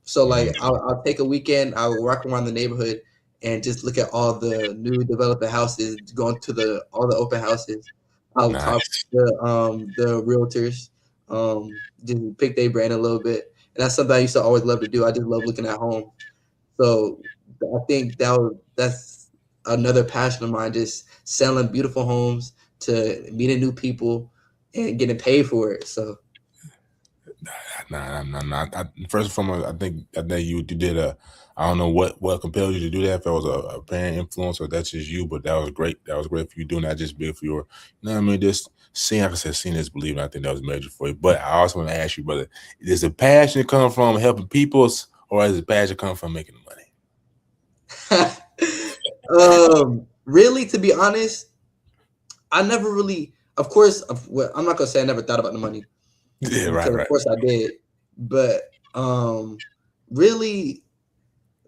So like I'll take a weekend, I'll walk around the neighborhood and just look at all the new developing houses, going to all the open houses. I'll talk Nice. to the realtors, just pick their brain a little bit. And that's something I used to always love to do. I just love looking at homes. So I think that's another passion of mine, just selling beautiful homes to meeting new people and getting paid for it. So Nah. First and foremost, I think you did I don't know what compelled you to do that. If it was a parent influence or that's just you, but that was great. That was great for you doing that. Just big for your, you know what I mean? Just seeing, like I said, seeing is believing. I think that was major for you. But I also want to ask you, brother, does the passion come from helping people's, or does the passion come from making money? really, to be honest, I never really, of course, well, I'm not gonna say I never thought about the money Yeah, because of right. course I did, but really,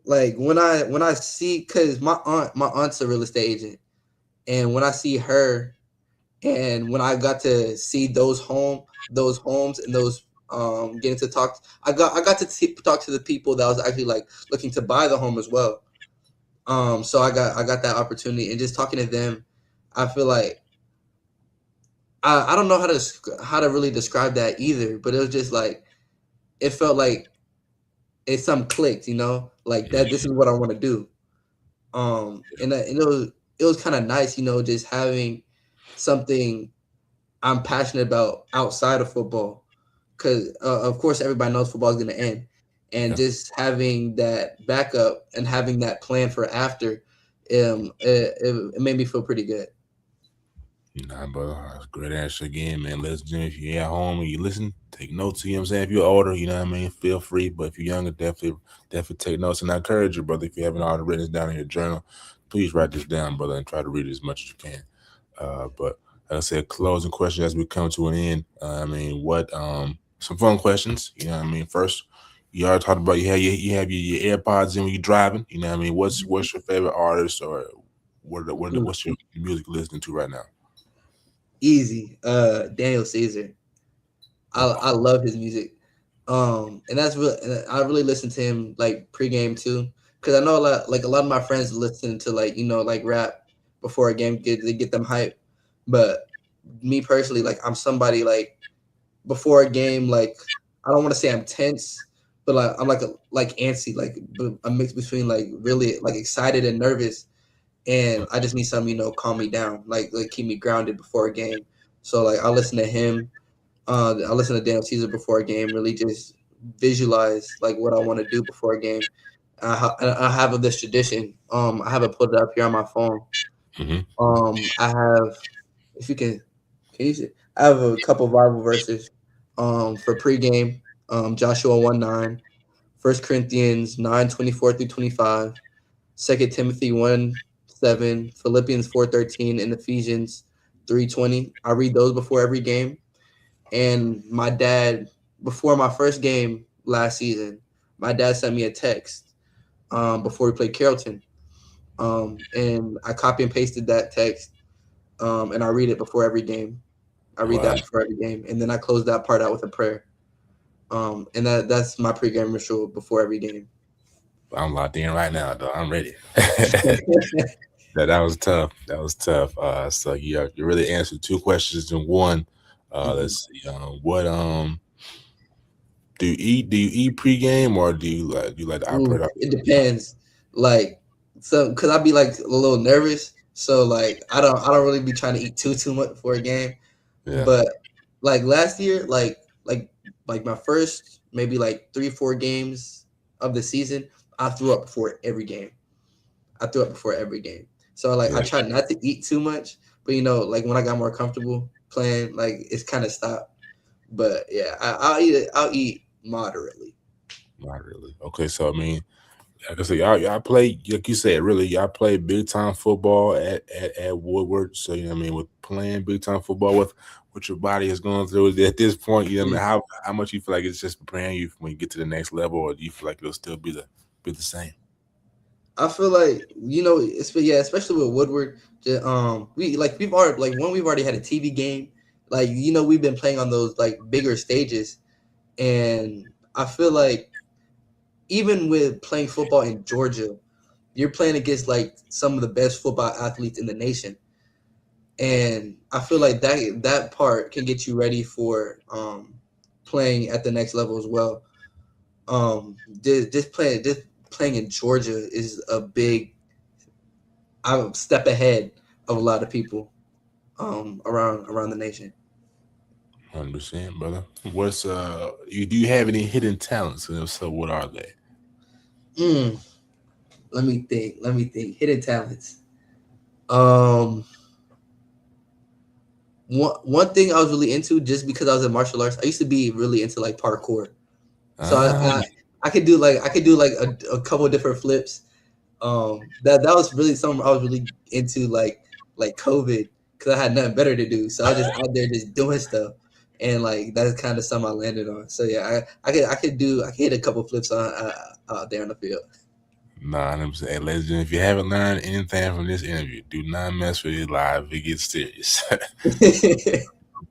like when I see, because my aunt's a real estate agent, and when I see her, and when I got to see those homes and those getting to talk, I got to talk to the people that was actually like looking to buy the home as well. So I got that opportunity, and just talking to them, I feel like I don't know how to really describe that either, but it was just like it felt like something clicked, like that. This is what I want to do. And it was kind of nice, just having something I'm passionate about outside of football, because of course everybody knows football is going to end, and Yeah. just having that backup and having that plan for after, it made me feel pretty good. Nah, brother, that's a great answer again, man. Ladies and gentlemen, if you're at home and you listen, take notes. You know what I'm saying? If you're older, you know what I mean, feel free. But if you're younger, definitely take notes. And I encourage you, brother, if you haven't already written this down in your journal, please write this down, brother, and try to read it as much as you can. But like I said, closing question as we come to an end. I mean, what some fun questions, you know what I mean? First, you already talked about you have your AirPods in when you're driving, you know what I mean? What's your favorite artist, or Ooh, what's your music listening to right now? easy. Daniel Caesar. I love his music. And and I really listen to him like pregame too, because I know a lot of my friends listen to like like rap before a game, they get them hype. But me personally, like I'm somebody like before a game, like I don't want to say I'm tense, but like I'm like antsy, like a mix between like really like excited and nervous, and I just need something calm me down, like keep me grounded before a game. So like I listen to him. I listen to Daniel Caesar before a game, really just visualize like what I want to do before a game. I have this tradition. I have it put up here on my phone. Mm-hmm. I have, if you can you see? I have a couple Bible verses. For pregame, Joshua 1:9, 1 Corinthians 9:24 through 25, 2 Timothy 1:7, Philippians 4:13, and Ephesians 3:20. I read those before every game. And my dad, before my first game last season, my dad sent me a text before we played Carrollton. And I copy and pasted that text, and I read it before every game. I read Wow. that before every game, and then I close that part out with a prayer. And that's my pregame ritual before every game. I'm locked in right now, though. I'm ready. That was tough. That was tough. So you really answered two questions in one. Mhm. Let's see. What do you eat pregame, or do you like to operate Ooh, off? it depends. Like, so, cause I be like a little nervous, so like I don't really be trying to eat too much before a game. Yeah. But like last year, like my first maybe like 3 4 games of the season, I threw up before every game. I threw up before every game. So like I Yeah. tried not to eat too much, but like when I got more comfortable playing, like it's kind of stopped. But yeah, I'll eat it. I'll eat moderately. Not really. Okay, so I mean, like I said, y'all play, like you said, really, y'all play big time football at Woodward. So you know what I mean, with playing big time football with what your body is going through at this point, you know what I mean, how much you feel like it's just preparing you when you get to the next level, or do you feel like it'll still be the same? I feel like yeah, especially with Woodward. We've already like when we've already had a TV game, like we've been playing on those like bigger stages, and I feel like even with playing football in Georgia, you're playing against like some of the best football athletes in the nation, and I feel like that part can get you ready for playing at the next level as well. Just playing in Georgia is a big step ahead of a lot of people around the nation. 100%, brother. What's do you have any hidden talents? And if so, what are they? Let me think. Hidden talents. One thing I was really into, just because I was in martial arts, I used to be really into like parkour. So I could do like a couple of different flips. That was really something I was really into like COVID, because I had nothing better to do. So I was just out there just doing stuff, and like that's kind of something I landed on. So yeah, I could hit a couple flips on out there on the field. Nah, I'm saying, ladies and gentlemen, if you haven't learned anything from this interview, do not mess with it live. It gets serious.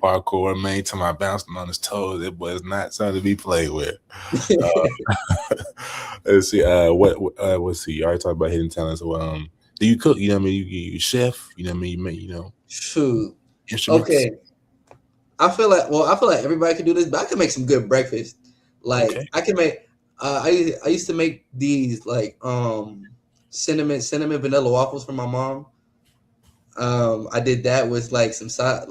Parkour, man, to my bouncing on his toes, it was not something to be played with. Let's see. Let's see. You already talked about hidden talents. So, do you cook? You know what I mean? You chef. You know what I mean? You make, Shoot. Instruments. Okay. I feel like everybody can do this, but I can make some good breakfast. Like I can make. I used to make these like cinnamon vanilla waffles for my mom. I did that with like some sausage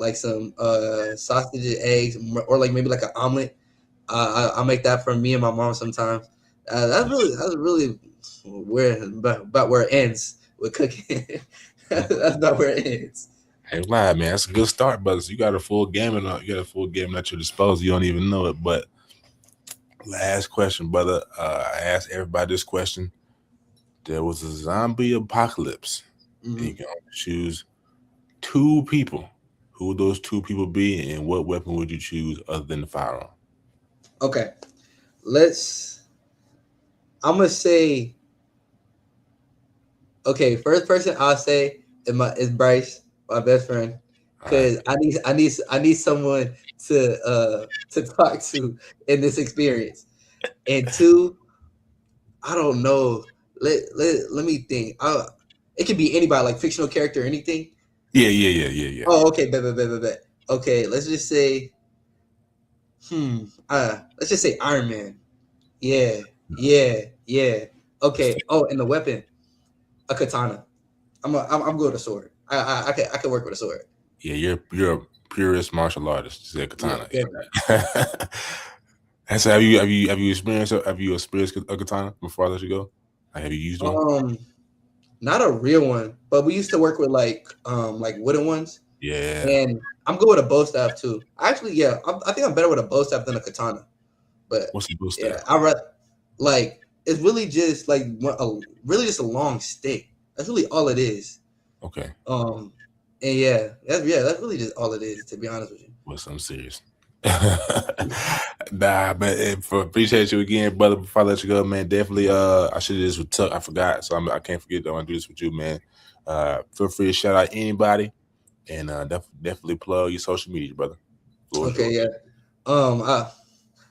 and eggs, or like maybe like an omelet. I make that for me and my mom sometimes. That's really about where it ends with cooking. That's about where it ends. Hey, lie, man. That's a good start, brother. So you got a full game at your disposal. You don't even know it. But last question, brother. I asked everybody this question. There was a zombie apocalypse. Mm-hmm. And you can only choose 2 people. Who would those 2 people be, and what weapon would you choose other than the firearm? Okay, I'm gonna say. Okay, first person I'll say is Bryce, my best friend, because I need someone to talk to in this experience. And 2, I don't know. Let me think. It could be anybody, like fictional character or anything. Yeah. Oh, okay, bet. Okay, let's just say. Let's just say Iron Man. Yeah. Okay. Oh, and the weapon, a katana. I'm good with a sword. I can work with a sword. Yeah, you're a purist martial artist. You said katana. Yeah, And so have you experienced a katana before I let you go? Like, have you used one? Not a real one, but we used to work with like wooden ones. Yeah. And I'm good with a bow staff too. Actually, yeah, I think I'm better with a bow staff than a katana. But what's the bow staff? Yeah, I like it's really just like a long stick. That's really all it is. Okay. And yeah, that's really just all it is, to be honest with you. Well, I'm serious. Nah, but appreciate you again, brother. Before I let you go, man, definitely. I should have this with Tuck. I forgot, so I can't forget that I want to do this with you, man. Feel free to shout out anybody, and definitely plug your social media, brother. Okay, yeah.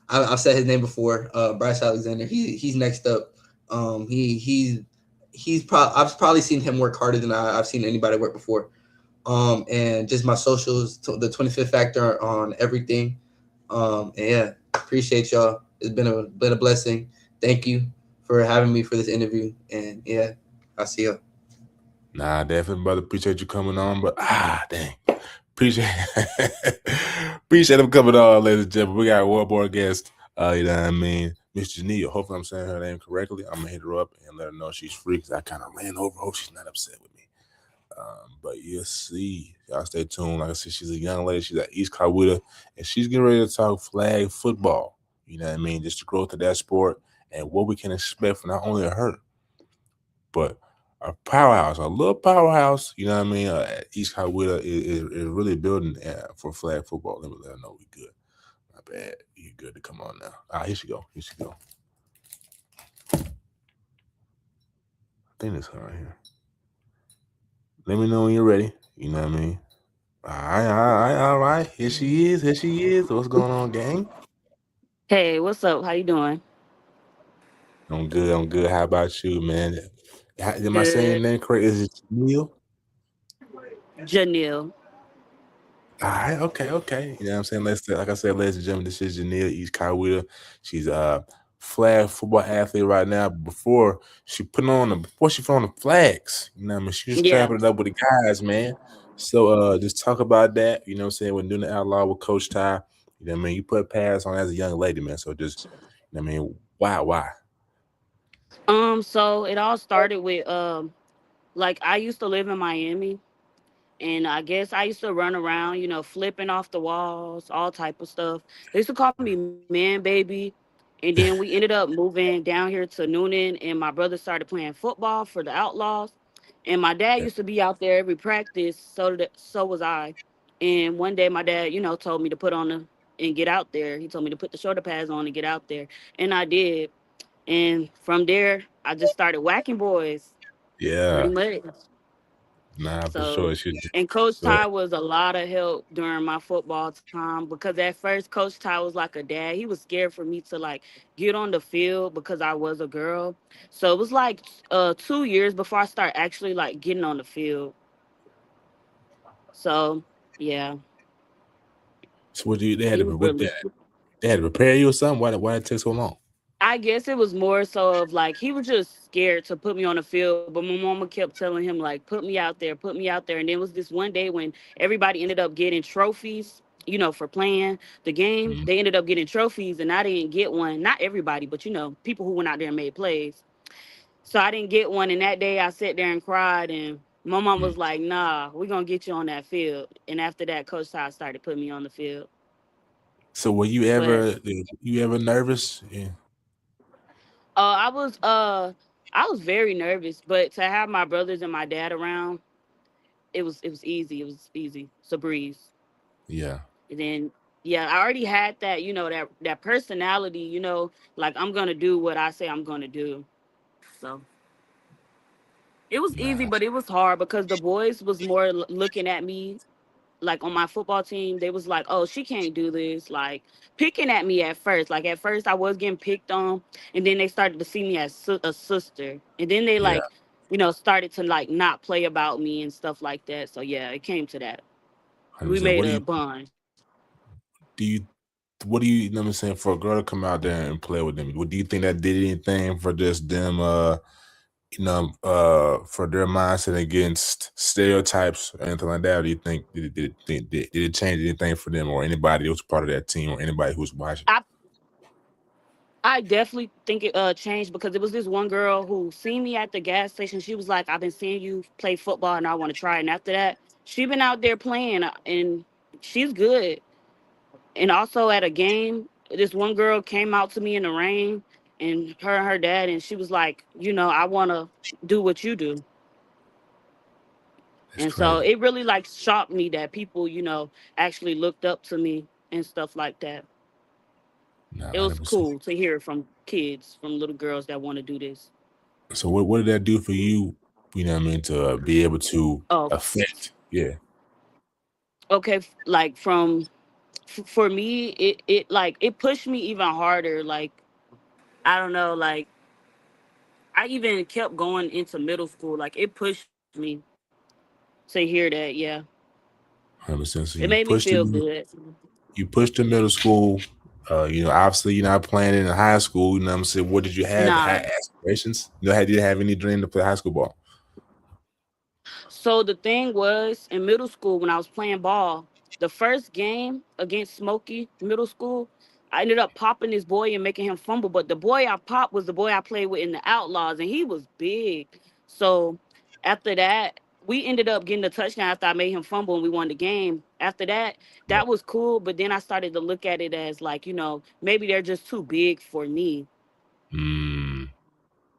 I've said his name before. Bryce Alexander. He's next up. I've probably seen him work harder than I've seen anybody work before. And just my socials, the 25th Factor on everything. And yeah, appreciate y'all. It's been a blessing. Thank you for having me for this interview. And yeah, I'll see y'all. Nah, definitely, brother. Appreciate you coming on, but dang. Appreciate him coming on, ladies and gentlemen. We got one more guest. You know what I mean? Miss Janeil. Hopefully I'm saying her name correctly. I'm gonna hit her up and let her know she's free, because I kind of ran over. Hope she's not upset with me. But you'll see. Y'all stay tuned. Like I said, she's a young lady. She's at East Coweta, and she's getting ready to talk flag football. You know what I mean? Just the growth of that sport and what we can expect from not only her, but a powerhouse, a little powerhouse. You know what I mean? At East Coweta is really building for flag football. Let me let her know we good. My bad. You good to come on now? Here she go. I think it's her right here. Let me know when you're ready. You know what I mean? All right. Here she is. What's going on, gang? Hey, what's up? How you doing? I'm good. How about you, man? Am I saying Good. that correct? Is it Neil? Janeil. All right, okay. You know what I'm saying? Like I said, ladies and gentlemen, this is Janeil East Coweta. She's a flag football athlete right now. But before she put on the flags, you know what I mean? She was Yeah. strapping it up with the guys, man. So just talk about that, you know what I'm saying, when doing the outlaw with Coach Ty. You know what I mean? You put pads on as a young lady, man. So just you know what I mean, why? So it all started with like I used to live in Miami. And I guess I used to run around, flipping off the walls, all type of stuff. They used to call me man baby. And then we ended up moving down here to Noonan, and my brother started playing football for the Outlaws. And my dad used to be out there every practice, so was I. And one day my dad, told me to put on the and get out there. He told me to put the shoulder pads on and get out there. And I did. And from there, I just started whacking boys, pretty Yeah, much. nah, for So, sure. She and Coach so Ty was a lot of help during my football time because at first Coach Ty was like a dad. He was scared for me to like get on the field because I was a girl. So it was like 2 years before I start actually like getting on the field. So yeah, so what do you they had he to was what really. they had to prepare you or something? Why did it take so long? I guess it was more so of like he was just scared to put me on the field, but my mama kept telling him like, "Put me out there, put me out there." And then it was this one day when everybody ended up getting trophies, for playing the game. Mm, They ended up getting trophies, and I didn't get one. Not everybody, but people who went out there and made plays. So I didn't get one, and that day I sat there and cried, and my mom mm. was like, "Nah, we're gonna get you on that field." And after that, Coach Todd started putting me on the field. So were But you ever nervous? Yeah. Uh, I was uh I was very nervous, but to have my brothers and my dad around, it was easy. It was easy. It's a breeze. Yeah. And then yeah, I already had that, that personality, like I'm gonna do what I say I'm gonna do. So it was easy, Nah. but it was hard because the boys was more looking at me like on my football team, they was like, "Oh, she can't do this." Like picking at me at first. Like at first, I was getting picked on, and then they started to see me as a sister, and then they Yeah. like, started to like not play about me and stuff like that. So yeah, it came to that. We 100%. made a bond. Do you what do you know what I'm saying for a girl to come out there and play with them? What do you think that did anything for just them for their mindset against stereotypes or anything like that? Or do you think did it change anything for them or anybody who was part of that team or anybody who's watching? I I definitely think it changed because it was this one girl who seen me at the gas station. She was like, "I've been seeing you play football, and I want to try." And after that, she been out there playing, and she's good. And also at a game, this one girl came out to me in the rain, and her dad, and she was like, "I want to do what you do." That's And so crazy. it really like shocked me that people, actually looked up to me and stuff like that. Nah, It was 100%. cool to hear from kids, from little girls that want to do this. So what did that do for you? You know what I mean to be able to Oh, affect? Yeah. okay. Like for me, it like it pushed me even harder. Like I don't know, like I even kept going into middle school. Like it pushed me to hear that. Yeah, 100%. So it made me feel good. you pushed to middle school. Obviously you're not playing in high school. You know what I'm saying? What did you have? Nah. Had aspirations? Did you have any dream to play high school ball? So the thing was in middle school when I was playing ball, the first game against Smokey Middle School, I ended up popping this boy and making him fumble. But the boy I popped was the boy I played with in the Outlaws, and he was big. So after that, we ended up getting the touchdown after I made him fumble and we won the game. After that, that was cool. But then I started to look at it as like, maybe they're just too big for me Mm,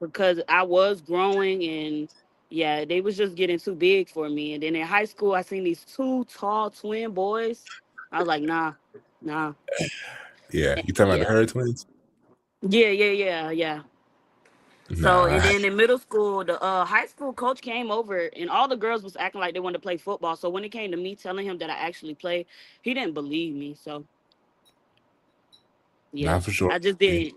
because I was growing and yeah, they was just getting too big for me. And then in high school, I seen these two tall twin boys. I was like, nah, nah. yeah. You talking about the Yeah. Herd Twins? Yeah. So and Nah. then in middle school, the high school coach came over and all the girls was acting like they wanted to play football. So when it came to me telling him that I actually play, he didn't believe me. So yeah, Not for sure. I just Yeah, didn't.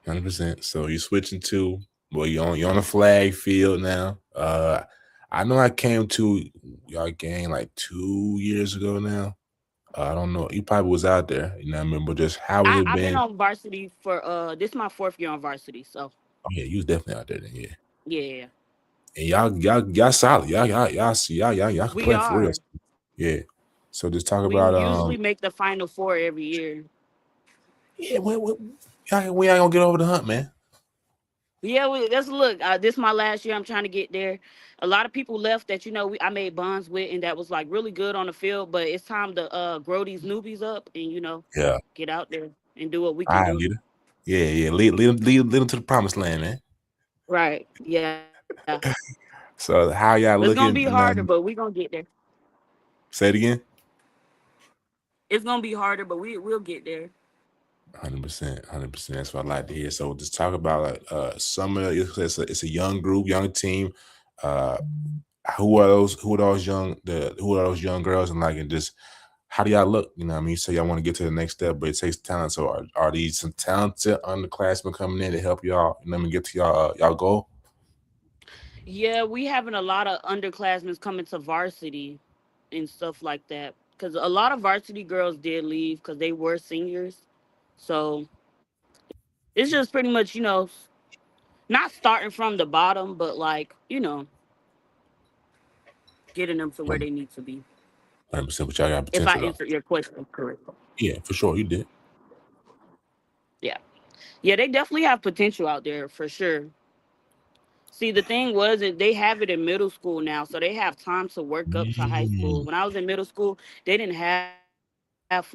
100%. So you switching to Well, you're on the flag field now. I know I came to y'all game like 2 years ago now. I don't know. You probably was out there. You know what I mean? But just how has it I've been been? on varsity for this is my fourth year on varsity, so Oh yeah, you was definitely out there then. Yeah. yeah, And y'all solid. Y'all can we play for real. are. Yeah. So just talk We about usually make the final four every year. yeah, we ain't gonna get over the hump, man. Yeah, let's look. This is my last year. I'm trying to get there. A lot of people left that I made bonds with, and that was like really good on the field. But it's time to grow these newbies up, and Yeah. get out there and do what we All can right, do. leader. Yeah. Lead them to the promised land, man. Right? Yeah. So how y'all It's gonna be looking? harder, but we gonna get there. Say it again. It's gonna be harder, but we'll get there. 100%, 100%. That's what I like to hear. So just talk about like summer. It's a young group, young team. Uh, who are those? Who are those young girls? And just how do y'all look? You know what I mean? So y'all want to get to the next step, but it takes talent. So are these some talented underclassmen coming in to help y'all? You know what I mean? Get to y'all goal. Yeah, we having a lot of underclassmen coming to varsity and stuff like that. Because a lot of varsity girls did leave because they were seniors. So it's just pretty much, not starting from the bottom, but like, getting them to where they need to be. 100%, but y'all got If I potential though. answered your question correctly. Yeah, for sure, you did. Yeah. Yeah, they definitely have potential out there for sure. See, the thing was that they have it in middle school now, so they have time to work up to high school. Mm. When I was in middle school, they didn't have flag football.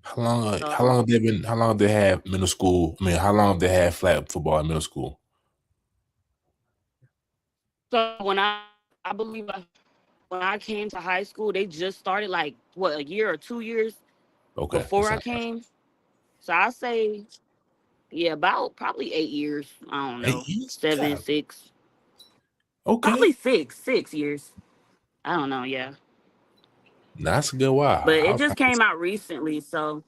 How long? So, How long have they been? How long have they had middle school? I mean, how long have they had flag football in middle school? so I believe when I came to high school, they just started like what a year or 2 years Okay, before that's I not came. So I say, yeah, about probably 8 years. I don't know, 8 years. seven, God, 6, okay, probably 6 years. I don't know, yeah, nah, that's a good while. but it I just came out recently, so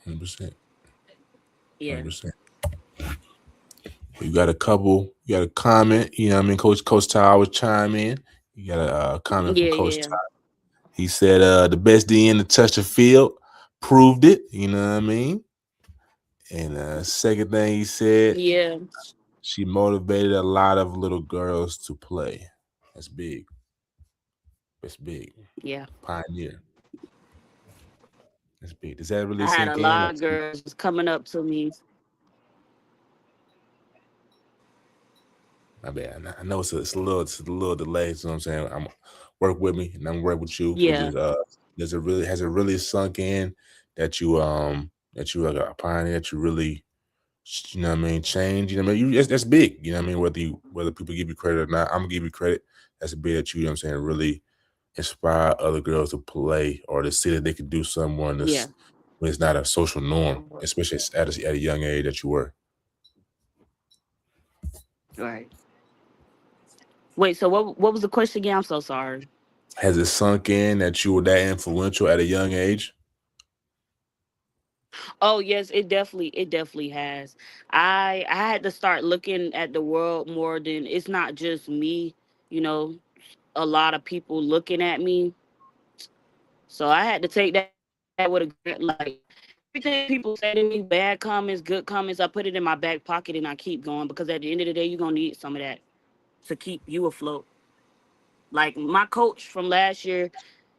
100%, yeah, 100%. You got a couple. You got a comment. You know what I mean? Coach Ty was chime in. You got a comment from yeah, Coach Ty. yeah, He said, "The best DN to touch the field, proved it." You know what I mean? And second thing he said, yeah, she motivated a lot of little girls to play. That's big. That's big. yeah. Pioneer. That's big. Does that really I had a sink in? lot of girls just coming up to me. My bad. I know it's a little delay. So I'm saying I'm work with me and I'm work with you. But Yeah, just has it really sunk in that you like a pioneer, that you really, you know what I mean, change. You know what I mean? That's big. You know what I mean? Whether people give you credit or not, I'm gonna give you credit. That's big that you know what I'm saying, really inspire other girls to play or to see that they could do something yeah, when it's not a social norm, especially at a young age that you were. right. Wait, so what was the question again? I'm so sorry. Has it sunk in that you were that influential at a young age? Oh yes, it definitely has. I had to start looking at the world more than it's not just me, you know, a lot of people looking at me. So I had to take that with a like everything people say to me, bad comments, good comments, I put it in my back pocket and I keep going because at the end of the day, you're gonna need some of that to keep you afloat. Like my coach from last year,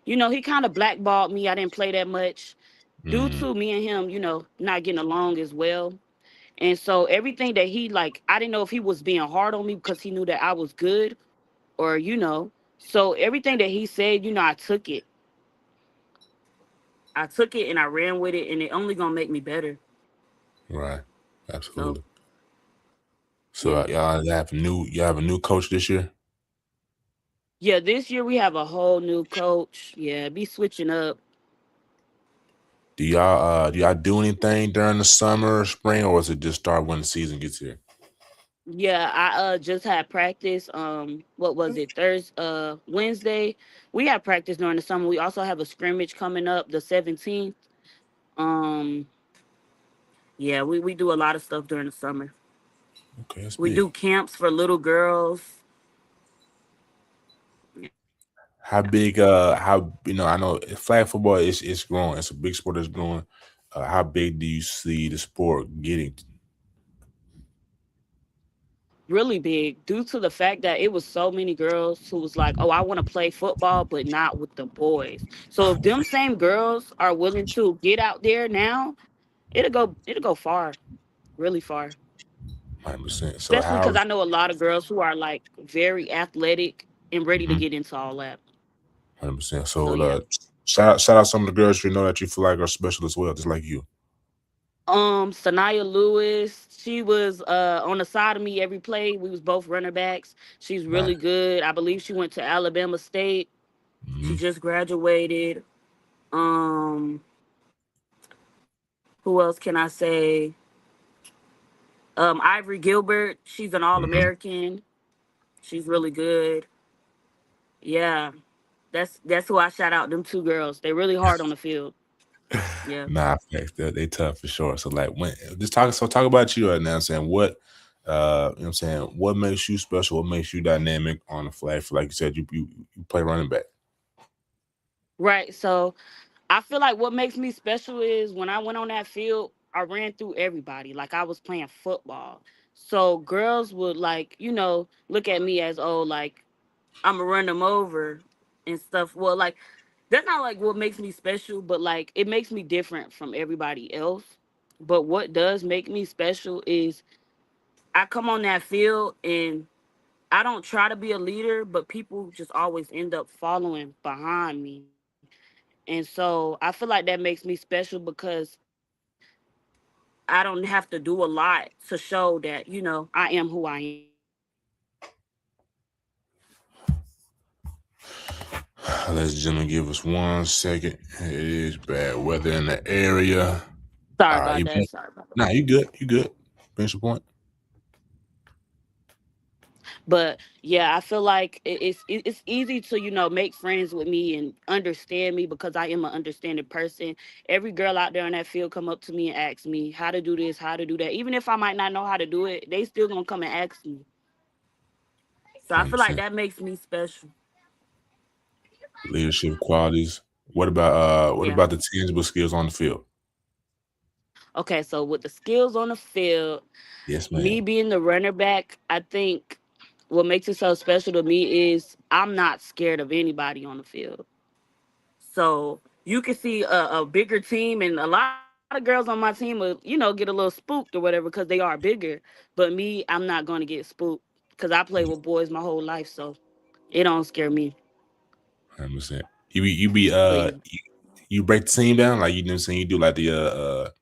he kind of blackballed me. I didn't play that much due Mm, to me and him, not getting along as well. And so everything that he like, I didn't know if he was being hard on me because he knew that I was good or. So everything that he said, I took it and I ran with it, and it only gonna make me better. right. So Absolutely. So yeah, y'all have a new coach this year. yeah. This year we have a whole new coach. Yeah, be switching up. Do y'all do anything during the summer or spring, or is it just start when the season gets here? Yeah, I just had practice. What was it? Thursday, Wednesday. We had practice during the summer. We also have a scrimmage coming up the 17th. Um, Yeah, we do a lot of stuff during the summer. Okay, that's We big. do camps for little girls. How big? How I know flag football is growing. It's a big sport that's growing. How big do you see the sport getting? Really big due to the fact that it was so many girls who was like, "Oh, I want to play football, but not with the boys." So if them same girls are willing to get out there now, it'll go far, really far. 100%. So Especially how? because I know a lot of girls who are like very athletic and ready to Mhm, get into all that. 100%. So So yeah. shout out some of the girls you know that you feel like are special as well, just like you. Sanaya Lewis, she was on the side of me every play. We was both running backs. She's Nice. really good. I believe she went to Alabama State. She Hmm. just graduated. Um, who else can I say? Ivory Gilbert, she's an All Hmm. American. She's really good. Yeah, that's who I shout out. Them two girls, they really hard on the field. Yeah. Nah, facts. They tough for sure. So like when just talk about you right now. I'm saying what I'm saying, what makes you special? What makes you dynamic on the flag? For like you said, you play running back. Right. So I feel like what makes me special is when I went on that field, I ran through everybody. Like I was playing football. So girls would like, look at me as, oh, like I'm gonna run them over and stuff. Well, like that's not like what makes me special, but like it makes me different from everybody else. But what does make me special is I come on that field and I don't try to be a leader, but people just always end up following behind me. And so I feel like that makes me special because I don't have to do a lot to show that, I am who I am. Ladies and gentlemen, give us 1 second. It is bad weather in the area. Sorry All right, about you that. back? Sorry about that. Nah, you good. You good. Finish your point. But yeah, I feel like it's easy to make friends with me and understand me because I am an understanding person. Every girl out there in that field come up to me and ask me how to do this, how to do that. Even if I might not know how to do it, they still gonna come and ask me. So I feel like 100%. that makes me special. Leadership qualities. What about Yeah. the tangible skills on the field? Okay, so with the skills on the field, Yes, me ma'am. being the runner back, I think what makes it so special to me is I'm not scared of anybody on the field. So you can see a bigger team, and a lot of girls on my team will, get a little spooked or whatever because they are bigger. But me, I'm not going to get spooked because I play with boys my whole life, so it don't scare me. 100%. You be But yeah. you break the team down like you know what I'm saying. You do like the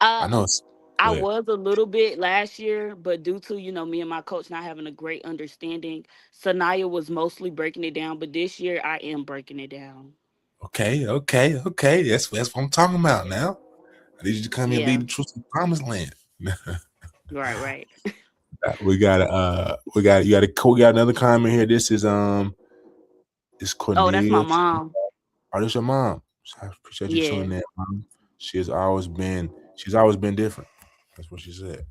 Uh, I know it's I good. was a little bit last year, but due to me and my coach not having a great understanding, Sanaya was mostly breaking it down. But this year, I am breaking it down. Okay. That's what I'm talking about now. I need you to come here and lead Yeah, the troops to the promised land. right, right. We got another comment here. This is it's Oh, that's my Cornelia. mom. Oh, this your mom. So I appreciate you Yeah. tuning in, mom. She's always been different. That's what she said.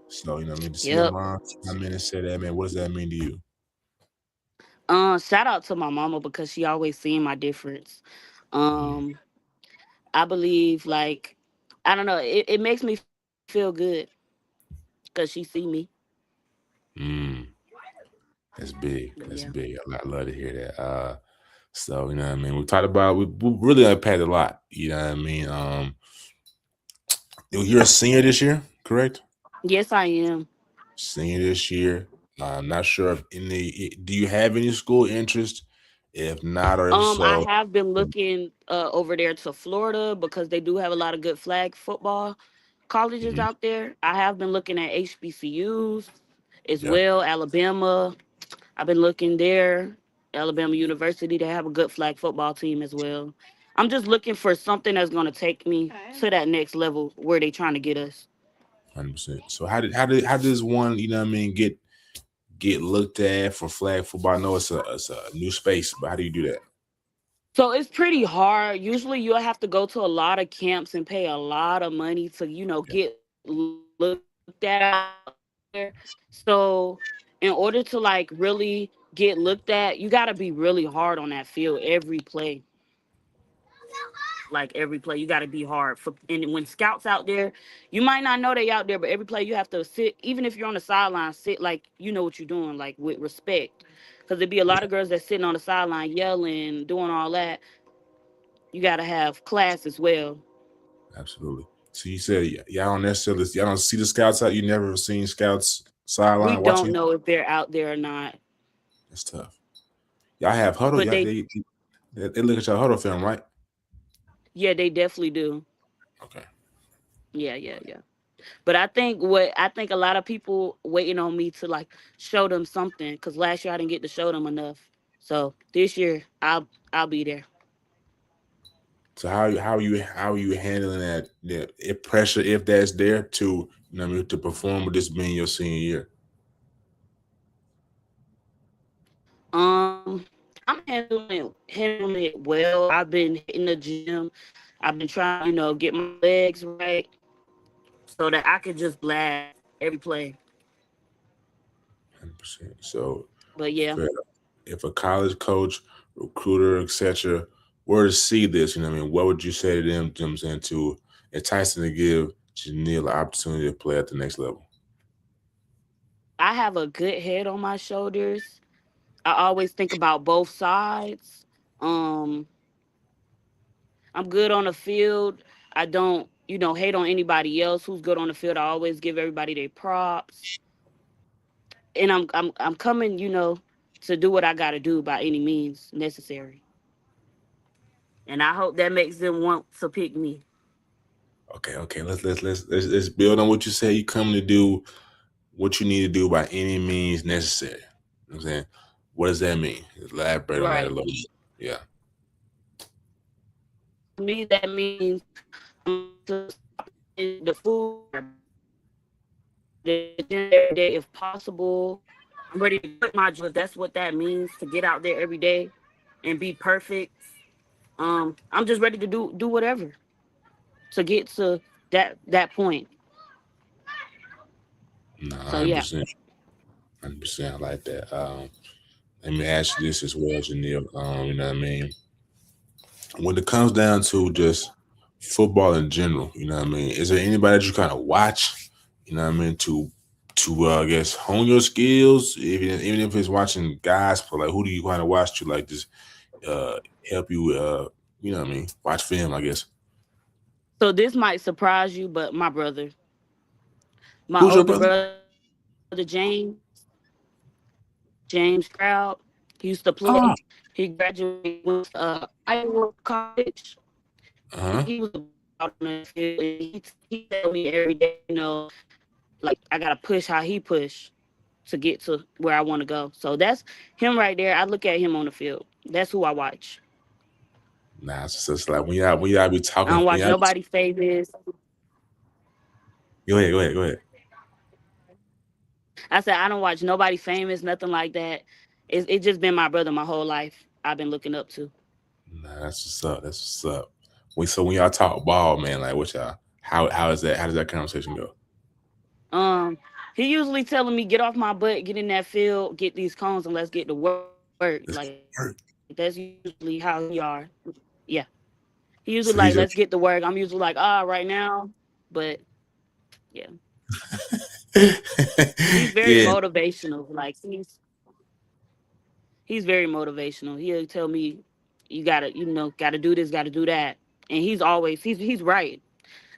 So, to see your Yep. mom come in and say that, man, what does that mean to you? Shout out to my mama because she always seen my difference. Mm, Um, I believe like I don't know, it makes me feel good because she see me. mm, that's big. But That's yeah. big. I love to hear that. So, you know what I mean? We talked about, we really unpacked a lot. You know what I mean? You're a senior this year, correct? Yes, I am. Senior this year. I'm not sure if do you have any school interest? If not, or if I so, have been looking over there to Florida because they do have a lot of good flag football colleges mhm, out there. I have been looking at HBCUs as yeah, well. Alabama, I've been looking there. Alabama University, they have a good flag football team as well. I'm just looking for something that's going to take me to that next level where they trying to get us. 100%. So how does one, you know what I mean, get looked at for flag football? I know it's a new space, but how do you do that? So it's pretty hard. Usually you'll have to go to a lot of camps and pay a lot of money to, Okay. get looked at out there. So in order to like really get looked at, you gotta be really hard on that field every play. Like every play, you gotta be hard. And when scouts out there, you might not know they out there, but every play you have to sit, even if you're on the sideline, sit like you know what you're doing, like with respect. Cause there'd be a lot of girls that sitting on the sideline yelling, doing all that. You got to have class as well. Absolutely. So you said y'all don't necessarily y'all don't see the scouts out. You never seen scouts We sideline don't watching. know if they're out there or not, That's tough. Y'all have huddle. but Y'all they look at your huddle film, right? yeah, they definitely do. Okay. Yeah, yeah, yeah. But I think a lot of people waiting on me to like show them something because last year I didn't get to show them enough. So this year I'll be there. So how are you handling that if pressure if that's there to you know what I mean to perform with this being your senior year? I'm handling it well. I've been hitting the gym. I've been trying, get my legs right so that I could just blast every play. 100%. So But yeah, for, if a college coach, recruiter, etc., were to see this, you know what I mean, what would you say to them? You know what I'm saying to entice them to give Janeil the opportunity to play at the next level. I have a good head on my shoulders. I always think about both sides. Um, I'm good on the field. I don't, hate on anybody else who's good on the field. I always give everybody their props. And I'm coming, to do what I got to do by any means necessary. And I hope that makes them want to pick me. Okay. Let's build on what you say. You come to do what you need to do by any means necessary. You know what I'm saying, what does that mean? Elaborate on that a Right. little bit. Yeah. To me, that means I'm to stop eating the food every day if possible. I'm ready to quit my job if that's what that means to get out there every day and be perfect. I'm just ready to do whatever to get to that point. No, So yeah, 100%. 100%. I like that. Let me ask you this as well, Janeil. You know what I mean? When it comes down to just football in general, you know what I mean? Is there anybody that you kind of watch, you know what I mean, to I guess hone your skills, even if it's watching guys play, like who do you kind of watch to like just help you you know what I mean, watch film, I guess. so this might surprise you, but my brother, my Who's your older brother? brother James Stroud, he used to Oh, play. He graduated with Iowa College. uh-huh. He was out on the field, and he tell me every day, like I gotta push how he push to get to where I want to go. So that's him right there. I look at him on the field. That's who I watch. Nah, it's just like when y'all be I talking, don't watch nobody famous. go ahead. I said I don't watch nobody famous, nothing like that. It's just been my brother my whole life. I've been looking up to. Nah, that's what's up. That's what's up. So when y'all talk ball, man, like what y'all how is that? How does that conversation go? Um, he usually telling me get off my butt, get in that field, get these cones, and let's get to work. Like Let's work. that's usually how he are. Yeah, he usually like So let's he's get your to work. I'm usually like right now, but yeah, he's very yeah. motivational. Like he's very motivational. He'll tell me you gotta gotta do this, gotta do that, and he's right.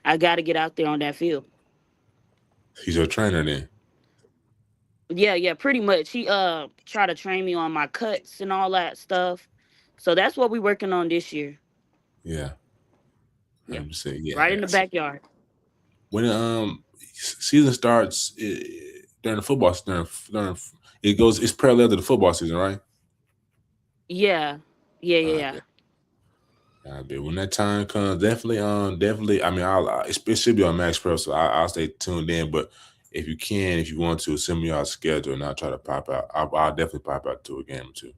I gotta get out there on that field. He's your trainer then. Yeah, yeah, pretty much. He try to train me on my cuts and all that stuff. So that's what we working on this year. Yeah. Yeah. 100%. Yeah. Right in the backyard. When season starts during the football during it goes it's parallel to the football season, right? Yeah. Yeah, yeah, I yeah. bet. I bet when that time comes, definitely. I mean, it should be on Max Pro, so I'll stay tuned in. But if you can, if you want to, send me your schedule, and I'll try to pop out. I'll definitely pop out to a game or two.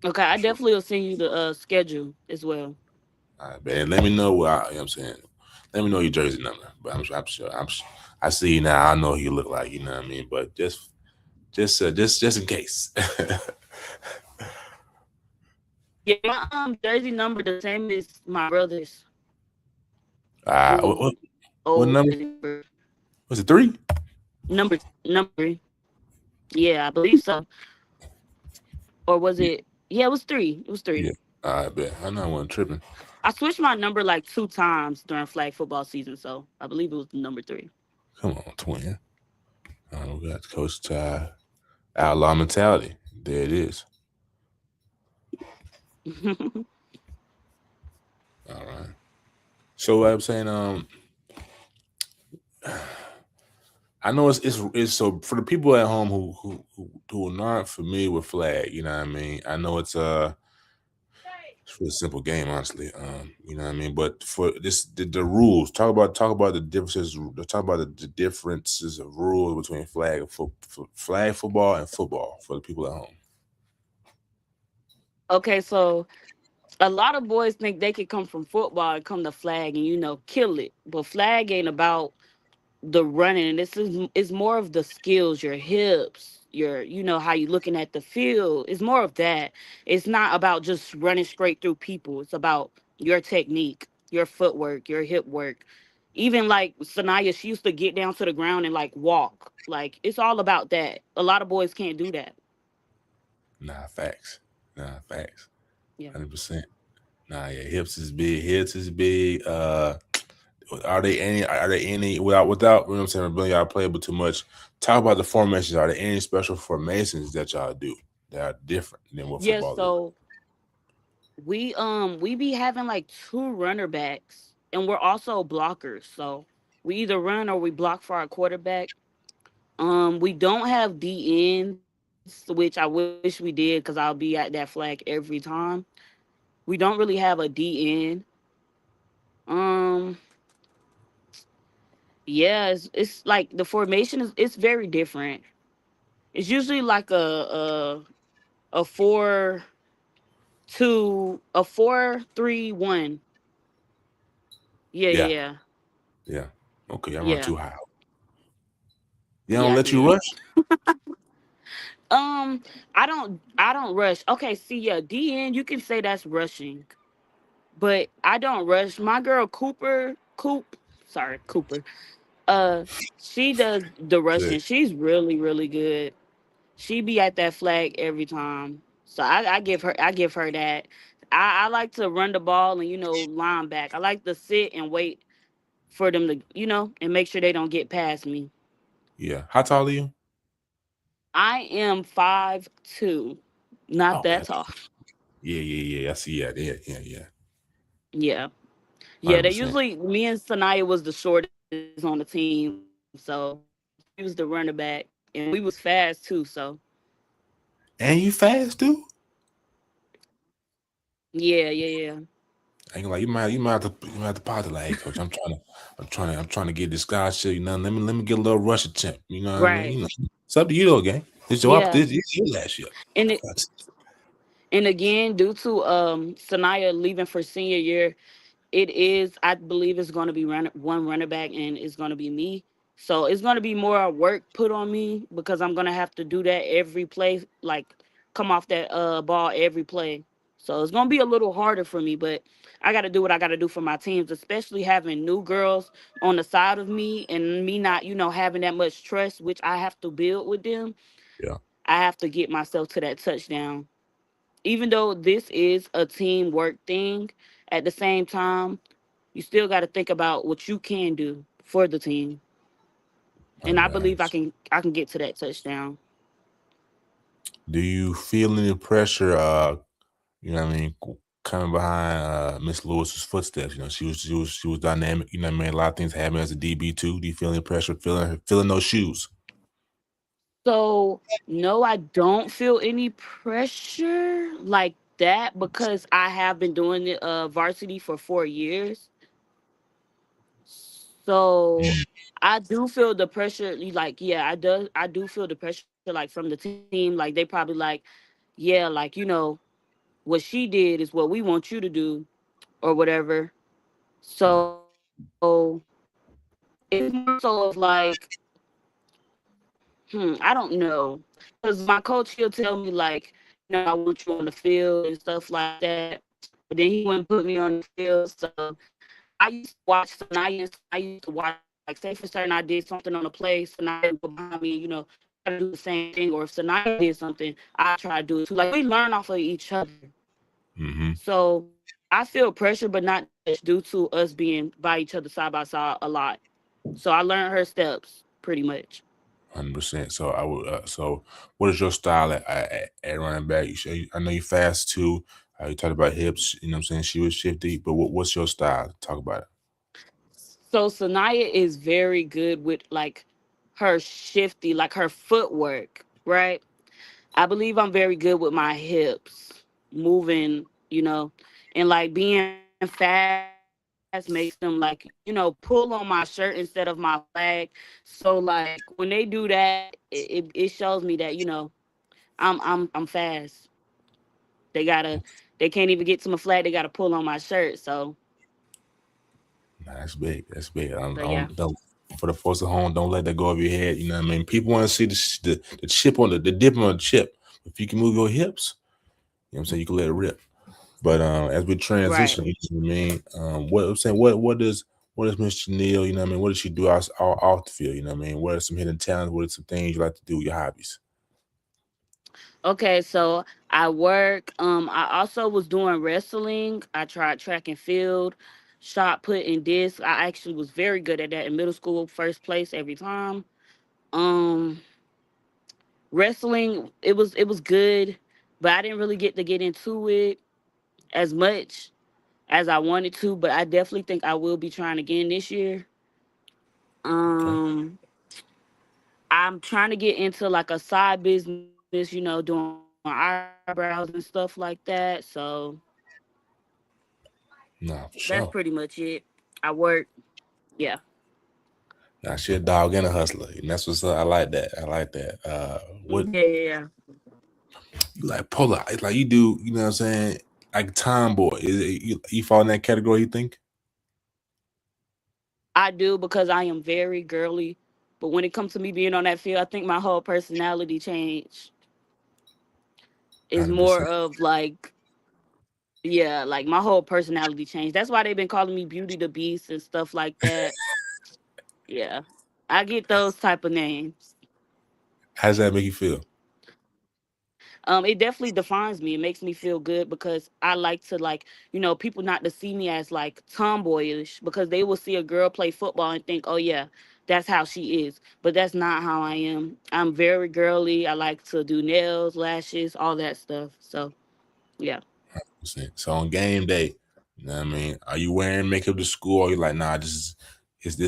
Okay, I For sure. definitely will send you the schedule as well. All right, man. Let me know what you know what I'm saying. Let me know your jersey number. But I see you now. I know who you look like. You know what I mean. But just in case. Yeah, my jersey number the same as my brother's What, old what, what old number jersey number. was it? 3? Number 3. Yeah, I believe so. Or was Yeah, it? Yeah, it was 3. It was 3. yeah. I bet. I know I wasn't tripping. I switched my number like 2 times during flag football season, so I believe it was number 3. Come on, twin. We got Coach Ty. Outlaw mentality. There it is. All right. So I'm saying, I know it's so for the people at home who are not familiar with flag. You know what I mean. I know it's a simple game, honestly. You know what I mean. But for this, the rules. Talk about the differences. Talk about the differences of rules between flag football and football for the people at home. Okay, so a lot of boys think they could come from football and come to flag and kill it, but flag ain't about the running. And this is more of the skills, your hips, your how you looking at the field. It's more of that. It's not about just running straight through people. It's about your technique, your footwork, your hip work. Even like Sanaya, she used to get down to the ground and like walk. Like it's all about that. A lot of boys can't do that. Nah, facts. Nah, facts. Yeah. 100%. Nah, yeah, hips is big. Hips is big. Are they any without you know what I'm saying, bringing y'all playable too much? Talk about the formations. Are there any special formations that y'all do that are different than what Yeah, football is? so we be having like two runner backs and we're also blockers. So we either run or we block for our quarterback. We don't have DNs, which I wish we did because I'll be at that flag every time. We don't really have a DN. Um, yeah, it's like the formation is it's very different. It's usually like a 4-2, a 4-3-1. Yeah, yeah, Yeah, yeah, yeah. Okay, I run yeah, too high. You don't yeah. I let you did. rush. Um, I don't rush. Okay, see, yeah, DN, you can say that's rushing, but I don't rush. My girl Cooper. Uh, she does the Good. rushing. She's really, really good. She be at that flag every time. So I give her that. I like to run the ball and line back. I like to sit and wait for them to and make sure they don't get past me. Yeah. How tall are you? I am 5'2", not Okay. that tall. Yeah, yeah, yeah. I see. Yeah, yeah, yeah, yeah. Yeah. Yeah, they 100%. usually me and Sanaya was the shortest on the team, so she was the runner back and we was fast too, so And you fast too. yeah, yeah, yeah. I ain't gonna lie, you might have to pause it like, hey, coach, I'm trying to get this scholarship. You know, let me get a little rush attempt. You know what I mean? Right. You know, it's up to you though, gang. Yeah. It's your last year. And and again, due to Sanaya leaving for senior year, it is, I believe it's going to be one runner back and it's going to be me. So it's going to be more work put on me because I'm going to have to do that every play, like come off that ball every play. So it's going to be a little harder for me, but I got to do what I got to do for my teams, especially having new girls on the side of me and me not, having that much trust, which I have to build with them. Yeah, I have to get myself to that touchdown. Even though this is a teamwork thing, at the same time, you still got to think about what you can do for the team. And I believe I 100%. can get to that touchdown. Do you feel any pressure? You know what I mean? Coming behind Miss Lewis's footsteps. You know, she was dynamic. You know what I mean? A lot of things happen as a DB too. Do you feel any pressure filling those shoes? So no, I don't feel any pressure like that because I have been doing the varsity for 4 years. So I do feel the pressure. Like, yeah, I do feel the pressure like from the team. Like they probably like, yeah, like what she did is what we want you to do or whatever. So it's more so of like, I don't know. Because my coach, he'll tell me, like, I want you on the field and stuff like that. But then he wouldn't put me on the field. So I used to watch Sanaya. I used to watch, like, say for certain I did something on the play, Sanaya would go behind me, try to do the same thing. Or if Sanaya did something, I try to do it too. Like, we learn off of each other. Mm-hmm. So I feel pressure, but not much due to us being by each other side by side a lot. So I learned her steps pretty much. 100%. So I would. So, what is your style at running back? I know you fast too. You talked about hips. You know what I'm saying? She was shifty, but what's your style? Talk about it. So Sanaya is very good with like her shifty, like her footwork, right? I believe I'm very good with my hips, moving, and like being fast makes them like, pull on my shirt instead of my flag. So like when they do that, it shows me that, I'm fast. They can't even get to my flag, they gotta pull on my shirt. So Nah, that's big. That's big. I so yeah. don't, for the folks at home, don't let that go over your head. You know what I mean? People want to see the chip on the dip on the chip. If you can move your hips, you know what I'm saying, you can let it rip. But as we Right. transition, you know what I mean, what I'm saying, what does Miss Janeil, you know what I mean, what does she do off the field? You know what I mean? What are some hidden talents? What are some things you like to do? Your hobbies? Okay, so I work. I also was doing wrestling. I tried track and field, shot put and disc. I actually was very good at that in middle school, first place every time. Um, Wrestling, it was good, but I didn't really get into it as much as I wanted to. But I definitely think I will be trying again this year. Okay. Um, I'm trying to get into like a side business, doing eyebrows and stuff like that. So Nah, for that's pretty sure. much it. I work. Yeah. Nah, she a dog and a hustler. And that's what's up. I like that. I like that. What Yeah, yeah, yeah. you like polar? It's like you do, you know what I'm saying? Like tomboy. You fall in that category, you think? I do because I am very girly. But when it comes to me being on that field, I think my whole personality change is more 100%. of like, yeah, like my whole personality changed. That's why they've been calling me Beauty the Beast and stuff like that. Yeah. I get those type of names. How does that make you feel? It definitely defines me. It makes me feel good because I like to like, people not to see me as like tomboyish because they will see a girl play football and think, oh yeah, that's how she is. But that's not how I am. I'm very girly. I like to do nails, lashes, all that stuff. So yeah. So on game day, you know what I mean? Are you wearing makeup to school, or you like, nah, this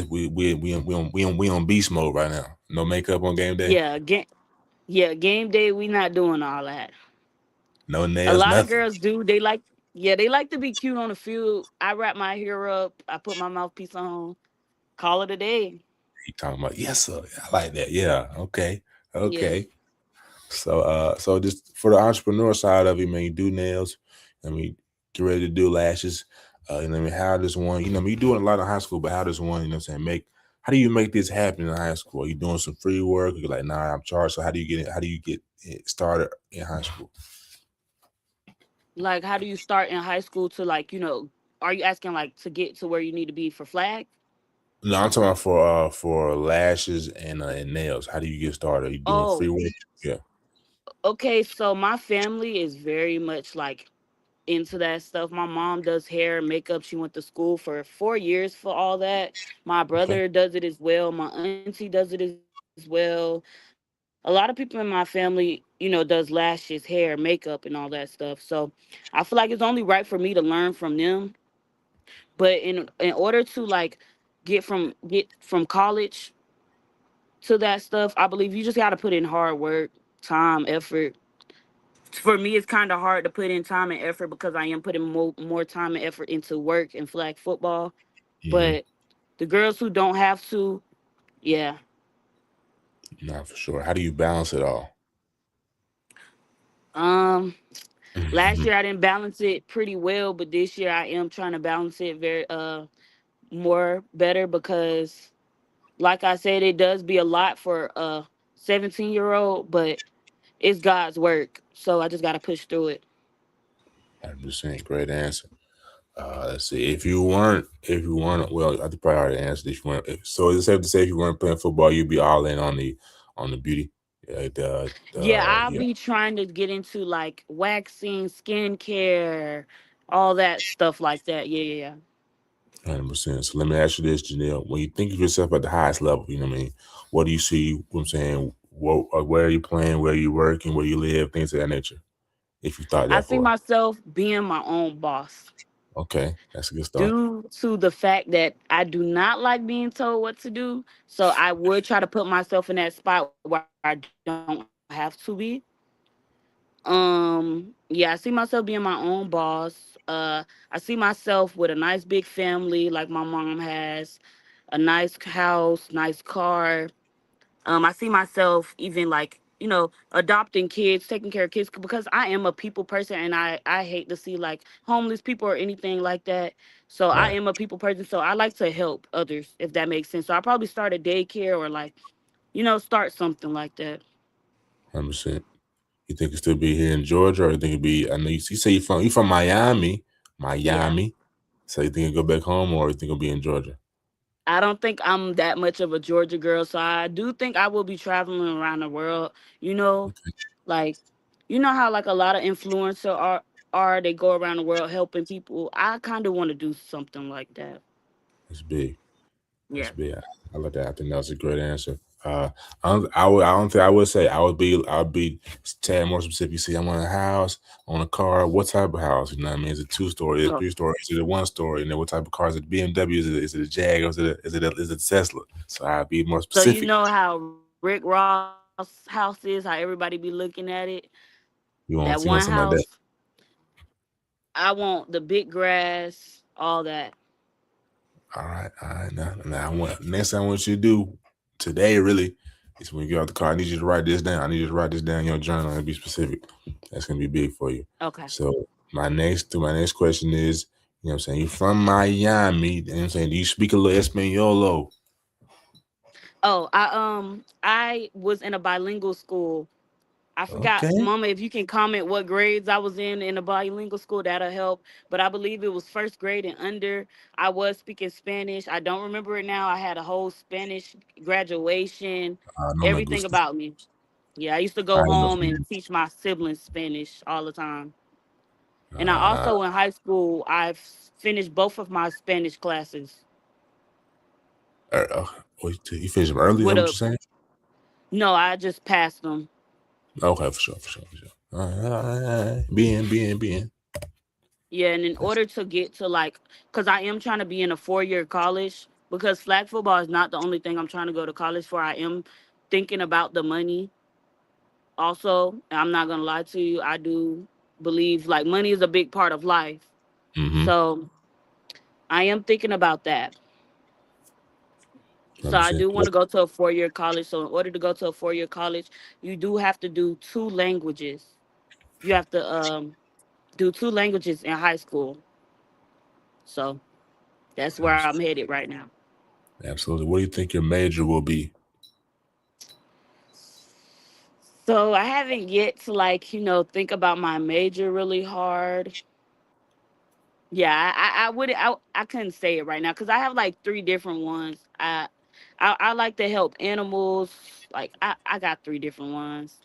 we on beast mode right now. No makeup on game day, Yeah. Game day, we not doing all that. no A nails, lot of nothing. girls do. They like to be cute on the field. I wrap my hair up, I put my mouthpiece on, call it a day. You talking about yes, sir. I like that. Yeah. Okay. Yeah. Okay. So just for the entrepreneur side of it, man, you do nails. I mean, get ready to do lashes. You know what I mean? How does one, you know, I mean, you're doing a lot in high school, but how does one, you know what I'm saying, how do you make this happen in high school? Are you doing some free work? You're like, nah, I'm charged. So how do you get it? How do you get it started in high school? Like, how do you start in high school to like, are you asking like to get to where you need to be for flag? No, I'm talking about for lashes and nails. How do you get started? Are you doing free Oh, work? Yeah. okay. So my family is very much like into that stuff. My mom does hair and makeup. She went to school for 4 years for all that. My Okay. brother does it as well. My auntie does it as well. A lot of people in my family, does lashes, hair, makeup, and all that stuff. So I feel like it's only right for me to learn from them. But in order to like get from college to that stuff, I believe you just got to put in hard work, time, effort. For me, it's kind of hard to put in time and effort because I am putting more time and effort into work and flag football. Mm-hmm. But the girls who don't have to, yeah. Not for sure. How do you balance it all? Um, Last Mhm. year I didn't balance it pretty well, but this year I am trying to balance it very more better because like I said, it does be a lot for a 17-year-old, but it's God's work. So I just gotta push through it. 100%. Great answer. Let's see. If you weren't, well, I probably already answered. If you weren't, so is it safe to say if you weren't playing football, you'd be all in on the beauty? Yeah, I'll Yeah, be trying to get into like waxing, skincare, all that stuff like that. Yeah, yeah, yeah. 100%. So let me ask you this, Janelle. When you think of yourself at the highest level, you know what I mean? What do you see? What I'm saying, where are you playing? Where are you working? Where you live? Things of that nature. If you thought I that see far, myself being my own boss okay, that's a good start. due to the fact that I do not like being told what to do. So I would try to put myself in that spot where I don't have to be. Yeah, I see myself being my own boss. I see myself with a nice big family like my mom has, a nice house, nice car. I see myself even like, adopting kids, taking care of kids because I am a people person and I hate to see like homeless people or anything like that. So I Right, am a people person. So I like to help others if that makes sense. So I probably start a daycare or like, start something like that. 100%. You think it still be here in Georgia, or you think it be? I know you say you from Miami, Yeah. Miami. So you think you go back home, or you think it'll be in Georgia? I don't think I'm that much of a Georgia girl, so I do think I will be traveling around the world. You know, Okay, like how like a lot of influencer are they go around the world helping people. I kind of want to do something like that. that's big. That's Yeah. big. I like that. I think that was a great answer. I don't think I would say I would be tad more specific. You see, I want a house, I want a car. What type of house? You know what I mean? Is it 2 story? Is it Oh, 3 story? Is it a 1 story? And then what type of car is it? BMW? Is it a Jag? Or is it a Tesla? So I'd be more so you specific. know how Rick Ross house is, how everybody be looking at it. That one You want something like that? house, I want the big grass, all that. All right, all right. Now I want next thing I want you to do today really is when you get out the car. I need you to write this down. I need you to write this down in your journal and be specific. That's gonna be big for you. Okay. So my next question is, you know what I'm saying, you from Miami, you know what I'm saying, do you speak a little Espanol? Oh, I was in a bilingual school. I forgot, Okay. Mama, if you can comment what grades I was in a bilingual school, that'll help. But I believe it was first grade and under. I was speaking Spanish. I don't remember it now. I had a whole Spanish graduation, No me everything gusta. about me. Yeah, I used to I go know home and Spanish. teach my siblings Spanish all the time. And I Uh, also, in high school, I've finished both of my Spanish classes er, uh, you finished them early, is that with what a, you're saying? no, I just passed them. Okay, for sure. All right. Bien. Yeah, and in order to get to like, because I am trying to be in a 4-year college, because flag football is not the only thing I'm trying to go to college for. I am thinking about the money also. I'm not gonna lie to you. I do believe like money is a big part of life. Mm-hmm. So I am thinking about that. So I 100%. do want to go to a 4-year college. So in order to go to a 4-year college, you do have to do two languages. You have to do two languages in high school. So that's where I'm headed right now. Absolutely. What do you think your major will be? So I haven't yet to like, think about my major really hard. Yeah, I would I couldn't say it right now because I have like three different ones. I like to help animals. Like I got three different ones.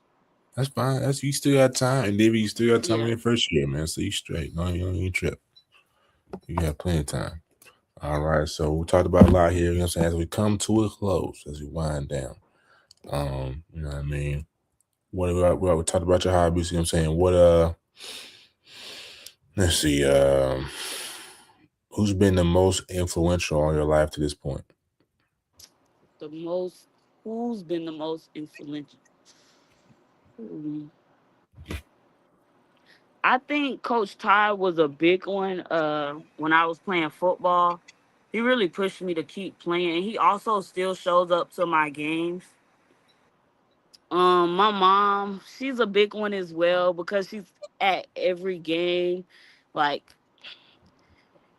That's fine. That's you still got time, and Davey, you still got time in Yeah. your first year, man. So you straight. No, you don't need trip. You got plenty of time. All right. So we talked about a lot here. You know what I'm saying? As we come to a close, as we wind down, you know what I mean? We talked about your hobbies. You know what I'm saying? Let's see. Who's been the most influential on your life to this point? The most Who's been the most influential? Hmm. I think Coach Ty was a big one. When I was playing football, he really pushed me to keep playing. And he also still shows up to my games. My mom, she's a big one as well because she's at every game. Like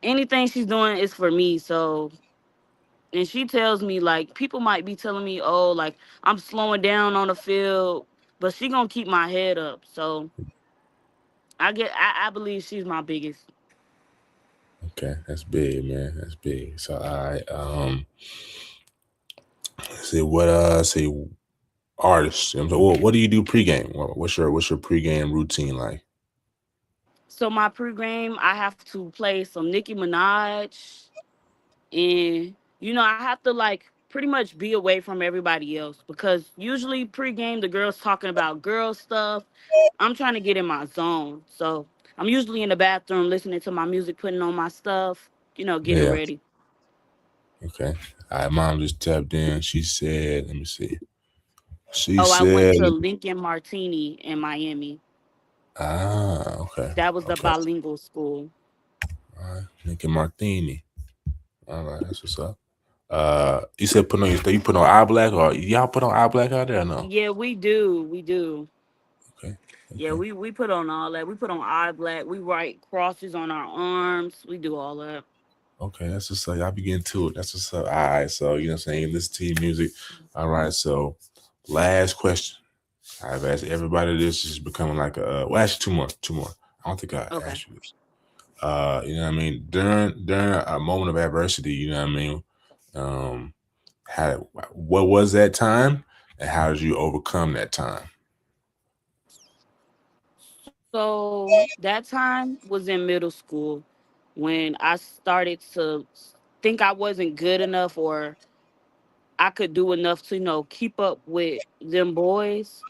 anything she's doing is for me. So, and she tells me like people might be telling me, oh, like I'm slowing down on the field, but she gonna keep my head up. So I believe she's my biggest. Okay, that's big, man. That's big. So I see what see artists. What do you do pregame? What's your pregame routine like? So my pregame, I have to play some Nicki Minaj, and I have to like pretty much be away from everybody else because usually pregame the girls talking about girl stuff. I'm trying to get in my zone, so I'm usually in the bathroom listening to my music, putting on my stuff, getting Yeah. ready. Okay. All right, mom just tapped in. She said, let me see. She Oh, I went said, to Lincoln Martini in Miami. okay. That was the Okay. bilingual school. All right. Nicky Martini. All right, that's what's up. You said put on you put on eye black or y'all put on eye black out there or no? Yeah, we do. We do. Okay. Yeah, Okay. we put on all that. We put on eye black. We write crosses on our arms. We do all that. Okay, that's what's up. Y'all be getting to it. That's what's up. All right, so you know what I'm saying? Listen to your music. All right, so last question. I've asked everybody this. Is becoming like a well, actually two more. Two more. I don't think I Okay. asked you this. You know what I mean? During a moment of adversity, you know what I mean? Um, how what was that time and how did you overcome that time? So that time was in middle school when I started to think I wasn't good enough or I could do enough to, keep up with them boys.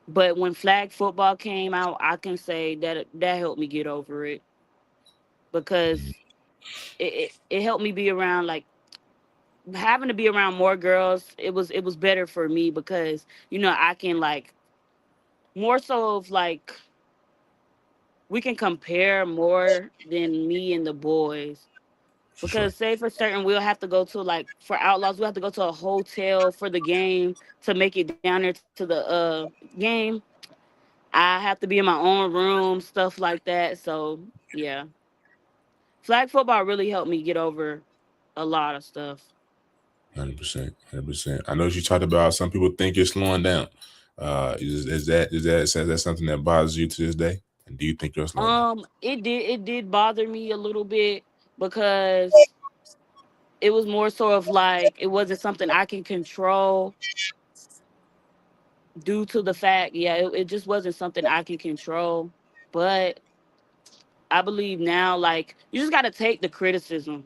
But when flag football came out, I can say that that helped me get over it because it helped me be around like having to be around more girls. It was better for me because I can like more so of like we can compare more than me and the boys. For sure. Because say for certain we'll have to go to like for outlaws, we'll have to go to a hotel for the game to make it down there to the game. I have to be in my own room, stuff like that. So yeah. Flag football really helped me get over a lot of stuff. 100%, 100%. I know you talked about some people think you're slowing down. Is that something that bothers you to this day? And do you think you're slowing down? It did bother me a little bit because it was more sort of like it wasn't something I can control due to the fact, yeah, it just wasn't something I can control. But I believe now, like, you just got to take the criticism.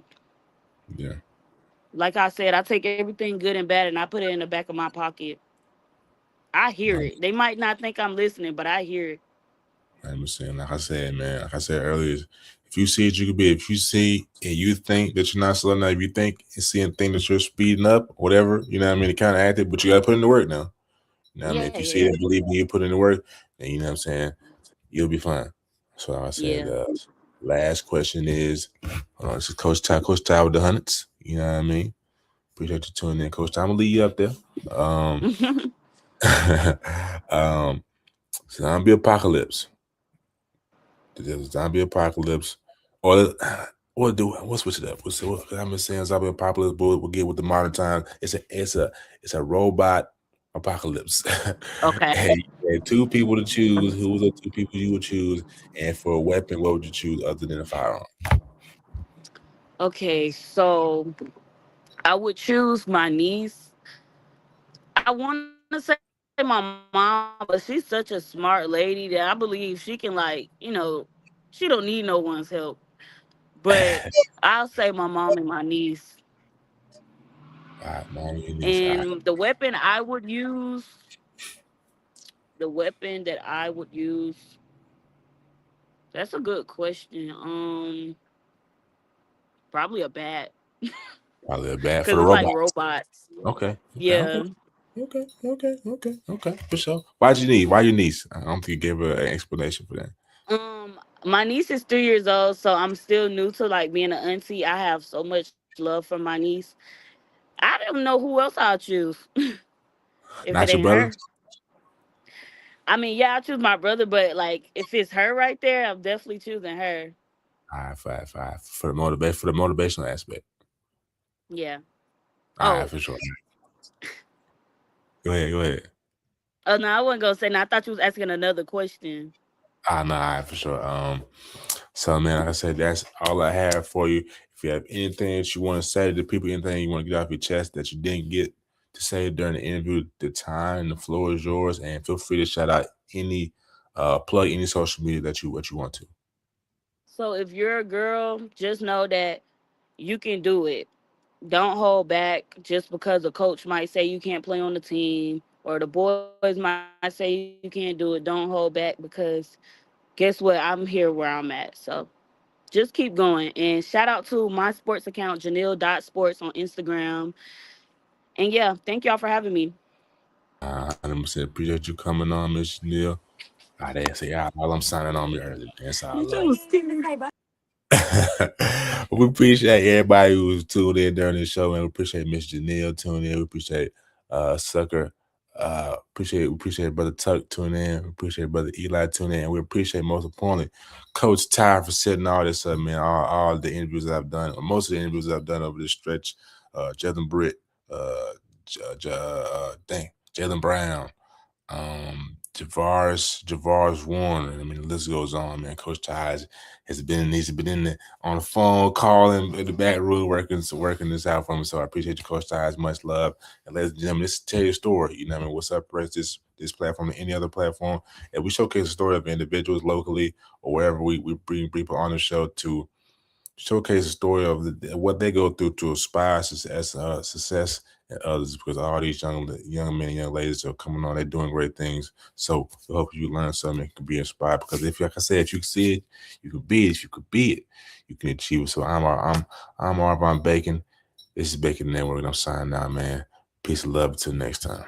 Yeah. Like I said, I take everything good and bad and I put it in the back of my pocket. I hear it. They might not think I'm listening, but I hear it. I'm saying, like I said, man, like I said earlier, if you see it, you could be. If you see and you think that you're not slowing down, if you think and see and think that you're speeding up, whatever, you know what I mean, it kind of acted, but you got to put in the work now. You know what I mean? Yeah, If you yeah, see yeah. it and believe me, you put in the work, then you know what I'm saying, you'll be fine. So like I said, Yeah. last question is, this is Coach Ty. Coach Ty with the Hundreds. You know what I mean? Appreciate you tuning in, Coach Ty. I'm gonna leave you up there. Um, zombie apocalypse. There's a zombie apocalypse, or we'll switch it up. I'm just saying zombie apocalypse, but we'll get with the modern times. It's a robot apocalypse. Okay. And you had two people to choose. Who was the two people you would choose? And for a weapon, what would you choose other than a firearm? Okay, so I would choose my niece. I want to say my mom, but she's such a smart lady that I believe she can, like, she don't need no one's help. But I'll say my mom and my niece. All right, mom, your niece. All right. And the weapon that I would use, that's a good question. Probably a bat, Probably a bad for because the it's like robots. robots. Okay. Okay. Okay. Yeah. Okay. For sure. Why'd you need? Why your niece? I don't think you gave her an explanation for that. My niece is 3 years old, so I'm still new to like being an auntie. I have so much love for my niece. I don't know who else I'll choose. If it Not your ain't brother? her, I mean, yeah, I choose my brother, but like if it's her right there, I'm definitely choosing her. All right, five. For the motivational aspect. Yeah. All right, Oh, for sure. Go ahead. oh no, I wasn't gonna say. No, I thought you was asking another question. No, all right, for sure. So man, like I said, that's all I have for you. If you have anything that you want to say to the people, anything you want to get off your chest that you didn't get to say during the interview, the time, the floor is yours, and feel free to shout out any plug any social media that you want to. So if you're a girl, just know that you can do it. Don't hold back just because a coach might say you can't play on the team or the boys might say you can't do it. Don't hold back because guess what? I'm here where I'm at. So just keep going. And shout out to my sports account, Janeil.sports on Instagram. And yeah, thank y'all for having me. 100% appreciate you coming on, Miss Neil. They say all I'm signing on me early. That's all I love. We appreciate everybody who's tuned in during the show, and we appreciate Miss Janelle tuning in. We appreciate Sucker. We appreciate Brother Tuck tuning in. We appreciate Brother Eli tuning in. And we appreciate most importantly Coach Ty for setting all this up, man. All the interviews that I've done, or most of the interviews I've done over this stretch. Jalen Britt, Jalen Brown, Javaris Warner. I mean, the list goes on, man. Coach Ty has been on the phone, calling in the back room, working this out for me. So I appreciate you, Coach Ty. Much love. And ladies and gentlemen, this tell your story. You know what I mean? What separates this platform than any other platform? And we showcase the story of individuals locally or wherever we bring people on the show to showcase the story of what they go through to aspire success and others, because all these young men and young ladies are coming on, they're doing great things. So we hope you learn something and can be inspired, because if, like I said, if you can see it, you can be it. If you could be it, you can achieve it. So I'm Arvon Bacon. This is Bacon Network, and I'm signing out, man. Peace and love until next time.